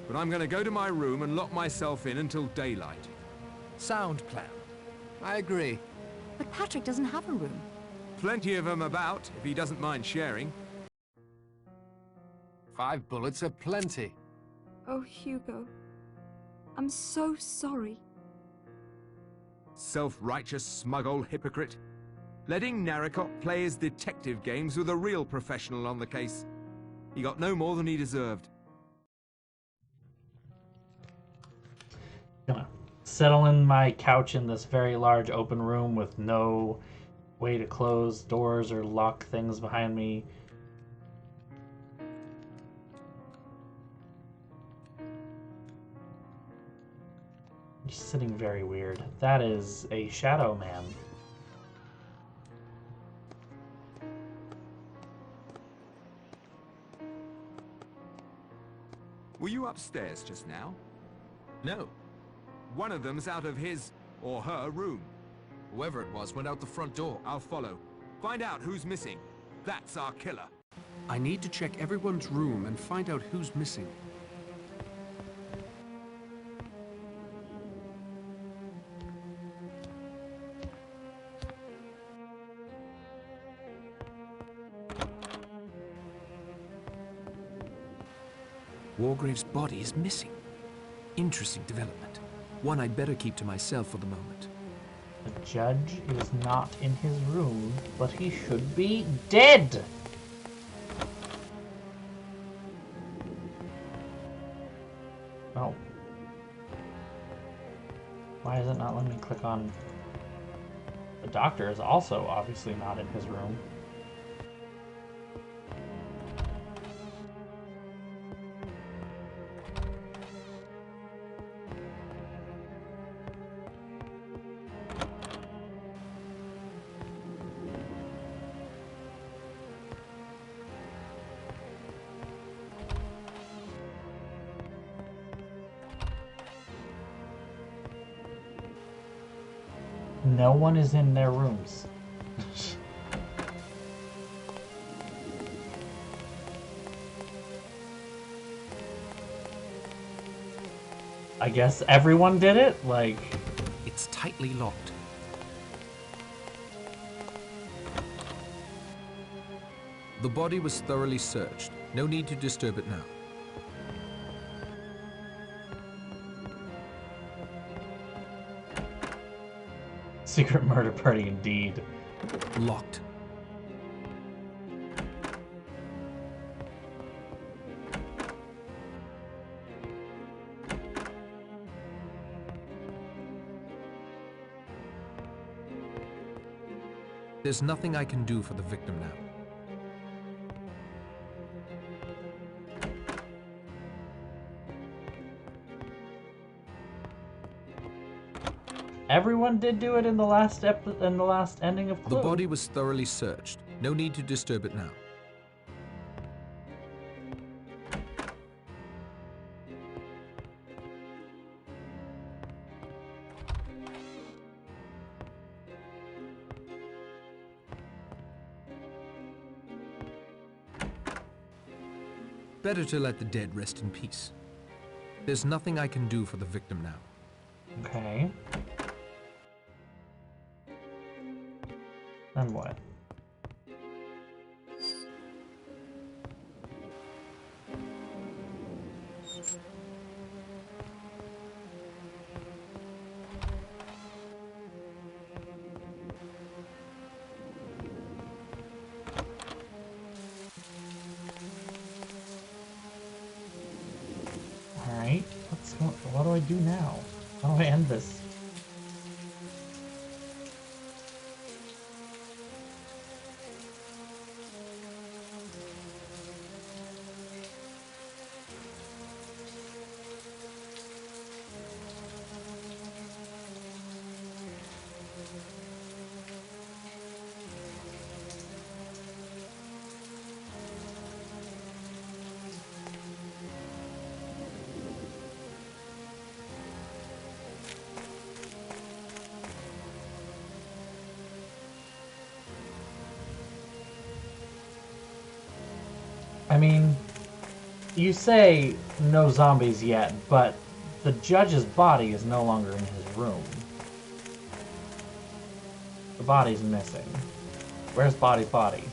but I'm going to go to my room and lock myself in until daylight. Sound plan. I agree. But Patrick doesn't have a room. Plenty of them about, if he doesn't mind sharing. 5 bullets are plenty. Oh, Hugo. I'm so sorry. Self-righteous, smug old hypocrite. Letting Narracott play his detective games with a real professional on the case. He got no more than he deserved. Gonna settle in my couch in this very large open room with no way to close doors or lock things behind me. Just sitting very weird. That is a shadow man. Were you upstairs just now? No. One of them's out of his or her room. Whoever it was went out the front door. I'll follow. Find out who's missing. That's our killer. I need to check everyone's room and find out who's missing. Wargrave's body is missing. Interesting development. One I'd better keep to myself for the moment. The judge is not in his room, but he should be dead! Oh. Why is it not letting me click on... The doctor is also obviously not in his room. No one is in their rooms. I guess everyone did it? Like... It's tightly locked. The body was thoroughly searched. No need to disturb it now. Secret murder party indeed. Locked. There's nothing I can do for the victim now. Everyone did do it in the last ending of Clue. The body was thoroughly searched. No need to disturb it now. Better to let the dead rest in peace. There's nothing I can do for the victim now. Okay. Then what? Alright, what do I do now? How do I end this? I mean, you say no zombies yet, but the judge's body is no longer in his room. The body's missing. Where's Body's body?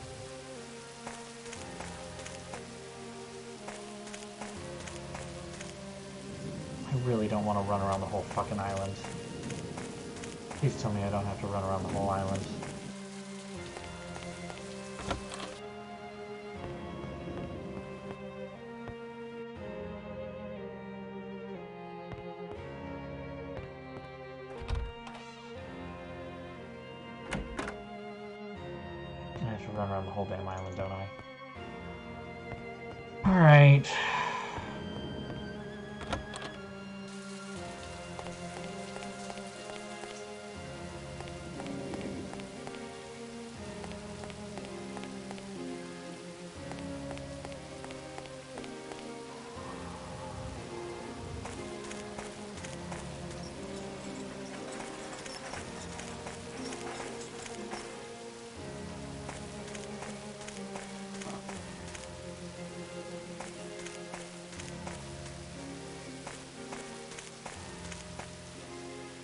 I really don't want to run around the whole fucking island. Please tell me I don't have to run around the whole island. I have to run around the whole damn island, don't I? Alright.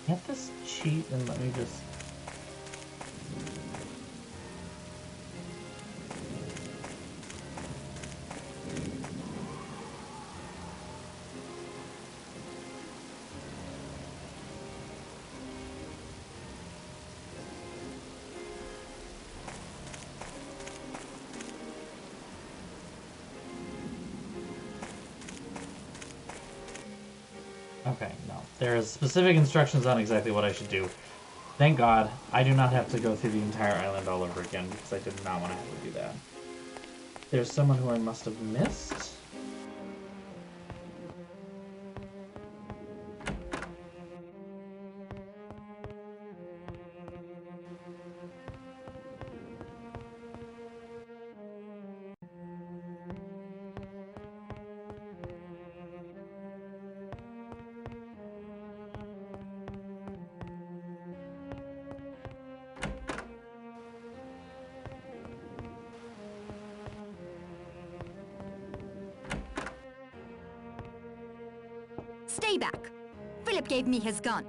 Can't this cheat and let me just... Okay, no. There's specific instructions on exactly what I should do. Thank God, I do not have to go through the entire island all over again, because I did not want to have to do that. There's someone who I must have missed? Stay back! Philip gave me his gun.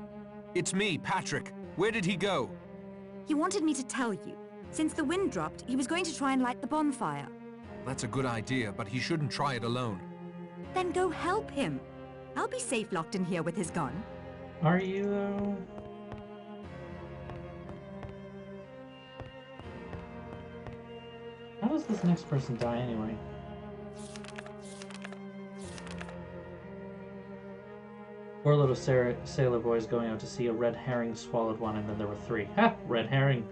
It's me, Patrick. Where did he go? He wanted me to tell you. Since the wind dropped, he was going to try and light the bonfire. That's a good idea, but he shouldn't try it alone. Then go help him. I'll be safe locked in here with his gun. Are you, though? How does this next person die, anyway? Poor little sailor boys going out to sea. A red herring swallowed one, and then there were three. Ha! Red herring.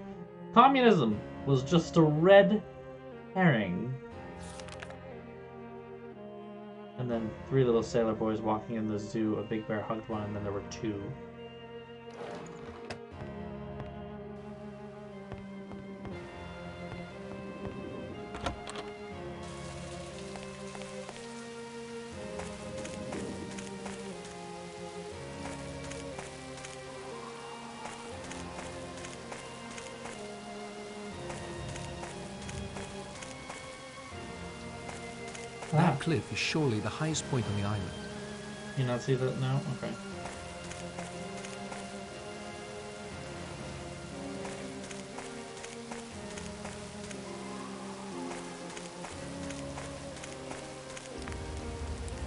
Communism was just a red herring. And then three little sailor boys walking in the zoo. A big bear hugged one, and then there were two. That cliff is surely the highest point on the island. You not see that now? Okay.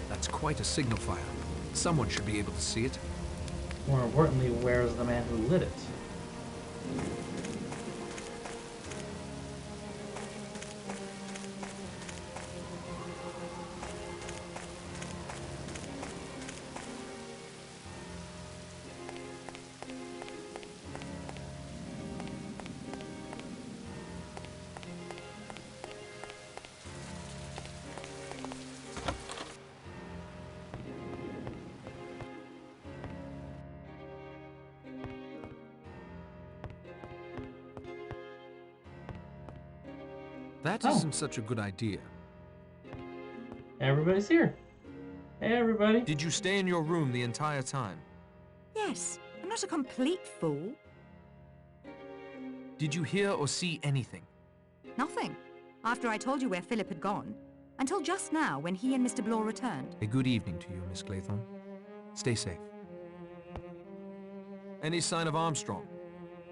That's quite a signal fire. Someone should be able to see it. More importantly, where is the man who lit it? That isn't such a good idea. Everybody's here. Hey, everybody. Did you stay in your room the entire time? Yes, I'm not a complete fool. Did you hear or see anything? Nothing. After I told you where Philip had gone, until just now when he and Mr. Blore returned. A good evening to you, Miss Claythorne. Stay safe. Any sign of Armstrong?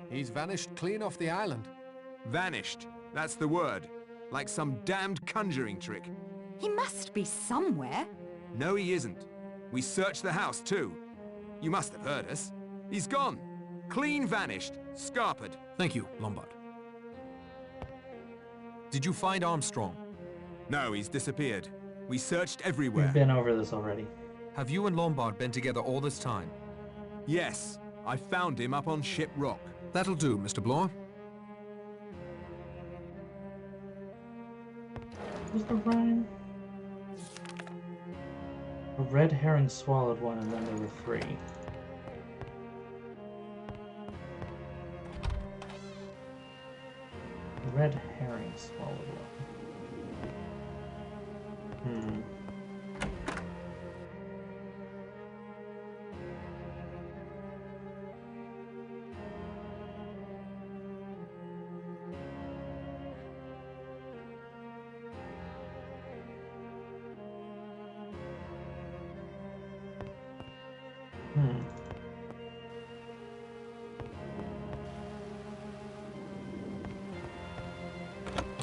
He's vanished clean off the island. Vanished. That's the word. Like some damned conjuring trick. He must be somewhere. No, he isn't. We searched the house, too. You must have heard us. He's gone. Clean vanished. Scarpered. Thank you, Lombard. Did you find Armstrong? No, he's disappeared. We searched everywhere. We've been over this already. Have you and Lombard been together all this time? Yes. I found him up on Ship Rock. That'll do, Mr. Blore. What's the rhyme? A red herring swallowed one, and then there were 3. A red herring swallowed one.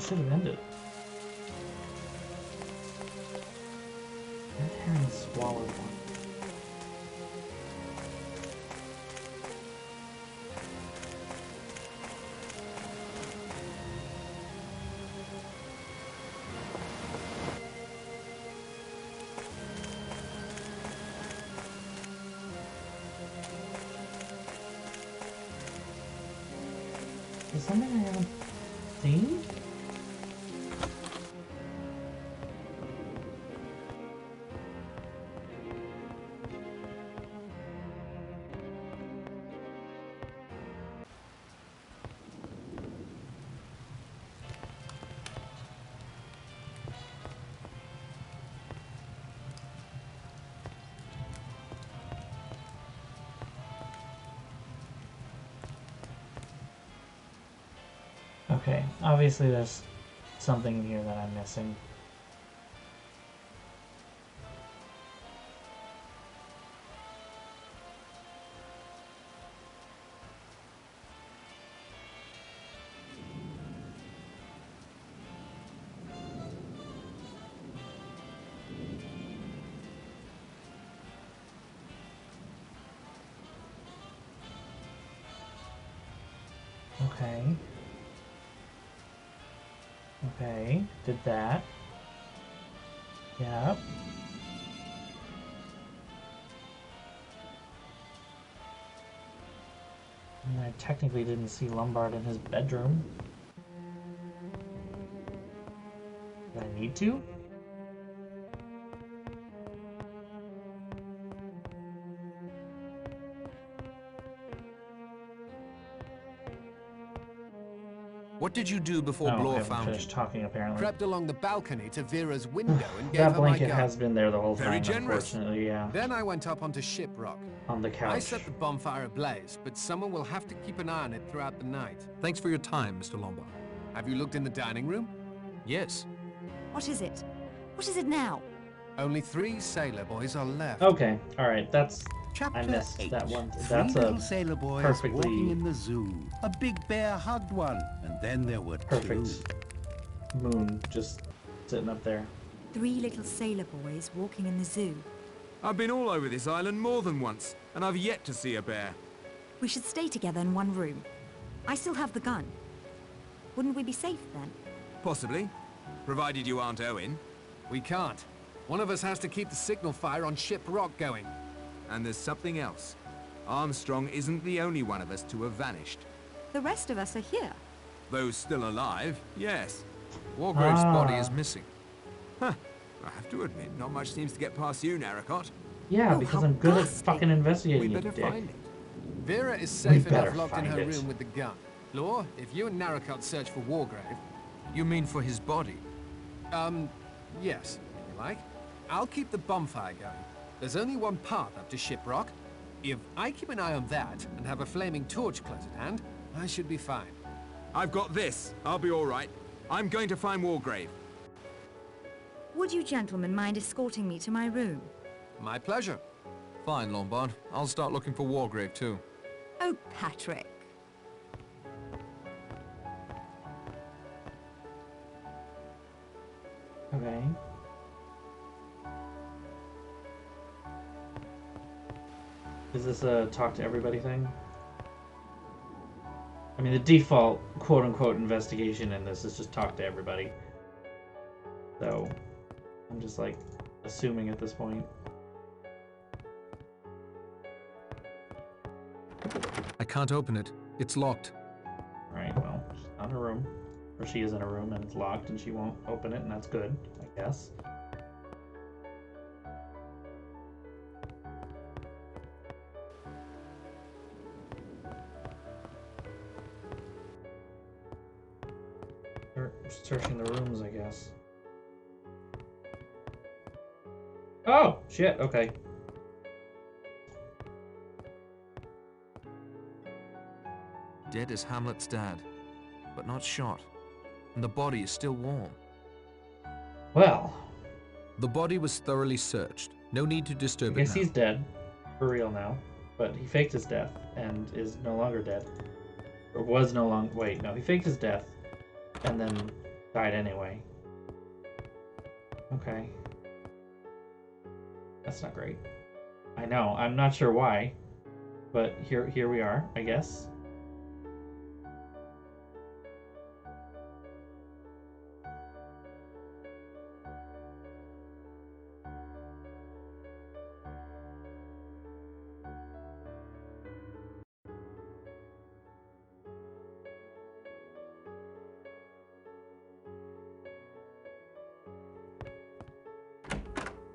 Should have ended. Red herring swallowed one. Is something I haven't seen? Okay, obviously there's something in here that I'm missing. Okay. Okay, did that. Yep. And I technically didn't see Lombard in his bedroom. Did I need to? What did you do before Blore found you? Finished talking, apparently. Crept along the balcony to Vera's window and gave That her my blanket gun. has been there the whole Very time, generous. unfortunately, yeah. Then I went up onto Ship Rock. On the couch. I set the bonfire ablaze, but someone will have to keep an eye on it throughout the night. Thanks for your time, Mr. Lombard. Have you looked in the dining room? Yes. What is it? What is it now? Only 3 sailor boys are left. Okay, alright, that's... Chapter I missed 8. that one. 3 That's little a sailor boys perfectly... walking in the zoo. A big bear hugged one, and then there were perfect 2. moon just sitting up there. 3 little sailor boys walking in the zoo. I've been all over this island more than once, and I've yet to see a bear. We should stay together in one room. I still have the gun. Wouldn't we be safe then? Possibly. Provided you aren't Owen. We can't. One of us has to keep the signal fire on Ship Rock going. And there's something else. Armstrong isn't the only one of us to have vanished. The rest of us are here. Those still alive, yes. Wargrave's body is missing. Huh. I have to admit, not much seems to get past you, Narracott. Yeah, Oh, because how I'm good at ghastly. fucking investigating, We you better dick. find it. Vera is safe better enough locked in find her it. room with the gun. Blore, if you and Narracott search for Wargrave... You mean for his body? Yes, if you like. I'll keep the bonfire going. There's only one path up to Ship Rock. If I keep an eye on that and have a flaming torch close at hand, I should be fine. I've got this. I'll be all right. I'm going to find Wargrave. Would you gentlemen mind escorting me to my room? My pleasure. Fine, Lombard. I'll start looking for Wargrave, too. Oh, Patrick. Okay. Is this a talk to everybody thing? I mean, the default quote-unquote investigation in this is just talk to everybody. So, I'm just like assuming at this point. I can't open it. It's locked. Alright, well, she's not in a room. Or she is in a room and it's locked and she won't open it, and that's good, I guess. Searching the rooms, I guess. Oh, shit, okay. Dead as Hamlet's dad, but not shot. And the body is still warm. Well. The body was thoroughly searched. No need to disturb it now. I guess he's dead. For real now. But he faked his death and is no longer dead. Or was no longer... Wait, no, he faked his death and then died anyway. Okay. That's not great. I know, I'm not sure why. But here we are, I guess.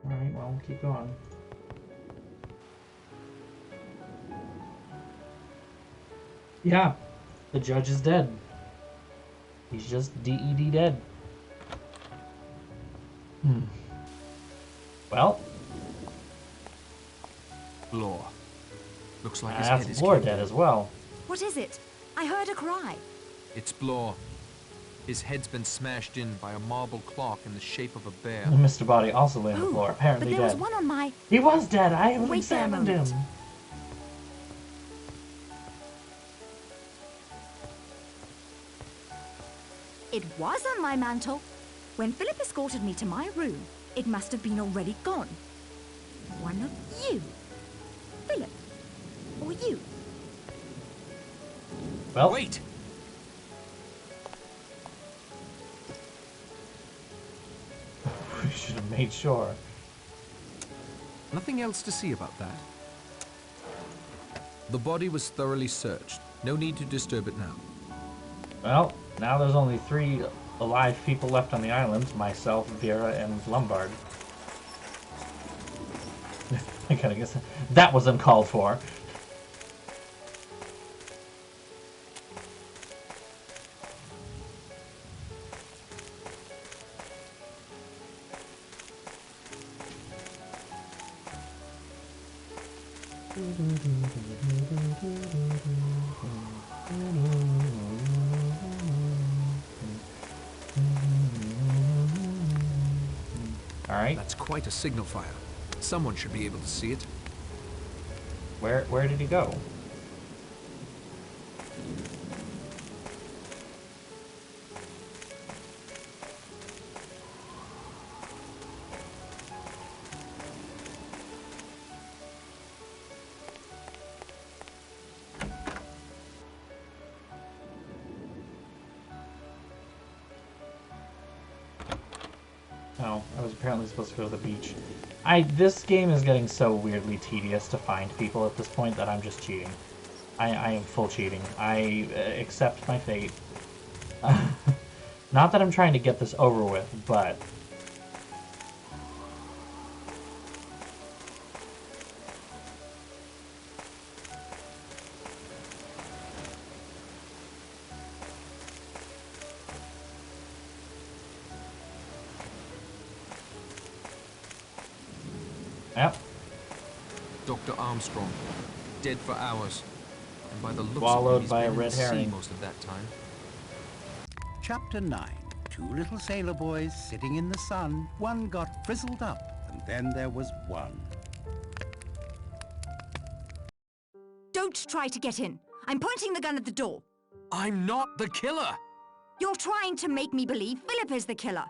Alright, well, keep going. Yeah, the judge is dead. He's just DED dead. Well. Blore. Looks like his That's head is Blore killed. dead as well. What is it? I heard a cry. It's Blore. His head's been smashed in by a marble clock in the shape of a bear. Mr. Body also lay on the floor, apparently but there dead. was one on my... He was dead. I Wait examined there a him. moment. It was on my mantle. When Philip escorted me to my room, it must have been already gone. One of you. Philip. Or you. Well, Wait! we should have made sure. Nothing else to see about that. The body was thoroughly searched. No need to disturb it now. Well, now there's only 3 alive people left on the island. Myself, Vera, and Lombard. I gotta guess that was uncalled for. Alright. That's quite a signal fire. Someone should be able to see it. Where did he go? Oh, I was apparently supposed to go to the beach. This game is getting so weirdly tedious to find people at this point that I'm just cheating. I am full cheating. I accept my fate. Not that I'm trying to get this over with, but... Yep. Dr. Armstrong, dead for hours. And by the looks Swallowed of him, he's by a been in red the sea herring. most of that time. Chapter 9. Two little sailor boys sitting in the sun. One got frizzled up, and then there was one. Don't try to get in. I'm pointing the gun at the door. I'm not the killer! You're trying to make me believe Philip is the killer.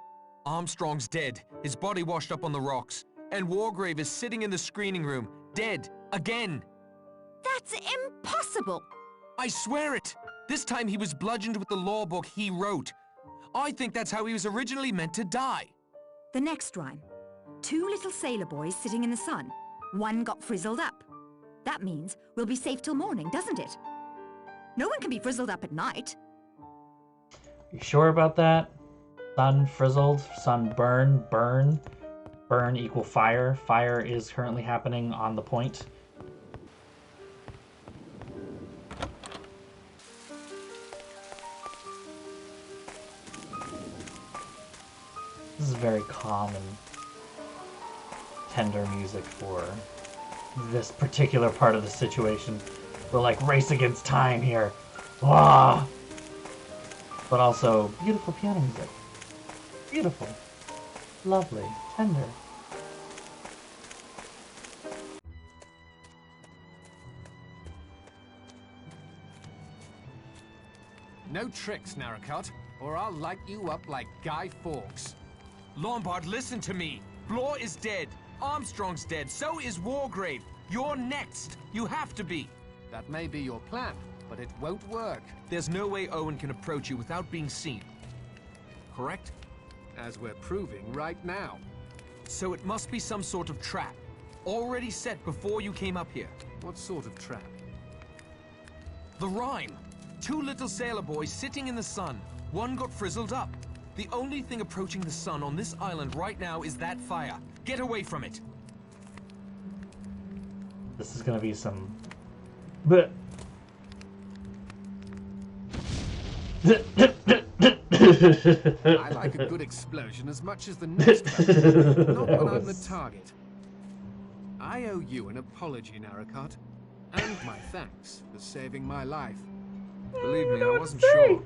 Armstrong's dead, his body washed up on the rocks, and Wargrave is sitting in the screening room, dead, again! That's impossible! I swear it! This time he was bludgeoned with the law book he wrote. I think that's how he was originally meant to die. The next rhyme. Two little sailor boys sitting in the sun. One got frizzled up. That means we'll be safe till morning, doesn't it? No one can be frizzled up at night. You sure about that? Sun frizzled, sun burn, burn. Burn equal fire. Fire is currently happening on the point. This is very calm and tender music for this particular part of the situation. We're like race against time here. Wah! But also beautiful piano music. Beautiful. Lovely. Tender. No tricks, Narracott, or I'll light you up like Guy Fawkes. Lombard, listen to me. Blore is dead. Armstrong's dead. So is Wargrave. You're next. You have to be. That may be your plan, but it won't work. There's no way Owen can approach you without being seen. Correct? As we're proving right now. So it must be some sort of trap. Already set before you came up here. What sort of trap? The rhyme. Two little sailor boys sitting in the sun. One got frizzled up. The only thing approaching the sun on this island right now is that fire. Get away from it. This is gonna be some... But... I like a good explosion as much as the next one. Not when I'm the target. I owe you an apology, Narracott. And my thanks for saving my life. Believe me, I wasn't sure.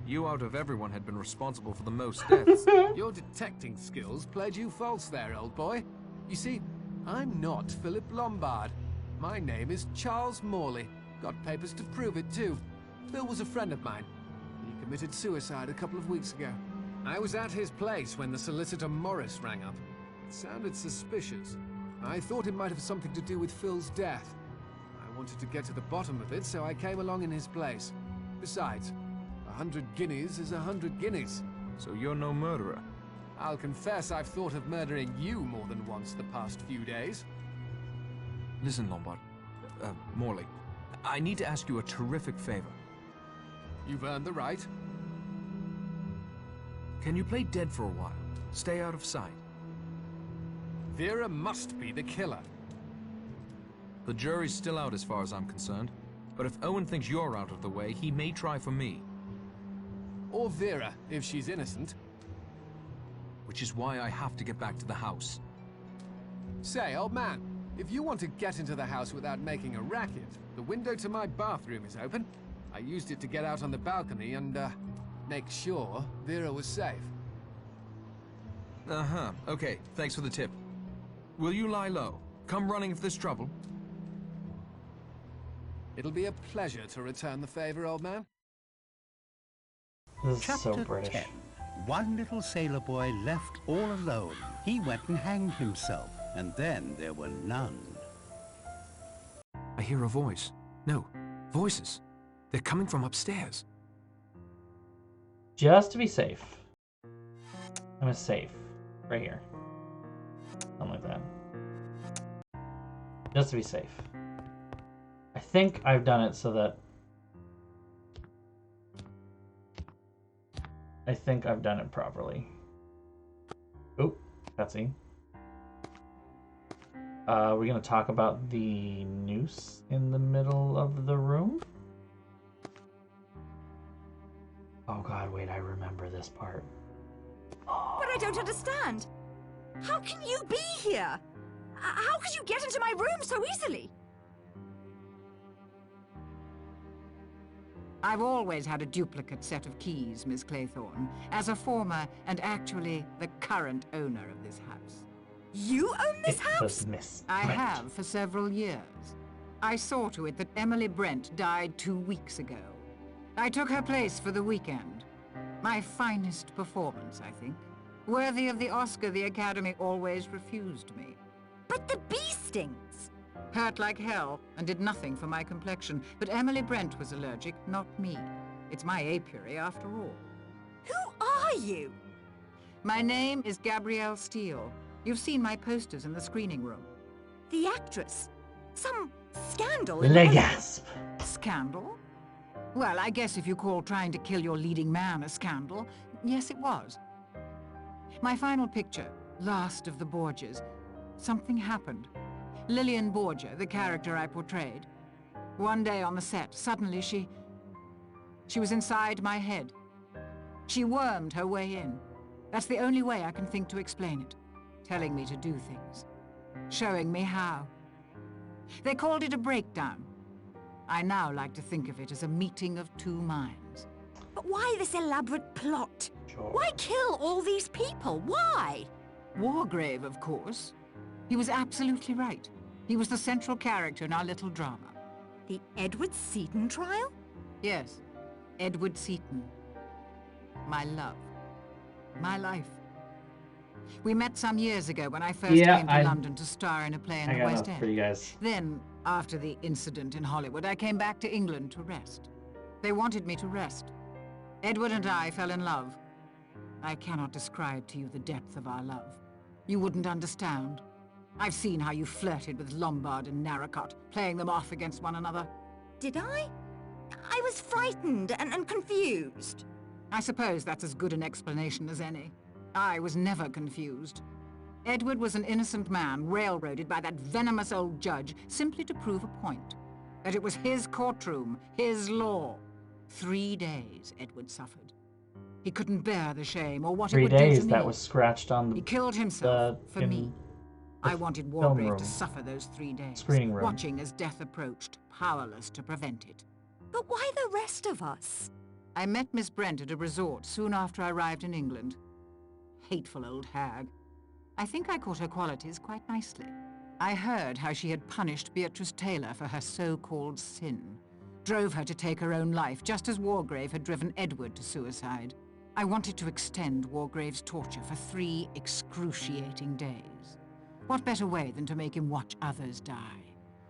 You out of everyone had been responsible for the most deaths. Your detecting skills played you false there, old boy. You see, I'm not Philip Lombard. My name is Charles Morley. Got papers to prove it, too. Phil was a friend of mine. He committed suicide a couple of weeks ago. I was at his place when the solicitor Morris rang up. It sounded suspicious. I thought it might have something to do with Phil's death. I wanted to get to the bottom of it, so I came along in his place. Besides, 100 guineas is 100 guineas. So you're no murderer? I'll confess I've thought of murdering you more than once the past few days. Listen, Lombard. Morley. I need to ask you a terrific favor. You've earned the right. Can you play dead for a while? Stay out of sight. Vera must be the killer. The jury's still out as far as I'm concerned. But if Owen thinks you're out of the way, he may try for me. Or Vera, if she's innocent. Which is why I have to get back to the house. Say, old man, if you want to get into the house without making a racket, the window to my bathroom is open. I used it to get out on the balcony and, make sure Vera was safe. Uh-huh. Okay, thanks for the tip. Will you lie low? Come running if there's trouble. It'll be a pleasure to return the favor, old man. This is Chapter so British. 10. One little sailor boy left all alone. He went and hanged himself, and then there were none. I hear a voice. No, voices. They're coming from upstairs. Just to be safe. I'm gonna save. Right here. Something like that. Just to be safe. I think I've done it so that... I think I've done it properly. Oop, cutscene. We're gonna talk about the noose in the middle of the room. Oh god, wait, I remember this part. But I don't understand. How can you be here? How could you get into my room so easily? I've always had a duplicate set of keys, Miss Claythorne, as a former and actually the current owner of this house. You own this house? Miss I Brent. have for several years. I saw to it that Emily Brent died 2 weeks ago. I took her place for the weekend. My finest performance, I think. Worthy of the Oscar the Academy always refused me. But the bee stings! Hurt like hell, and did nothing for my complexion. But Emily Brent was allergic, not me. It's my apiary after all. Who are you? My name is Gabrielle Steele. You've seen my posters in the screening room. The actress. Some scandal. Le gasp. Scandal? Well, I guess if you call trying to kill your leading man a scandal, yes it was. My final picture, Last of the Borgias, something happened. Lillian Borgia, the character I portrayed. One day on the set, suddenly she was inside my head. She wormed her way in. That's the only way I can think to explain it. Telling me to do things. Showing me how. They called it a breakdown. I now like to think of it as a meeting of two minds. But why this elaborate plot? Sure. Why kill all these people? Why? Wargrave, of course. He was absolutely right. He was the central character in our little drama. The Edward Seaton trial? Yes, Edward Seaton. My love. My life. We met some years ago when I first came to London to star in a play in the West End. For you guys. Then, after the incident in Hollywood, I came back to England to rest. They wanted me to rest. Edward and I fell in love. I cannot describe to you the depth of our love. You wouldn't understand. I've seen how you flirted with Lombard and Narracott, playing them off against one another. Did I? I was frightened and confused. I suppose that's as good an explanation as any. I was never confused. Edward was an innocent man railroaded by that venomous old judge simply to prove a point. That it was his courtroom, his law. 3 days Edward suffered. He couldn't bear the shame or what it 3 would do to days me. that was scratched on the. He killed himself for me. I wanted Wargrave to suffer those 3 days, screening room. watching as death approached, powerless to prevent it. But why the rest of us? I met Miss Brent at a resort soon after I arrived in England. Hateful old hag. I think I caught her qualities quite nicely. I heard how she had punished Beatrice Taylor for her so-called sin. Drove her to take her own life, just as Wargrave had driven Edward to suicide. I wanted to extend Wargrave's torture for 3 excruciating days. What better way than to make him watch others die?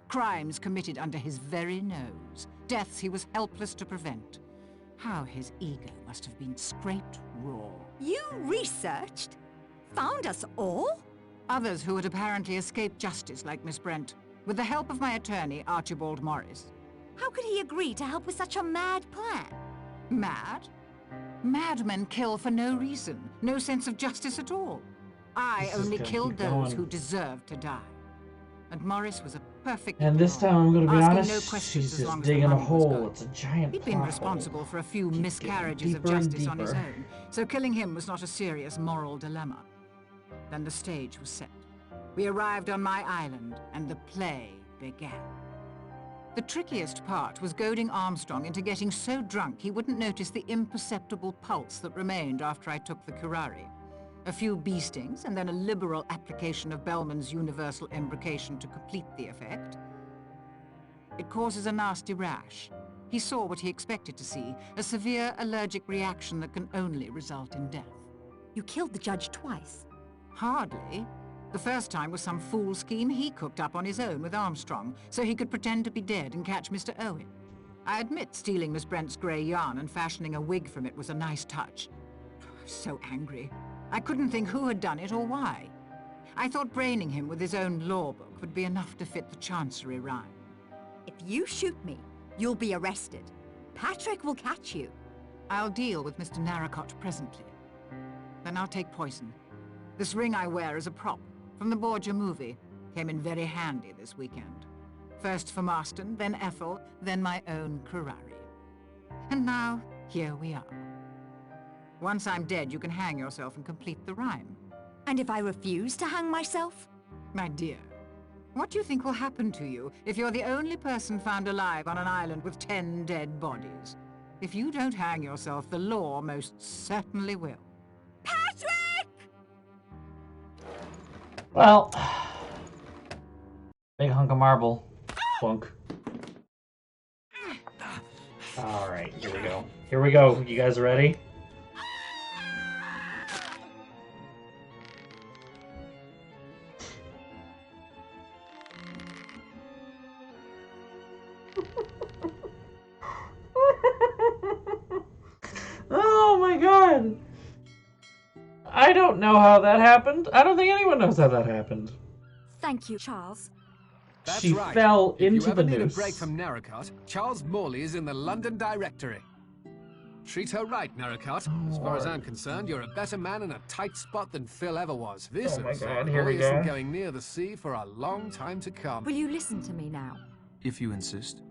Crimes committed under his very nose. Deaths he was helpless to prevent. How his ego must have been scraped raw. You researched? Found us all? Others who had apparently escaped justice, like Miss Brent, with the help of my attorney, Archibald Morris. How could he agree to help with such a mad plan? Mad? Madmen kill for no reason, no sense of justice at all. I only killed those who deserved to die. And Morris was a perfect. And this time, I'm going to be honest, no questions she's as long just as the digging a money was hole. good. It's a giant He'd been responsible for a few miscarriages of justice on his own, so killing him was not a serious moral dilemma. Then the stage was set. We arrived on my island, and the play began. The trickiest part was goading Armstrong into getting so drunk he wouldn't notice the imperceptible pulse that remained after I took the curare. A few bee stings, and then a liberal application of Bellman's universal embrocation to complete the effect. It causes a nasty rash. He saw what he expected to see, a severe allergic reaction that can only result in death. You killed the judge twice. Hardly. The first time was some fool scheme he cooked up on his own with Armstrong, so he could pretend to be dead and catch Mr. Owen. I admit stealing Miss Brent's grey yarn and fashioning a wig from it was a nice touch. I was so angry. I couldn't think who had done it or why. I thought braining him with his own law book would be enough to fit the Chancery rhyme. If you shoot me, you'll be arrested. Patrick will catch you. I'll deal with Mr. Narracott presently. Then I'll take poison. This ring I wear is a prop from the Borgia movie. Came in very handy this weekend. First for Marston, then Ethel, then my own curare. And now, here we are. Once I'm dead, you can hang yourself and complete the rhyme. And if I refuse to hang myself? My dear, what do you think will happen to you if you're the only person found alive on an island with 10 dead bodies? If you don't hang yourself, the law most certainly will. Patrick! Well, big hunk of marble. Plunk. Alright, here we go. Here we go. You guys ready? Oh my god! I don't know how that happened. I don't think anyone knows how that happened. Thank you, Charles. That's She right. fell into if you ever the need noose. a break from Narracott, Charles Morley is in the London Directory. Treat her right, Narracott. As far as I'm concerned, you're a better man in a tight spot than Phil ever was. This Oh my God, boy here we isn't go. going near the sea for a long time to come. Will you listen to me now? If you insist.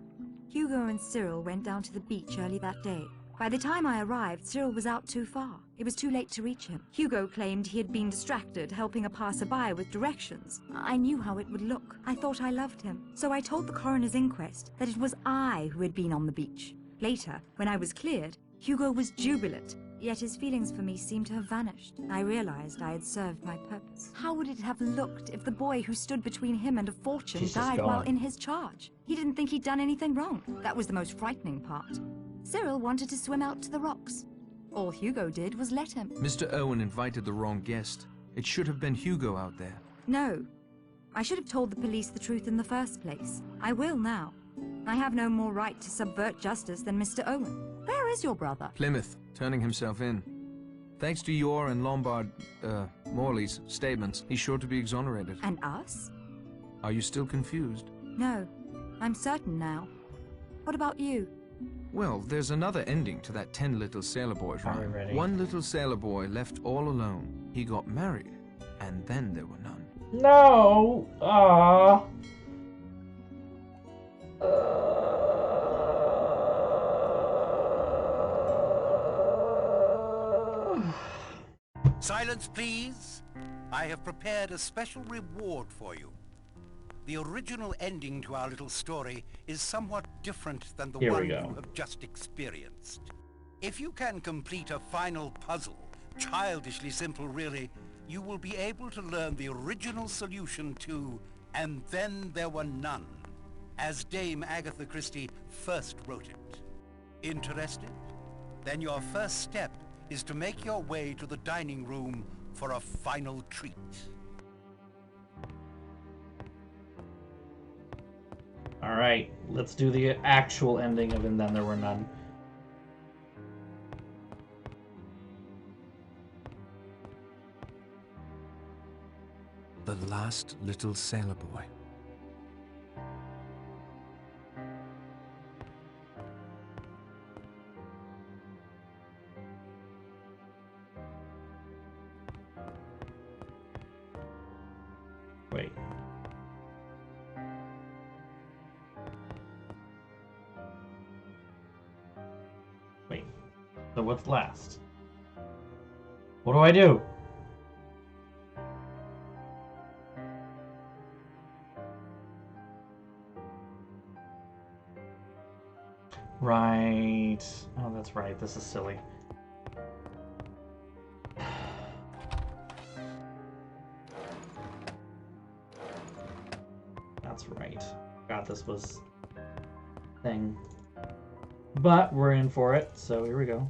Hugo and Cyril went down to the beach early that day. By the time I arrived, Cyril was out too far. It was too late to reach him. Hugo claimed he had been distracted helping a passerby with directions. I knew how it would look. I thought I loved him. So I told the coroner's inquest that it was I who had been on the beach. Later, when I was cleared, Hugo was jubilant. Yet his feelings for me seemed to have vanished. I realized I had served my purpose. How would it have looked if the boy who stood between him and a fortune She's just died gone. while in his charge? He didn't think he'd done anything wrong. That was the most frightening part. Cyril wanted to swim out to the rocks. All Hugo did was let him. Mr. Owen invited the wrong guest. It should have been Hugo out there. No. I should have told the police the truth in the first place. I will now. I have no more right to subvert justice than Mr. Owen. Where is your brother? Plymouth, turning himself in. Thanks to your and Morley's statements, he's sure to be exonerated. And us? Are you still confused? No. I'm certain now. What about you? Well, there's another ending to that 10 Little Sailor Boys Are we rhyme. ready? One little sailor boy left all alone. He got married, and then there were none. No! Aww. Silence, please. I have prepared a special reward for you. The original ending to our little story is somewhat different than the Here we one go. you have just experienced. If you can complete a final puzzle, childishly simple really, you will be able to learn the original solution to "And Then There Were None," as Dame Agatha Christie first wrote it. Interested? Then your first step is to make your way to the dining room for a final treat. Alright, let's do the actual ending of And Then There Were None. The last little sailor boy. Wait. Wait. So what's last? What do I do? Right. Oh, that's right. This is silly. That's right. Forgot this was thing. But we're in for it, so here we go.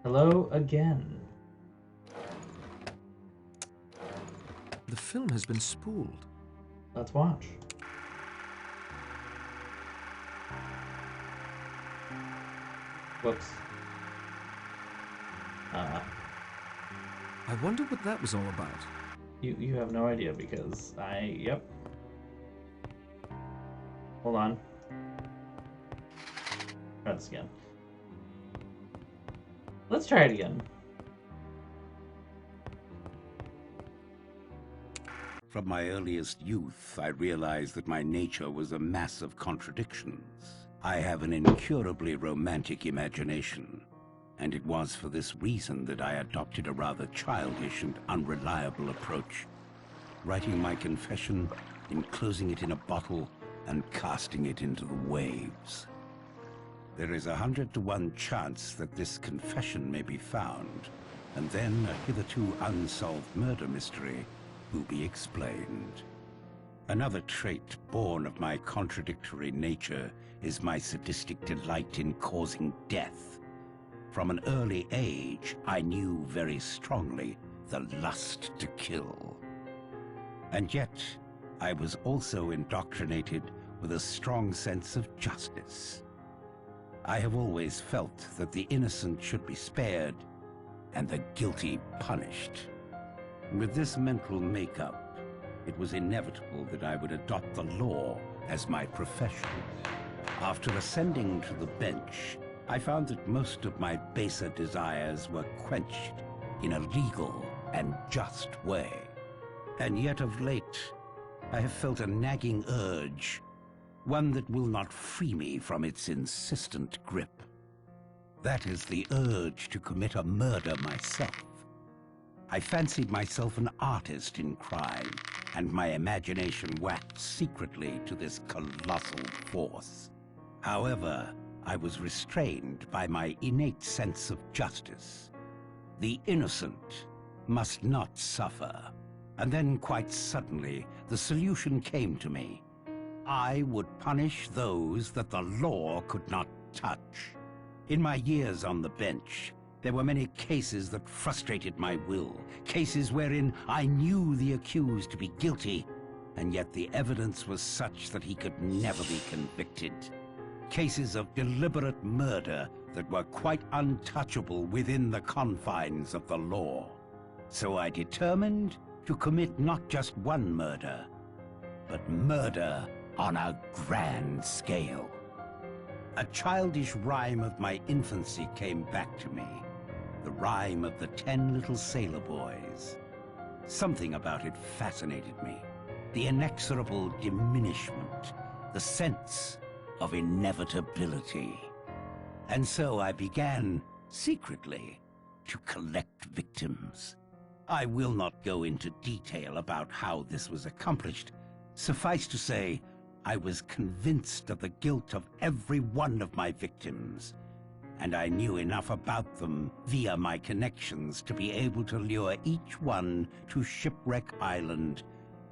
Hello again. The film has been spooled. Let's watch. Whoops. I wonder what that was all about. You have no idea because yep. Hold on. Try this again. Let's try it again. From my earliest youth, I realized that my nature was a mass of contradictions. I have an incurably romantic imagination, and it was for this reason that I adopted a rather childish and unreliable approach, writing my confession, enclosing it in a bottle, and casting it into the waves. There is 100 to 1 chance that this confession may be found, and then a hitherto unsolved murder mystery will be explained. Another trait born of my contradictory nature is my sadistic delight in causing death. From an early age, I knew very strongly the lust to kill. And yet, I was also indoctrinated with a strong sense of justice. I have always felt that the innocent should be spared and the guilty punished. With this mental makeup, it was inevitable that I would adopt the law as my profession. After ascending to the bench, I found that most of my baser desires were quenched in a legal and just way. And yet of late, I have felt a nagging urge, one that will not free me from its insistent grip. That is the urge to commit a murder myself. I fancied myself an artist in crime, and my imagination waxed secretly to this colossal force. However, I was restrained by my innate sense of justice. The innocent must not suffer. And then, quite suddenly, the solution came to me. I would punish those that the law could not touch. In my years on the bench, there were many cases that frustrated my will, cases wherein I knew the accused to be guilty, and yet the evidence was such that he could never be convicted. Cases of deliberate murder that were quite untouchable within the confines of the law. So I determined to commit not just one murder, but murder on a grand scale. A childish rhyme of my infancy came back to me, the rhyme of the 10 little sailor boys. Something about it fascinated me, the inexorable diminishment, the sense of inevitability. And so I began, secretly, to collect victims. I will not go into detail about how this was accomplished. Suffice to say, I was convinced of the guilt of every one of my victims, and I knew enough about them via my connections to be able to lure each one to Shipwreck Island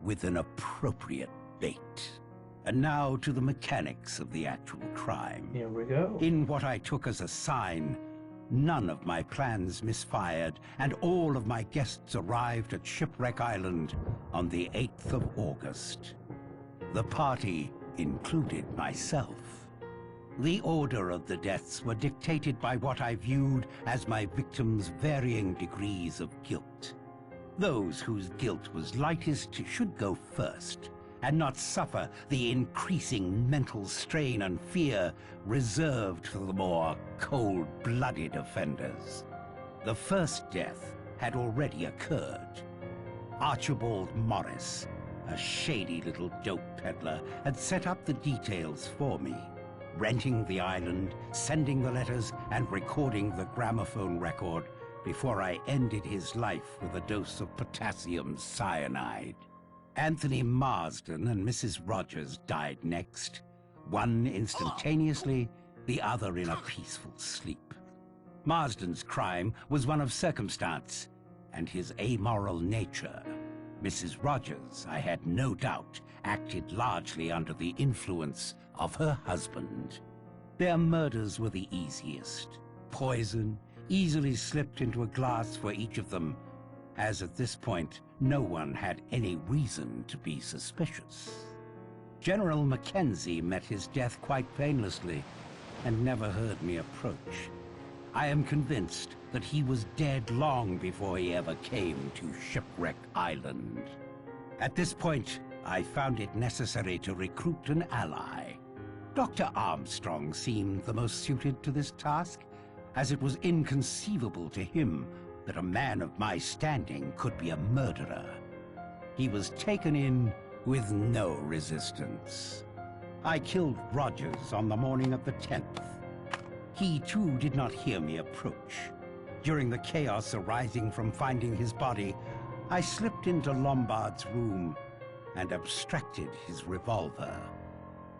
with an appropriate bait. And now to the mechanics of the actual crime. Here we go. In what I took as a sign, none of my plans misfired, and all of my guests arrived at Shipwreck Island on the 8th of August. The party included myself. The order of the deaths were dictated by what I viewed as my victims' varying degrees of guilt. Those whose guilt was lightest should go first, and not suffer the increasing mental strain and fear reserved for the more cold-blooded offenders. The first death had already occurred. Archibald Morris, a shady little dope peddler, had set up the details for me, renting the island, sending the letters, and recording the gramophone record before I ended his life with a dose of potassium cyanide. Anthony Marsden and Mrs. Rogers died next, one instantaneously, the other in a peaceful sleep. Marsden's crime was one of circumstance and his amoral nature. Mrs. Rogers, I had no doubt, acted largely under the influence of her husband. Their murders were the easiest. Poison, easily slipped into a glass for each of them, as at this point, no one had any reason to be suspicious. General Mackenzie met his death quite painlessly and never heard me approach. I am convinced that he was dead long before he ever came to Shipwreck Island. At this point, I found it necessary to recruit an ally. Dr. Armstrong seemed the most suited to this task, as it was inconceivable to him that a man of my standing could be a murderer. He was taken in with no resistance. I killed Rogers on the morning of the 10th. He, too, did not hear me approach. During the chaos arising from finding his body, I slipped into Lombard's room and abstracted his revolver.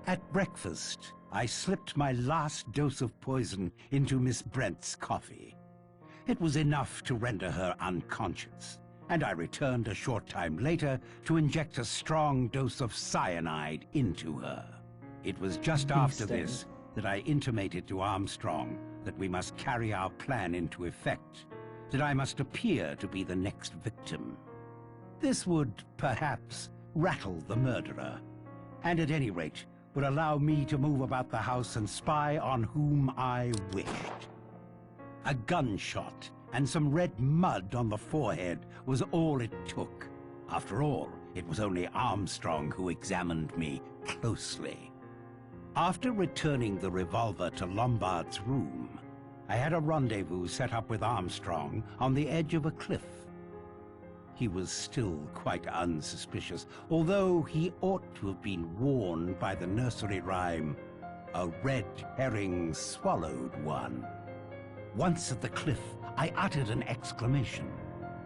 At breakfast, I slipped my last dose of poison into Miss Brent's coffee. It was enough to render her unconscious, and I returned a short time later to inject a strong dose of cyanide into her. It was just after this that I intimated to Armstrong that we must carry our plan into effect, that I must appear to be the next victim. This would, perhaps, rattle the murderer, and at any rate would allow me to move about the house and spy on whom I wished. A gunshot and some red mud on the forehead was all it took. After all, it was only Armstrong who examined me closely. After returning the revolver to Lombard's room, I had a rendezvous set up with Armstrong on the edge of a cliff. He was still quite unsuspicious, although he ought to have been warned by the nursery rhyme, "A red herring swallowed one." Once at the cliff, I uttered an exclamation,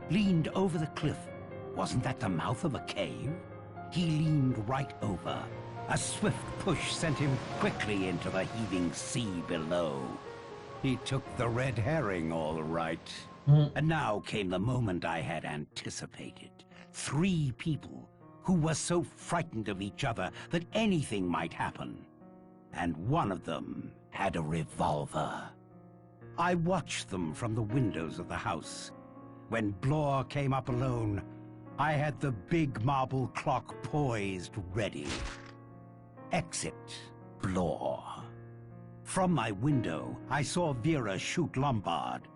leaned over the cliff. Wasn't that the mouth of a cave? He leaned right over. A swift push sent him quickly into the heaving sea below. He took the red herring, all right. And now came the moment I had anticipated. 3 people who were so frightened of each other that anything might happen. And one of them had a revolver. I watched them from the windows of the house. When Blore came up alone, I had the big marble clock poised ready. Exit, Blore. From my window, I saw Vera shoot Lombard.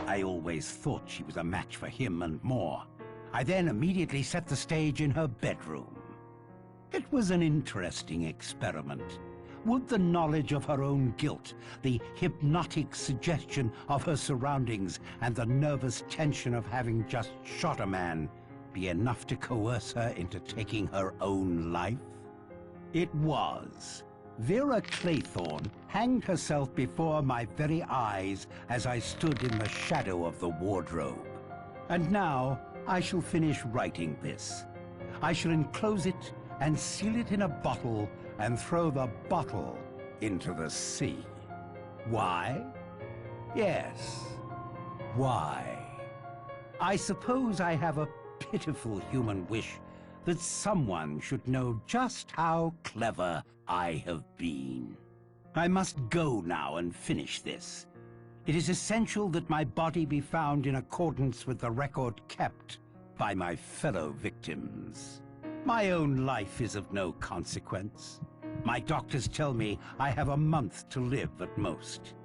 I always thought she was a match for him and more. I then immediately set the stage in her bedroom. It was an interesting experiment. Would the knowledge of her own guilt, the hypnotic suggestion of her surroundings, and the nervous tension of having just shot a man be enough to coerce her into taking her own life? It was. Vera Claythorne hanged herself before my very eyes as I stood in the shadow of the wardrobe. And now I shall finish writing this. I shall enclose it and seal it in a bottle and throw the bottle into the sea. Why? Yes. Why? I suppose I have a pitiful human wish that someone should know just how clever I have been. I must go now and finish this. It is essential that my body be found in accordance with the record kept by my fellow victims. My own life is of no consequence. My doctors tell me I have a month to live at most.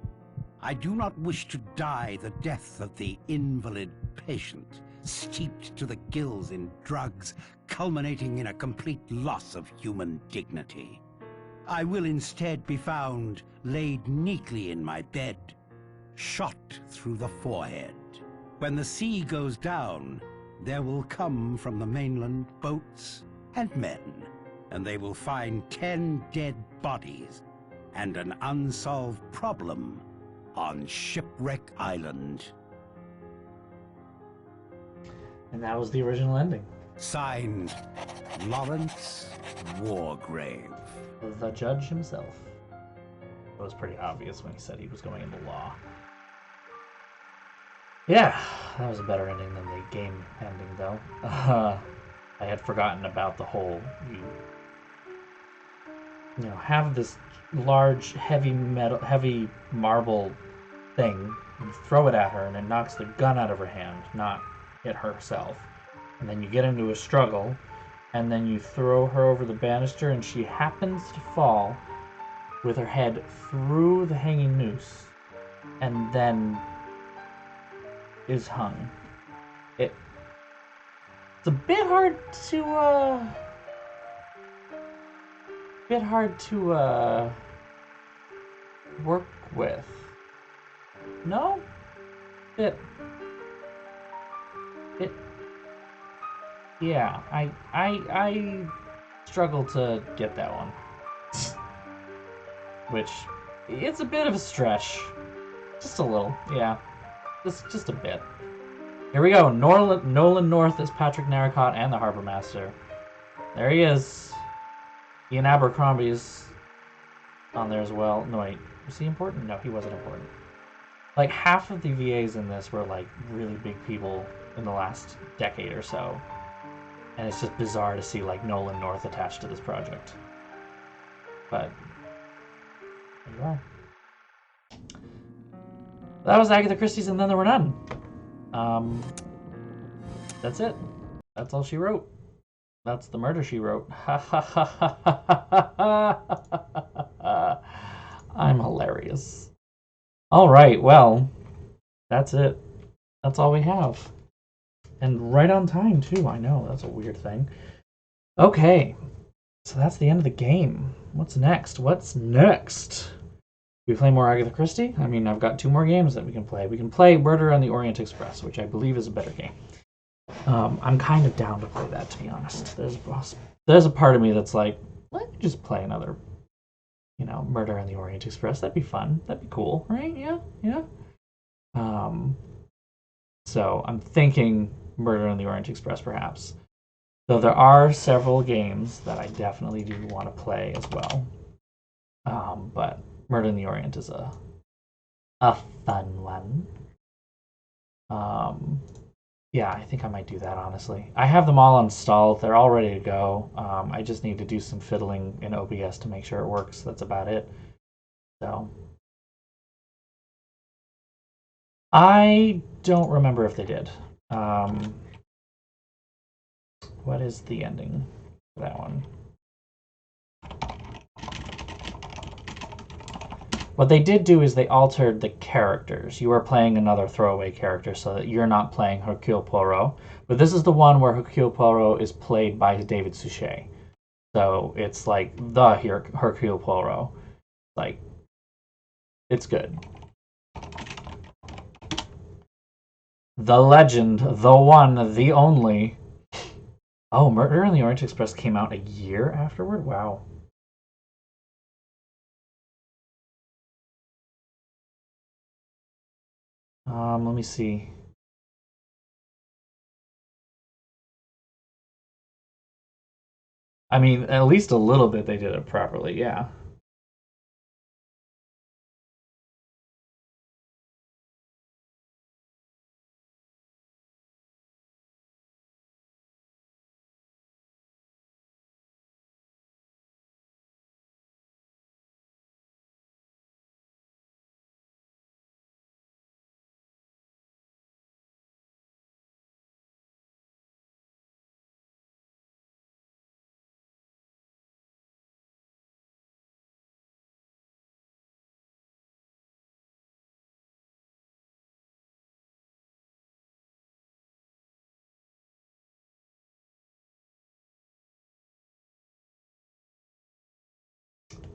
I do not wish to die the death of the invalid patient, steeped to the gills in drugs, culminating in a complete loss of human dignity. I will instead be found laid neatly in my bed, shot through the forehead. When the sea goes down, there will come from the mainland boats and men, and they will find 10 dead bodies and an unsolved problem on Shipwreck Island. And that was the original ending. Signed, Lawrence Wargrave. The judge himself. It was pretty obvious when he said he was going into law. Yeah, that was a better ending than the game ending, though. I had forgotten about the whole, you know, have this large, heavy marble thing, and throw it at her, and it knocks the gun out of her hand, not hit herself. And then you get into a struggle, and then you throw her over the banister, and she happens to fall with her head through the hanging noose, and then is hung. It's a bit hard to work with. No? Yeah, I struggle to get that one. which it's a bit of a stretch. Just a little, yeah. Just a bit. Here we go. Nolan North is Patrick Narracott and the Harbor Master. There he is. Ian Abercrombie's on there as well. No, wait. Was he important? No, he wasn't important. Like, half of the VAs in this were, like, really big people in the last decade or so. And it's just bizarre to see, like, Nolan North attached to this project. But there you are. That was Agatha Christie's And Then There Were None. That's it. That's all she wrote. That's the murder she wrote. I'm hilarious. Alright, well, that's it. That's all we have. And right on time, too. I know, that's a weird thing. Okay, so that's the end of the game. What's next? What's next? We play more Agatha Christie? I mean, I've got 2 more games that we can play. We can play Murder on the Orient Express, which I believe is a better game. I'm kind of down to play that, to be honest. There's a part of me that's like, let me just play another, Murder on the Orient Express. That'd be fun. That'd be cool, right? Yeah. So I'm thinking Murder on the Orient Express, perhaps. Though there are several games that I definitely do want to play as well. But Murder in the Orient is a fun one. Yeah, I think I might do that, honestly. I have them all installed. They're all ready to go. I just need to do some fiddling in OBS to make sure it works. That's about it. So I don't remember if they did. What is the ending for that one? What they did do is they altered the characters. You are playing another throwaway character so that you're not playing Hercule Poirot. But this is the one where Hercule Poirot is played by David Suchet. So it's like the Hercule Poirot. Like, it's good. The legend, the one, the only. Oh, Murder on the Orient Express came out a year afterward? Wow. Let me see. I mean, at least a little bit they did it properly, yeah.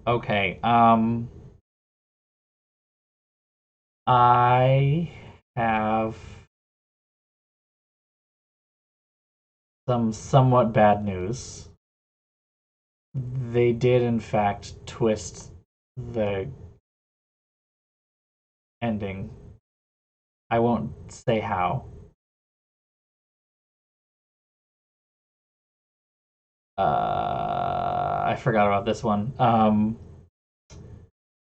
Okay, I have some somewhat bad news. They did, in fact, twist the ending. I won't say how. I forgot about this one.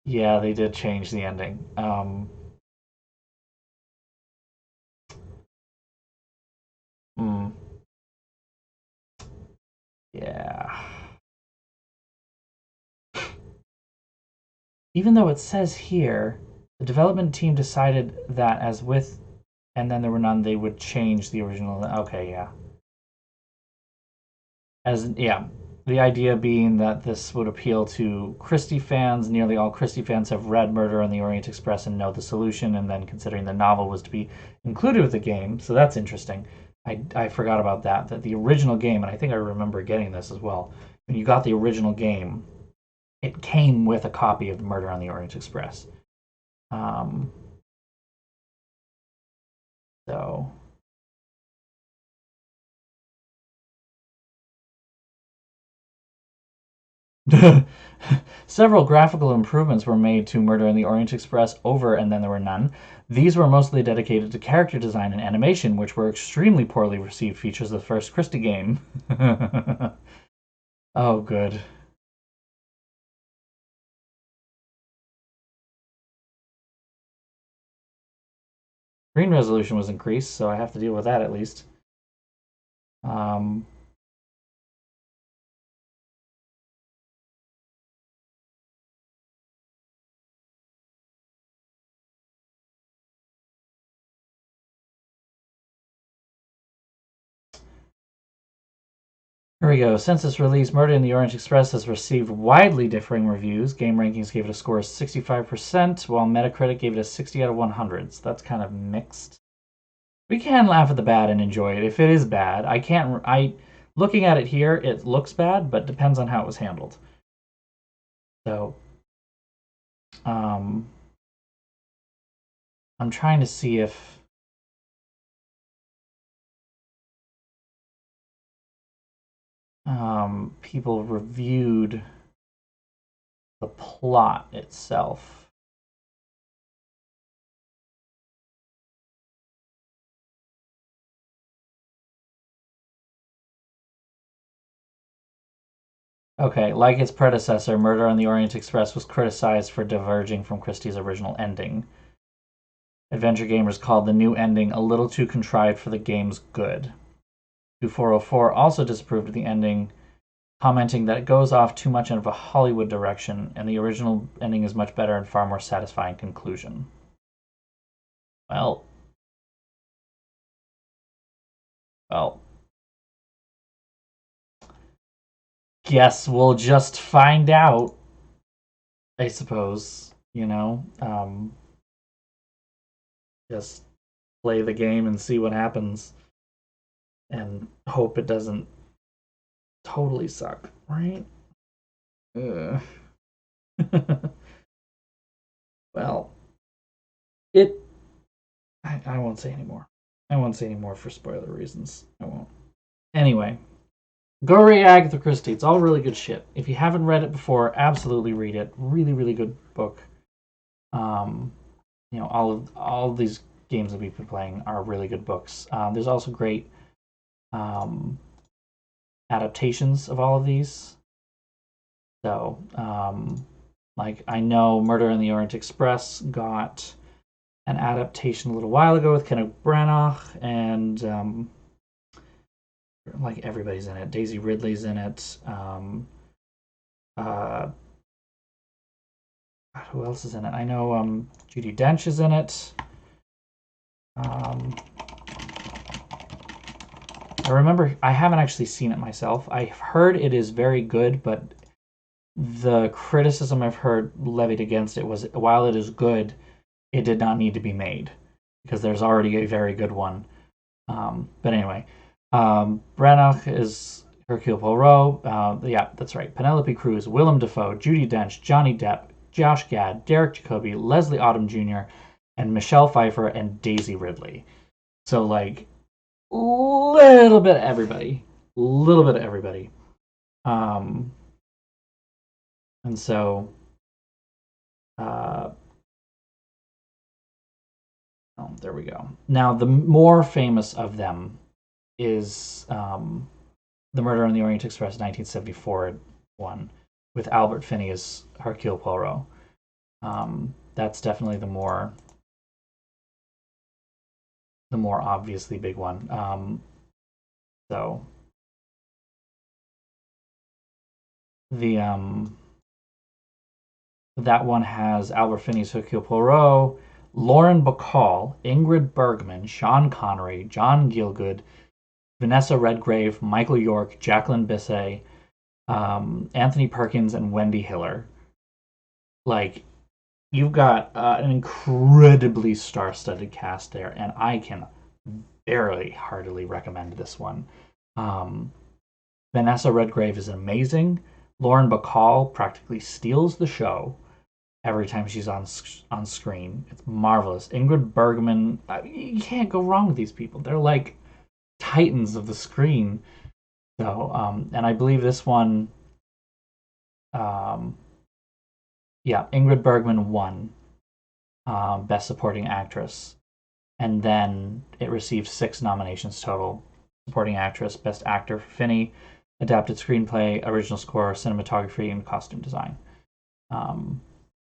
Yeah, they did change the ending. Yeah. Even though it says here, the development team decided that as with And Then There Were None, they would change the original. Okay, yeah. The idea being that this would appeal to Christie fans. Nearly all Christie fans have read Murder on the Orient Express and know the solution, and then considering the novel was to be included with the game, so that's interesting. I forgot about that the original game, and I think I remember getting this as well, when you got the original game, it came with a copy of Murder on the Orient Express. So... Several graphical improvements were made to Murder in the Orient Express over And Then There Were None. These were mostly dedicated to character design and animation, which were extremely poorly received features of the first Christie game. Oh, good. Screen resolution was increased, so I have to deal with that at least. Here we go. Since its release, Murder in the Orient Express has received widely differing reviews. Game Rankings gave it a score of 65%, while Metacritic gave it a 60 out of 100. So that's kind of mixed. We can laugh at the bad and enjoy it. If it is bad, looking at it here, it looks bad, but depends on how it was handled. So, I'm trying to see if people reviewed the plot itself. Okay, like its predecessor, Murder on the Orient Express was criticized for diverging from Christie's original ending. Adventure gamers called the new ending a little too contrived for the game's good. 2404 also disapproved of the ending, commenting that it goes off too much of a Hollywood direction, and the original ending is much better and far more satisfying conclusion. Well, guess we'll just find out, I suppose, you know? Just play the game and see what happens, and hope it doesn't totally suck, right? Well, I won't say anymore. I won't say anymore for spoiler reasons. I won't. Anyway, go read Agatha Christie. It's all really good shit. If you haven't read it before, absolutely read it. Really, really good book. You know, all of these games that we've been playing are really good books. There's also great adaptations of all of these. So, like, I know Murder in the Orient Express got an adaptation a little while ago with Kenneth Branagh, and like, everybody's in it. Daisy Ridley's in it. Who else is in it? I know Judi Dench is in it. I remember, I haven't actually seen it myself. I've heard it is very good, but the criticism I've heard levied against it was, while it is good, it did not need to be made, because there's already a very good one. But anyway, Branagh is Hercule Poirot. Yeah, that's right. Penelope Cruz, Willem Dafoe, Judi Dench, Johnny Depp, Josh Gad, Derek Jacobi, Leslie Odom Jr., and Michelle Pfeiffer and Daisy Ridley. So, like, little bit of everybody. And so, there we go. Now, the more famous of them is The Murder on the Orient Express 1974 one, with Albert Finney as Hercule Poirot. That's definitely the more obviously big one. So the that one has Albert Finney's Hercule Poirot, Lauren Bacall, Ingrid Bergman, Sean Connery, John Gielgud, Vanessa Redgrave, Michael York, Jacqueline Bisset, Anthony Perkins, and Wendy Hiller. Like, you've got an incredibly star-studded cast there, and I can very heartily recommend this one. Vanessa Redgrave is amazing. Lauren Bacall practically steals the show every time she's on screen. It's marvelous. Ingrid Bergman, you can't go wrong with these people. They're like titans of the screen. So, and I believe this one Yeah, Ingrid Bergman won Best Supporting Actress. And then it received 6 nominations total. Supporting Actress, Best Actor for Finney, Adapted Screenplay, Original Score, Cinematography, and Costume Design.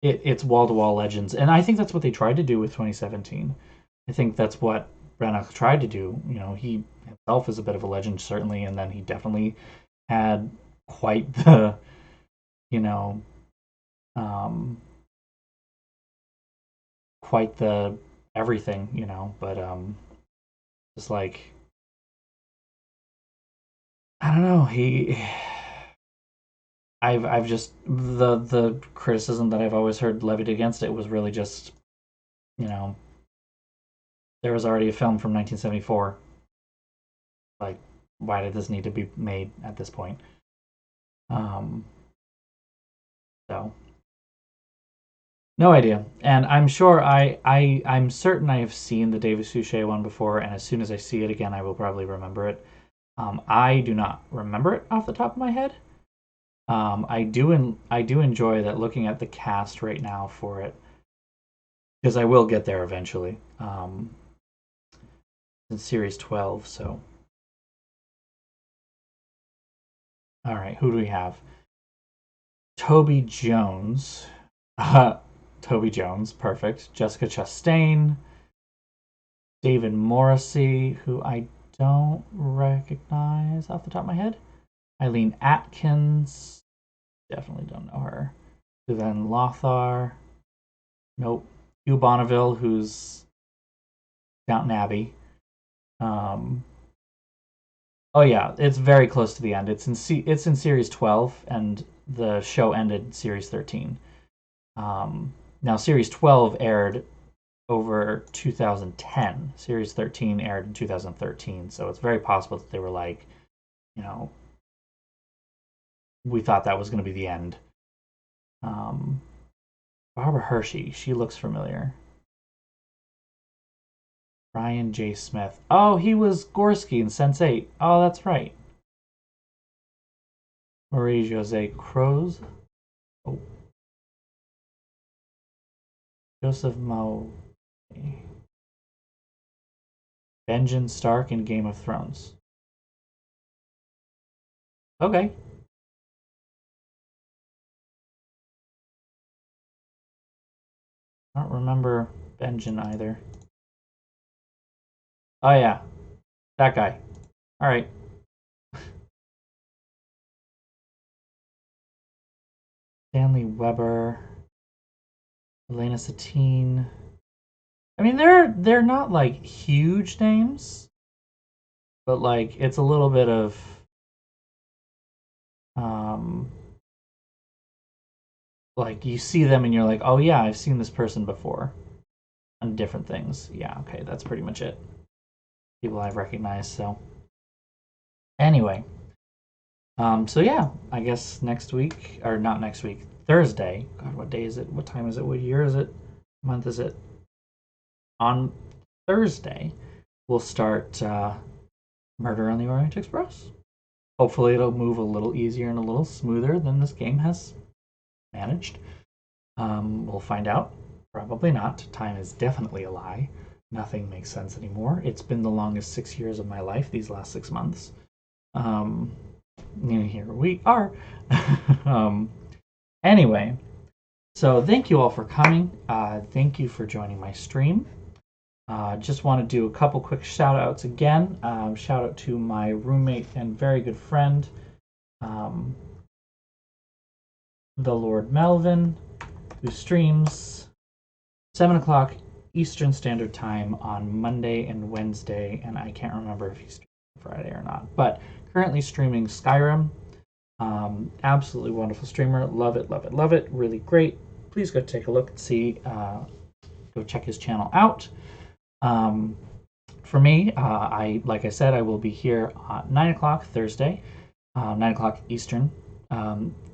It's wall-to-wall legends. And I think that's what they tried to do with 2017. I think that's what Branagh tried to do. You know, he himself is a bit of a legend, certainly, and then he definitely had quite the, you know, quite the everything, you know, but just like, I don't know, I've just, the criticism that I've always heard levied against it was really just, you know, there was already a film from 1974. Like, why did this need to be made at this point? So no idea. And I'm sure I'm certain I have seen the David Suchet one before, and as soon as I see it again, I will probably remember it. I do not remember it off the top of my head. I do enjoy that, looking at the cast right now for it, because I will get there eventually. In series 12, so. All right, who do we have? Toby Jones. Toby Jones, perfect. Jessica Chastain. David Morrissey, who I don't recognize off the top of my head. Eileen Atkins, definitely don't know her. Suzanne Lothar, nope. Hugh Bonneville, who's Downton Abbey. Oh yeah, it's very close to the end. It's in series 12, and the show ended series 13. Now series 12 aired over 2010. Series 13 aired in 2013, so it's very possible that they were like, you know, we thought that was going to be the end. Barbara Hershey, she looks familiar. Ryan J. Smith. Oh, he was Gorski in Sense8. Oh, that's right. Marie Jose Croze. Oh. Joseph Mo. Benjen Stark in Game of Thrones. Okay. I don't remember Benjen either. Oh yeah, that guy. All right. Stanley Weber, Elena Satine. I mean, they're not like huge names, but like it's a little bit of like you see them and you're like, oh yeah, I've seen this person before on different things. Yeah, okay, that's pretty much it. People I've recognized. So anyway, so yeah, I guess next week, or not next week, Thursday. God, what day is it? What time is it? What year is it? What month is it? On Thursday, we'll start Murder on the Orient Express. Hopefully it'll move a little easier and a little smoother than this game has managed. We'll find out. Probably not. Time is definitely a lie. Nothing makes sense anymore. It's been the longest 6 years of my life, these last 6 months. Here we are. Anyway, so thank you all for coming. Thank you for joining my stream. Just want to do a couple quick shout outs again. Shout out to my roommate and very good friend, the Lord Melvin, who streams 7 o'clock Eastern Standard Time on Monday and Wednesday, and I can't remember if he's streaming Friday or not, but currently streaming Skyrim. Absolutely wonderful streamer. Love it, love it, love it. Really great. Please go take a look and see, go check his channel out. For me, like I said, I will be here at 9 o'clock Thursday, 9 o'clock Eastern,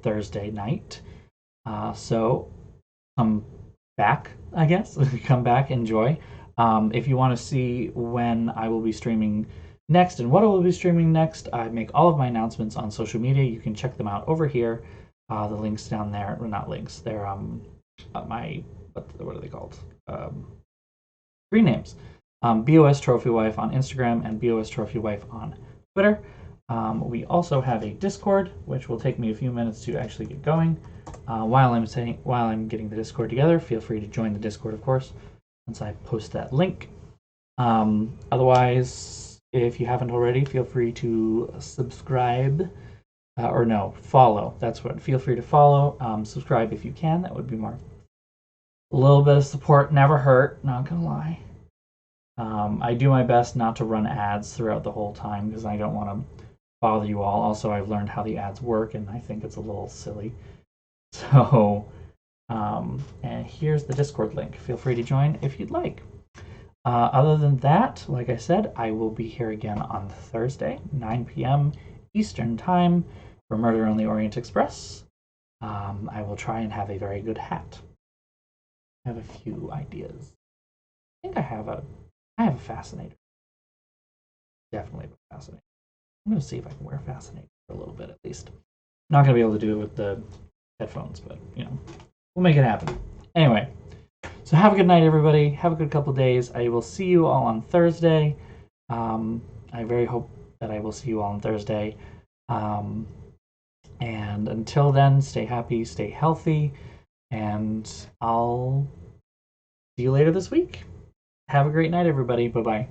Thursday night. So come back, I guess. Come back, enjoy. If you want to see when I will be streaming next and what I will be streaming next, I make all of my announcements on social media. You can check them out over here. The links down there, well, not links, they're my, what are they called? Screen names. BOSTrophyWife on Instagram and BOSTrophyWife on Twitter. We also have a Discord, which will take me a few minutes to actually get going. While I'm getting the Discord together, feel free to join the Discord, of course, once I post that link. Otherwise, if you haven't already, feel free to subscribe. Or no, follow. That's what. Feel free to follow. Subscribe if you can. That would be more. A little bit of support never hurt. Not gonna lie. I do my best not to run ads throughout the whole time because I don't want to bother you all. Also, I've learned how the ads work, and I think it's a little silly. So, and here's the Discord link. Feel free to join if you'd like. Other than that, like I said, I will be here again on Thursday, 9 p.m. Eastern Time for Murder on the Orient Express. I will try and have a very good hat. I have a few ideas. I think I have a fascinator. Definitely a fascinator. I'm going to see if I can wear a fascinator for a little bit at least. I'm not going to be able to do it with the headphones, but, you know, we'll make it happen. Anyway, so have a good night, everybody. Have a good couple days. I will see you all on Thursday. I very hope that I will see you all on Thursday. And until then, stay happy, stay healthy, and I'll see you later this week. Have a great night, everybody. Bye-bye.